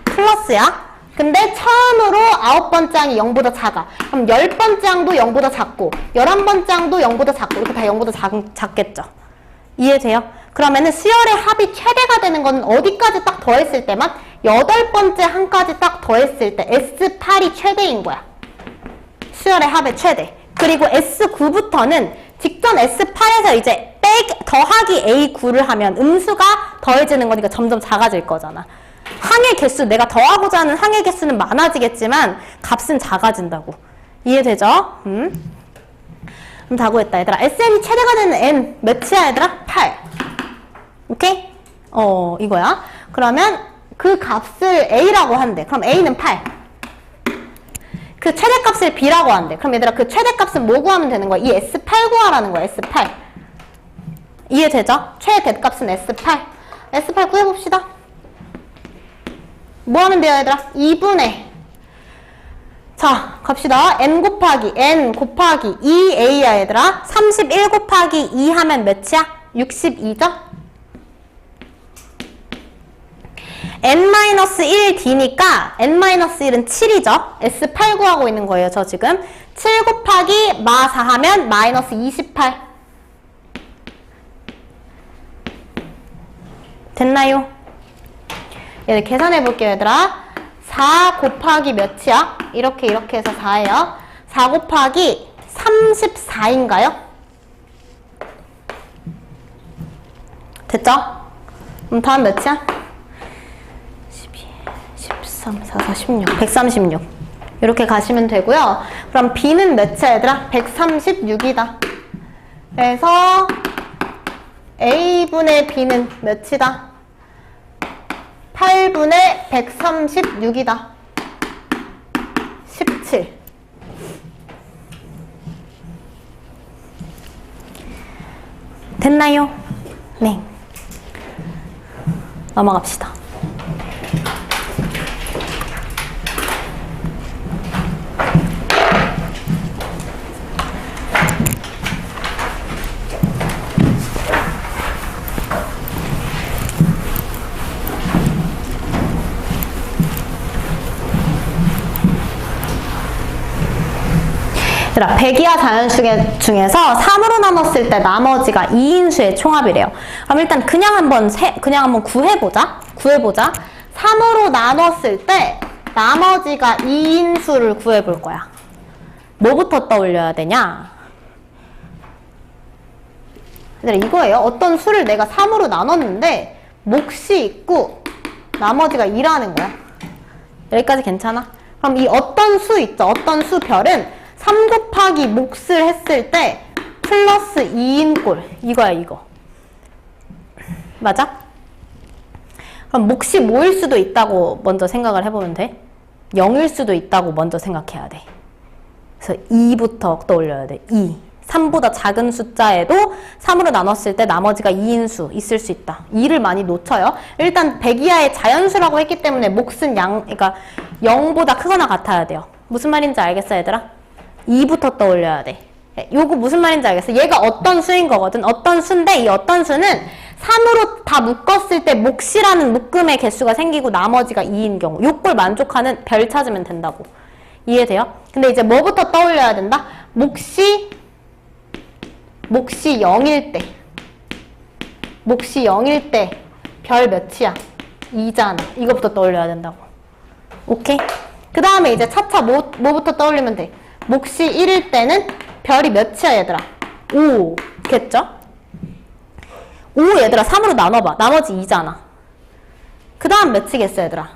플러스야. 근데 처음으로 9번째 항이 0보다 작아. 그럼 10번째 항도 0보다 작고 11번째 항도 0보다 작고 이렇게 다 0보다 작겠죠. 이해돼요? 그러면은 수열의 합이 최대가 되는 건 어디까지 딱 더했을 때만 8번째 항까지 딱 더했을 때 S8이 최대인 거야. 수열의 합의 최대. 그리고 S9부터는 직전 S8에서 이제 더하기 A9를 하면 음수가 더해지는 거니까 점점 작아질 거잖아. 항의 개수, 내가 더하고자 하는 항의 개수는 많아지겠지만 값은 작아진다고. 이해되죠? 그럼 다 구했다 얘들아. SN이 최대가 되는 N 몇이야 얘들아? 8. 오케이? 이거야. 그러면 그 값을 A라고 한대. 그럼 A는 8. 그 최대값을 B라고 한대. 그럼 얘들아 그 최대값은 뭐 구하면 되는 거야? 이 S8 구하라는 거야. S8. 이해되죠? 최대값은 S8. S8 구해봅시다. 뭐 하면 돼요 얘들아? 2분의 자 갑시다. N 곱하기 2A야 얘들아. 31 곱하기 2 하면 몇이야? 62죠? N-1D니까 N-1은 7이죠? S8 구하고 있는 거예요 저 지금. 7 곱하기 마 4 하면 마이너스 28. 됐나요? 얘들 계산해 볼게요 얘들아. 4 곱하기 몇이야? 이렇게 해서 4예요. 4 곱하기 34인가요? 됐죠? 그럼 다음 몇이야? 12, 13, 14, 16, 136 이렇게 가시면 되고요. 그럼 B는 몇이야 얘들아? 136이다. 그래서 A분의 B는 몇이다? 8분의 136이다. 17. 됐나요? 네. 넘어갑시다. 얘들아, 백이하 자연수 중에서 3으로 나눴을 때 나머지가 2인수의 총합이래요. 그럼 일단 그냥 한번 구해보자. 3으로 나눴을 때 나머지가 2인수를 구해볼 거야. 뭐부터 떠올려야 되냐? 얘들아, 이거예요. 어떤 수를 내가 3으로 나눴는데 몫이 있고 나머지가 2라는 거야. 여기까지 괜찮아? 그럼 이 어떤 수 있죠? 어떤 수 별은 3 곱하기 몫을 했을 때 플러스 2인 꼴. 이거야, 이거. 맞아? 그럼 몫이 뭐일 수도 있다고 먼저 생각을 해보면 돼. 0일 수도 있다고 먼저 생각해야 돼. 그래서 2부터 떠올려야 돼. 2. 3보다 작은 숫자에도 3으로 나눴을 때 나머지가 2인 수 있을 수 있다. 2를 많이 놓쳐요. 일단 100 이하의 자연수라고 했기 때문에 몫은 그러니까 0보다 크거나 같아야 돼요. 무슨 말인지 알겠어, 얘들아? 2부터 떠올려야 돼. 요거 무슨 말인지 알겠어? 얘가 어떤 수인 거거든. 어떤 수인데 이 어떤 수는 3으로 다 묶었을 때 몫이라는 묶음의 개수가 생기고 나머지가 2인 경우. 요걸 만족하는 별 찾으면 된다고. 이해돼요? 근데 이제 뭐부터 떠올려야 된다? 몫이 0일 때. 몫이 0일 때 별 몇이야? 2잖아. 이거부터 떠올려야 된다고. 오케이? 그 다음에 이제 차차 뭐부터 떠올리면 돼? 몫이 1일 때는 별이 몇이야, 얘들아? 5. 겠죠? 5 얘들아 3으로 나눠봐. 나머지 2잖아. 그 다음 몇이겠어, 얘들아?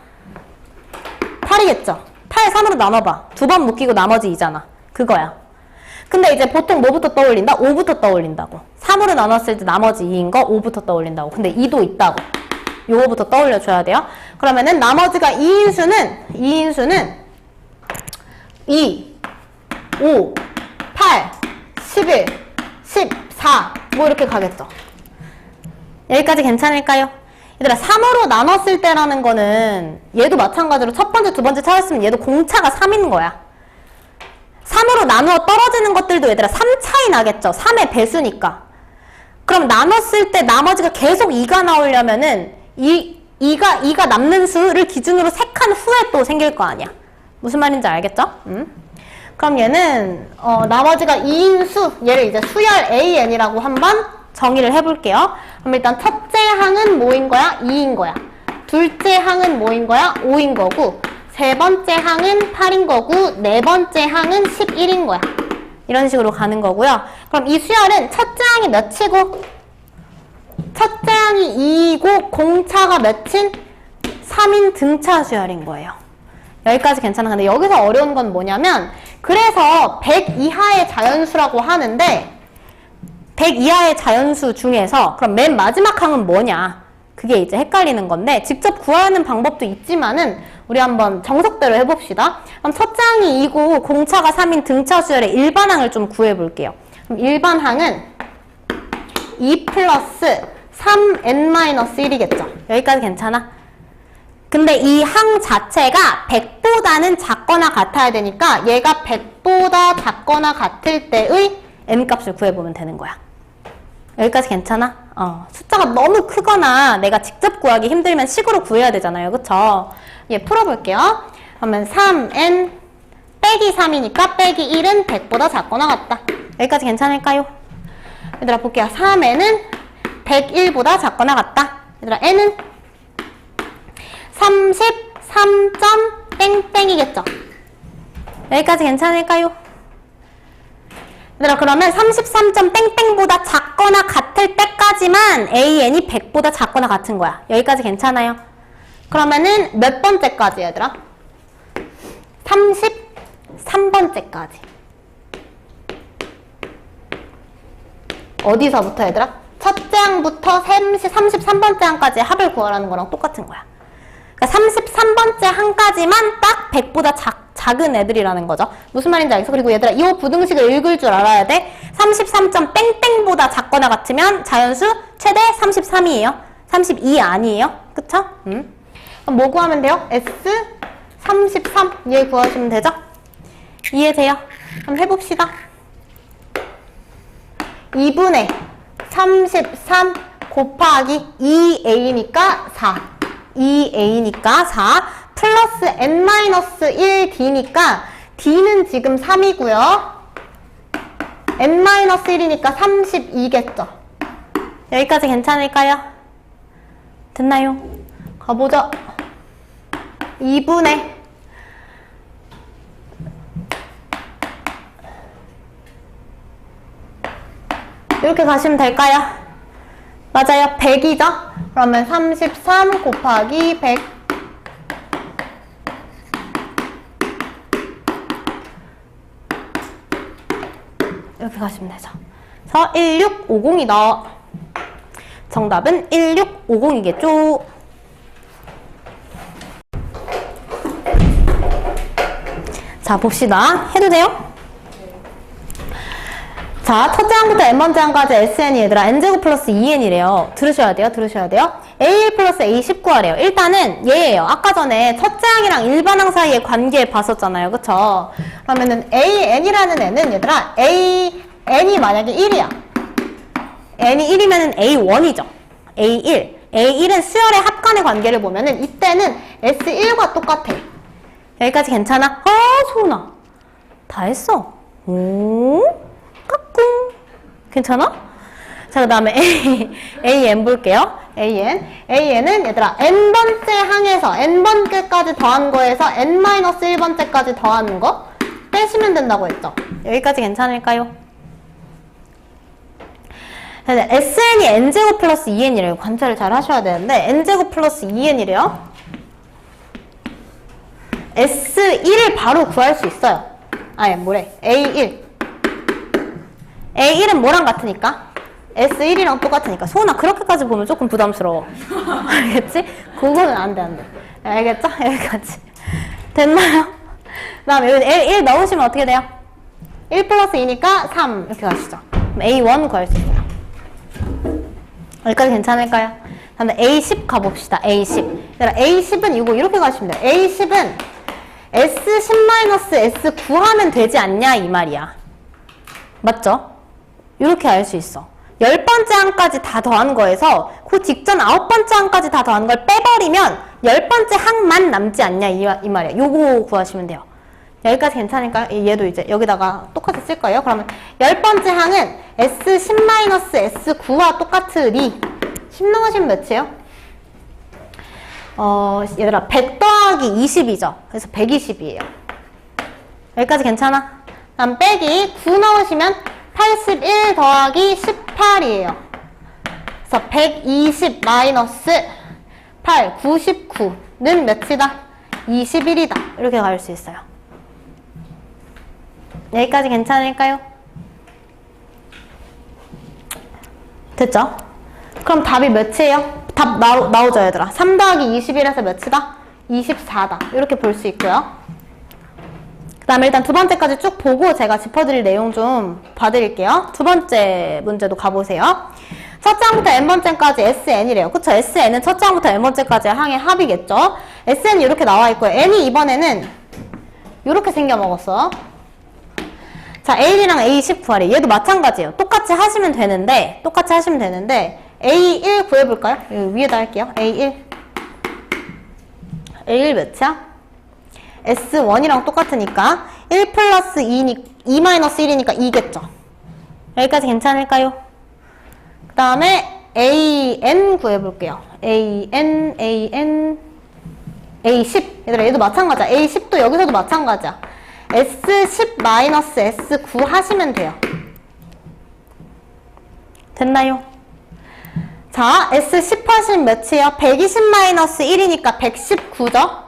8이겠죠? 8 3으로 나눠봐. 2번 묶이고 나머지 2잖아. 그거야. 근데 이제 보통 뭐부터 떠올린다? 5부터 떠올린다고. 3으로 나눴을 때 나머지 2인 거 5부터 떠올린다고. 근데 2도 있다고. 요거부터 떠올려줘야 돼요. 그러면은 나머지가 2인 수는 2, 5, 8, 11, 14 뭐 이렇게 가겠죠. 여기까지 괜찮을까요? 얘들아 3으로 나눴을 때라는 거는 얘도 마찬가지로 첫 번째, 두 번째 찾았으면 얘도 공차가 3인 거야. 3으로 나누어 떨어지는 것들도 얘들아 3 차이 나겠죠. 3의 배수니까. 그럼 나눴을 때 나머지가 계속 2가 나오려면은 2가 남는 수를 기준으로 3칸 후에 또 생길 거 아니야. 무슨 말인지 알겠죠? 그럼 얘는 나머지가 2인 수, 얘를 이제 수열 AN이라고 한번 정의를 해볼게요. 그럼 일단 첫째 항은 뭐인 거야? 2인 거야. 둘째 항은 뭐인 거야? 5인 거고, 세 번째 항은 8인 거고, 네 번째 항은 11인 거야. 이런 식으로 가는 거고요. 그럼 이 수열은 첫째 항이 몇이고, 첫째 항이 2이고, 공차가 몇인? 3인 등차 수열인 거예요. 여기까지 괜찮아. 근데 여기서 어려운 건 뭐냐면, 그래서 100 이하의 자연수라고 하는데, 100 이하의 자연수 중에서 그럼 맨 마지막 항은 뭐냐? 그게 이제 헷갈리는 건데 직접 구하는 방법도 있지만은 우리 한번 정석대로 해봅시다. 그럼 첫째 항이 2고 공차가 3인 등차 수열의 일반항을 좀 구해볼게요. 그럼 일반항은 2 플러스 3n-1이겠죠. 여기까지 괜찮아? 근데 이 항 자체가 100보다는 작거나 같아야 되니까 얘가 100보다 작거나 같을 때의 n값을 구해보면 되는 거야. 여기까지 괜찮아? 숫자가 너무 크거나 내가 직접 구하기 힘들면 식으로 구해야 되잖아요. 그쵸? 얘 풀어볼게요. 그러면 3n 빼기 3이니까 빼기 1은 100보다 작거나 같다. 여기까지 괜찮을까요? 얘들아 볼게요. 3n은 101보다 작거나 같다. 얘들아 n은 33. 땡땡이겠죠? 여기까지 괜찮을까요? 얘들아 그러면 33.땡땡보다 작거나 같을 때까지만 AN이 100보다 작거나 같은 거야. 여기까지 괜찮아요? 그러면은 몇 번째까지 얘들아? 33번째까지. 어디서부터 얘들아? 첫째 항부터 33번째 항까지 합을 구하라는 거랑 똑같은 거야. 그러니까 33번째 항까지만 딱 100보다 작은 애들이라는 거죠. 무슨 말인지 알겠어? 그리고 얘들아 이 부등식을 읽을 줄 알아야 돼. 33.땡땡보다 작거나 같으면 자연수 최대 33이에요. 32 아니에요. 그쵸? 그럼 뭐 구하면 돼요? S 33 얘 구하시면 되죠? 이해돼요? 그럼 해봅시다. 2분의 33 곱하기 2a니까 4 2a니까 4 플러스 n-1d니까 d는 지금 3이고요. n-1이니까 32겠죠. 여기까지 괜찮을까요? 됐나요? 가보죠. 2분의 이렇게 가시면 될까요? 맞아요. 100이죠? 그러면 33 곱하기 100 이렇게 가시면 되죠. 그래서 1650이다. 정답은 1650이겠죠. 자, 봅시다. 해도 돼요? 자, 첫째 항부터 n번째 항까지 SN이 얘들아 n제곱 플러스 2n이래요. 들으셔야 돼요. A1 플러스 A10 구하래요. 일단은 얘예요. 아까 전에 첫째 항이랑 일반항 사이의 관계 봤었잖아요. 그쵸? 그러면은 AN이라는 애는 얘들아 N이 만약에 1이야. N이 1이면은 A1이죠. A1은 수열의 합간의 관계를 보면은 이때는 S1과 똑같아. 여기까지 괜찮아? 소은아. 다 했어. 오, 까꿍. 괜찮아? 자, 그 다음에 AN 볼게요. AN은 얘들아, n번째 항에서 n번째까지 더한 거에서 n-1번째까지 더하는 거 빼시면 된다고 했죠. 여기까지 괜찮을까요? SN이 n제곱 플러스 2n이래요. 관찰을 잘 하셔야 되는데 n제곱 플러스 2n이래요. S1을 바로 구할 수 있어요. A1은 뭐랑 같으니까? S1이랑 똑같으니까. 소은아, 그렇게까지 보면 조금 부담스러워. 알겠지? 그거는 안 돼. 알겠죠? 여기까지. 됐나요? 그 다음에 여기 L1 넣으시면 어떻게 돼요? 1 플러스 2니까 3 이렇게 가시죠. 그럼 A1 구할 수 있어요. 여기까지 괜찮을까요? 다음에 A10 가봅시다. A10은 이거 이렇게 가시면 돼요. A10은 S10-S9 하면 되지 않냐 이 말이야. 맞죠? 이렇게 알 수 있어. 10번째 항까지 다 더한 거에서 그 직전 9번째 항까지 다 더한 걸 빼버리면 10번째 항만 남지 않냐 이 말이야. 요거 구하시면 돼요. 여기까지 괜찮을까요? 얘도 이제 여기다가 똑같이 쓸 거예요. 그러면 10번째 항은 S10-S9와 똑같으니 10 넣으시면 몇이에요? 얘들아 100 더하기 20이죠. 그래서 120이에요. 여기까지 괜찮아? 다음 빼기 9 넣으시면 81 더하기 18이에요. 그래서 120 마이너스 8, 99는 몇이다? 21이다. 이렇게 갈 수 있어요. 여기까지 괜찮을까요? 됐죠? 그럼 답이 몇이에요? 답 나오죠, 얘들아? 3 더하기 21에서 몇이다? 24다. 이렇게 볼 수 있고요. 그 다음에 일단 두 번째까지 쭉 보고 제가 짚어드릴 내용 좀 봐드릴게요. 두 번째 문제도 가보세요. 첫째 항부터 n번째까지 SN이래요. 그쵸? SN은 첫째 항부터 n번째까지의 항의 합이겠죠? SN이 이렇게 나와 있고요. N이 이번에는 이렇게 생겨먹었어. 자, A1이랑 A10 구하래. 얘도 마찬가지예요. 똑같이 하시면 되는데 A1 구해볼까요? 여기 위에다 할게요. A1 몇이야? S1이랑 똑같으니까 1 플러스 2 마이너스 1이니까 2겠죠. 여기까지 괜찮을까요? 그 다음에 AN 구해볼게요. A10. 얘들아, 얘도 마찬가지야. A10도 여기서도 마찬가지야. S10 마이너스 S9 하시면 돼요. 됐나요? 자, S10 하시면 몇이에요? 120 마이너스 1이니까 119죠?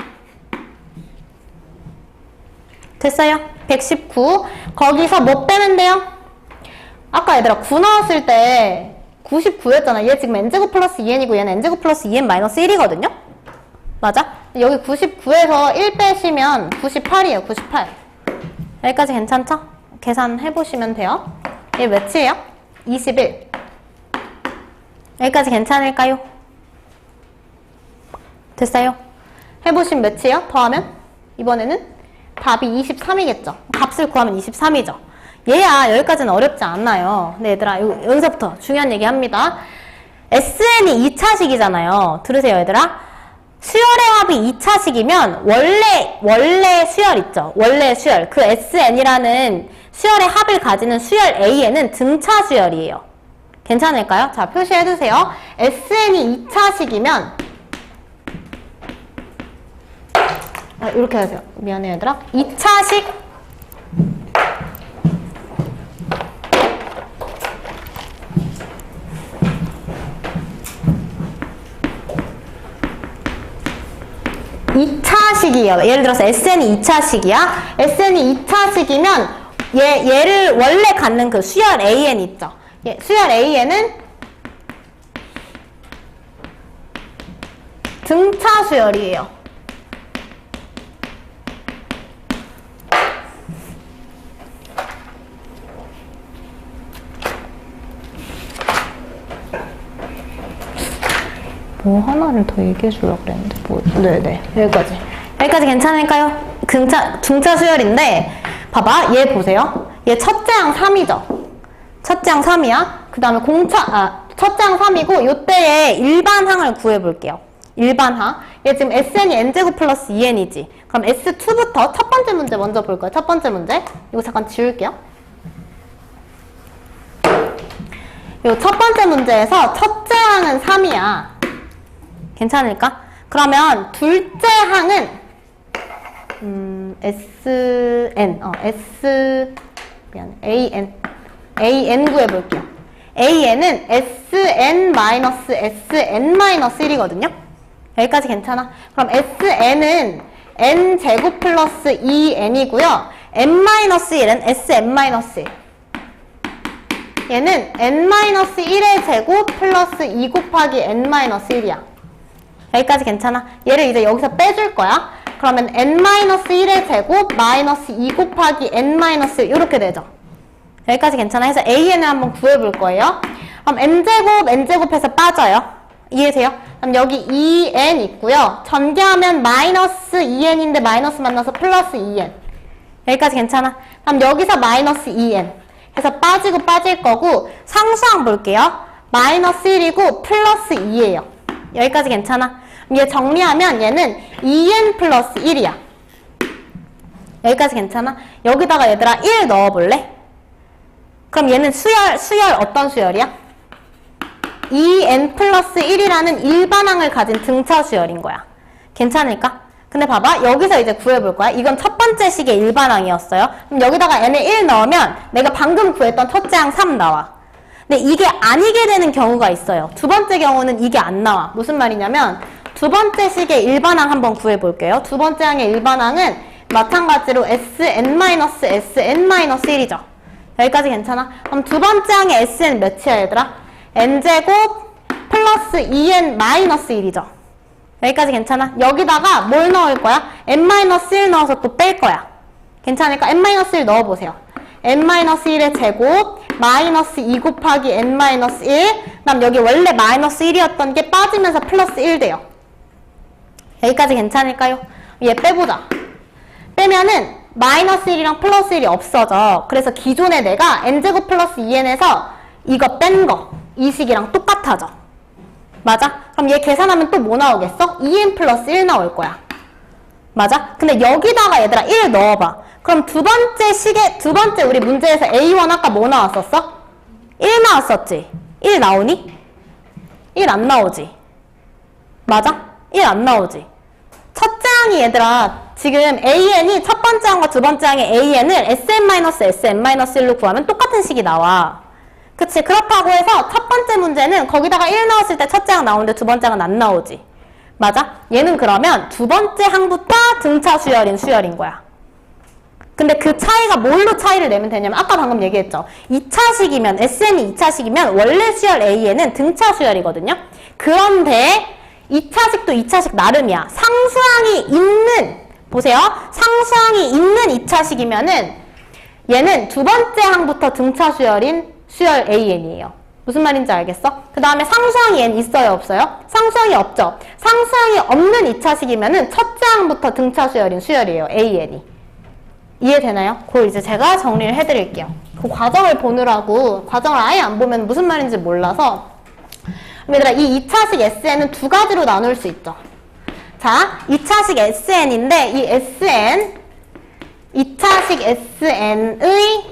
됐어요? 119. 거기서 뭐 빼면 돼요? 아까 얘들아 9 나왔을 때 99였잖아. 얘 지금 n제곱 플러스 2n이고 얘는 n제곱 플러스 2n 마이너스 1이거든요? 맞아? 여기 99에서 1 빼시면 98이에요. 98. 여기까지 괜찮죠? 계산해보시면 돼요. 얘 몇이에요? 21. 여기까지 괜찮을까요? 됐어요? 해보시면 몇이에요? 더하면? 이번에는 답이 23이겠죠? 값을 구하면 23이죠? 얘야 여기까지는 어렵지 않나요? 근데 얘들아 여기서부터 중요한 얘기 합니다. SN이 2차식이잖아요. 들으세요 얘들아. 수열의 합이 2차식이면 원래 수열 있죠? 원래 수열. 그 SN이라는 수열의 합을 가지는 수열 A에는 등차 수열이에요. 괜찮을까요? 자, 표시해두세요. SN이 2차식이면 이렇게 하세요. 미안해 얘들아. 2차식 이에요. 예를 들어서 SN이 2차식이야. SN이 2차식이면 얘를 원래 갖는 그 수열 AN 있죠. 수열 AN은 등차 수열이에요. 뭐 하나를 더 얘기해 주려고 그랬는데 네네 여기까지 괜찮을까요? 중차 수열인데 봐봐 얘 보세요. 얘 첫째 항 3이죠. 첫째 항 3이야. 그 다음에 첫째 항 3이고 요때에 일반항을 구해볼게요. 일반항. 얘 지금 SN이 N제곱 플러스 2N이지. 그럼 S2부터 첫 번째 문제 먼저 볼 거예요. 첫 번째 문제. 이거 잠깐 지울게요. 요 첫 번째 문제에서 첫째 항은 3이야. 괜찮을까? 그러면 둘째 항은 AN 구해볼게요. AN은 SN-SN-1이거든요. 여기까지 괜찮아? 그럼 SN은 N제곱 플러스 2N이고요. N-1은 SM-1. 얘는 N-1의 제곱 플러스 2 곱하기 N-1이야. 여기까지 괜찮아? 얘를 이제 여기서 빼줄 거야. 그러면 N-1의 제곱 마이너스 2 곱하기 N-1 이렇게 되죠. 여기까지 괜찮아? 해서 AN을 한번 구해볼 거예요. 그럼 N제곱에서 빠져요. 이해되세요? 그럼 여기 2N 있고요. 전개하면 마이너스 2N인데 마이너스 만나서 플러스 2N. 여기까지 괜찮아? 그럼 여기서 마이너스 2N. 해서 빠지고 빠질 거고 상수항 볼게요. 마이너스 1이고 플러스 2예요. 여기까지 괜찮아? 얘 정리하면 얘는 2N 플러스 1이야. 여기까지 괜찮아? 여기다가 얘들아 1 넣어볼래? 그럼 얘는 수열 어떤 수열이야? 2N 플러스 1이라는 일반항을 가진 등차 수열인 거야. 괜찮을까? 근데 봐봐. 여기서 이제 구해볼 거야. 이건 첫 번째 식의 일반항이었어요. 그럼 여기다가 n을 1 넣으면 내가 방금 구했던 첫째 항 3 나와. 근데 이게 아니게 되는 경우가 있어요. 두 번째 경우는 이게 안 나와. 무슨 말이냐면 두 번째 식의 일반항 한번 구해볼게요. 두 번째 항의 일반항은 마찬가지로 Sn-SN-1이죠. 여기까지 괜찮아? 그럼 두 번째 항의 Sn 몇이야 얘들아? N제곱 플러스 2N-1이죠. 여기까지 괜찮아? 여기다가 뭘 넣을 거야? N-1 넣어서 또 뺄 거야. 괜찮을까? N-1 넣어보세요. N-1의 제곱 마이너스 2 곱하기 N-1 그다음 여기 원래 마이너스 1이었던 게 빠지면서 플러스 1 돼요. 여기까지 괜찮을까요? 얘 빼보자. 빼면은 마이너스 1이랑 플러스 1이 없어져. 그래서 기존에 내가 N제곱 플러스 2N에서 이거 뺀 거 이 식이랑 똑같아져. 맞아? 그럼 얘 계산하면 또 뭐 나오겠어? 2N 플러스 1 나올 거야. 맞아? 근데 여기다가 얘들아 1 넣어봐. 그럼 두 번째 우리 문제에서 A1 아까 뭐 나왔었어? 1 나왔었지? 1 나오니? 1 안 나오지? 맞아? 1 안 나오지? 첫째 항이 얘들아 지금 AN이 첫 번째 항과 두 번째 항의 AN을 SM-SM-1로 구하면 똑같은 식이 나와. 그치? 그렇다고 해서 첫 번째 문제는 거기다가 1 넣었을 때 첫째 항 나오는데 두 번째 항은 안 나오지. 맞아? 얘는 그러면 두 번째 항부터 등차 수열인 거야. 근데 그 차이가 뭘로 차이를 내면 되냐면 아까 방금 얘기했죠. 2차식이면 SN이 2차식이면 원래 수열 AN은 등차 수열이거든요. 그런데 2차식도 2차식 나름이야. 상수항이 있는 보세요. 상수항이 있는 2차식이면은 얘는 두 번째 항부터 등차 수열인 수열 AN이에요. 무슨 말인지 알겠어? 그 다음에 상수항이 n 있어요? 없어요? 상수항이 없죠? 상수항이 없는 2차식이면은 첫째 항부터 등차 수열인 수열이에요. AN이. 이해되나요? 그걸 이제 제가 정리를 해드릴게요. 그 과정을 보느라고 과정을 아예 안 보면 무슨 말인지 몰라서 얘들아 이 2차식 SN은 두 가지로 나눌 수 있죠. 자, 2차식 SN인데 이 SN 2차식 SN의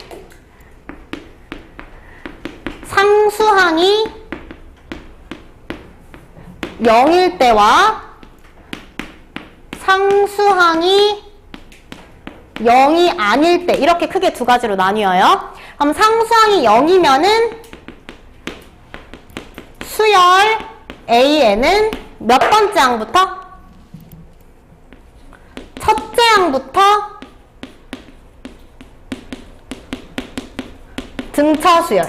상수항이 0일 때와 상수항이 0이 아닐 때 이렇게 크게 두 가지로 나뉘어요. 그럼 상수항이 0이면은 수열 AN은 몇 번째 항부터? 첫째 항부터 등차 수열.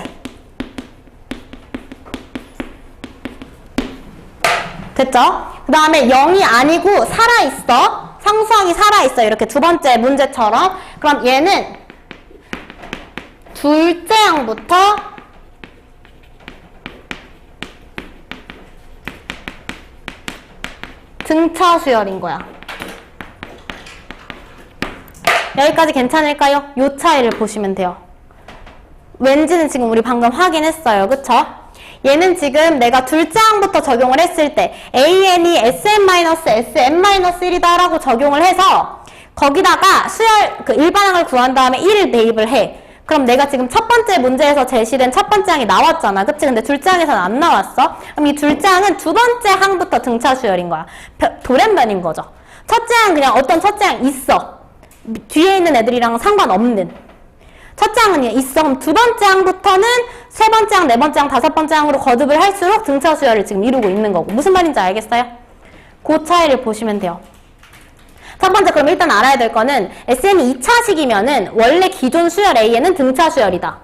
됐죠? 그 다음에 0이 아니고 살아있어. 상수항이 살아있어. 이렇게 두 번째 문제처럼. 그럼 얘는 둘째 항부터 등차 수열인 거야. 여기까지 괜찮을까요? 요 차이를 보시면 돼요. 왠지는 지금 우리 방금 확인했어요. 그쵸? 얘는 지금 내가 둘째 항부터 적용을 했을 때 AN이 SM-SM-1이다 라고 적용을 해서 거기다가 수열, 그 일반항을 구한 다음에 1을 대입을 해. 그럼 내가 지금 첫 번째 문제에서 제시된 첫 번째 항이 나왔잖아. 그치? 근데 둘째 항에서는 안 나왔어. 그럼 이 둘째 항은 두 번째 항부터 등차 수열인 거야. 돌연변인 거죠. 첫째 항은 그냥 어떤 첫째 항 있어. 뒤에 있는 애들이랑 상관없는. 첫째 항은 그냥 있어. 그럼 두 번째 항부터는 세 번째 항, 네 번째 항, 다섯 번째 항으로 거듭을 할수록 등차 수열을 지금 이루고 있는 거고. 무슨 말인지 알겠어요? 그 차이를 보시면 돼요. 첫 번째, 그럼 일단 알아야 될 거는 SN이 2차식이면은 원래 기존 수열 A에는 등차 수열이다.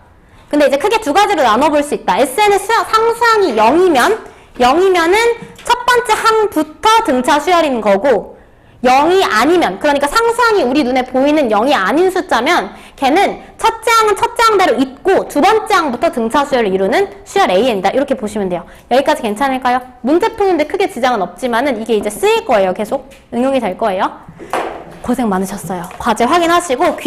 근데 이제 크게 두 가지로 나눠볼 수 있다. SN의 상수항이 0이면은 첫 번째 항부터 등차 수열인 거고, 0이 아니면, 그러니까 상수항이 우리 눈에 보이는 0이 아닌 숫자면 걔는 첫째 항은 첫째 항대로 있고 두 번째 항부터 등차 수열을 이루는 수열 AN이다. 이렇게 보시면 돼요. 여기까지 괜찮을까요? 문제 푸는데 크게 지장은 없지만은 이게 이제 쓰일 거예요. 계속 응용이 될 거예요. 고생 많으셨어요. 과제 확인하시고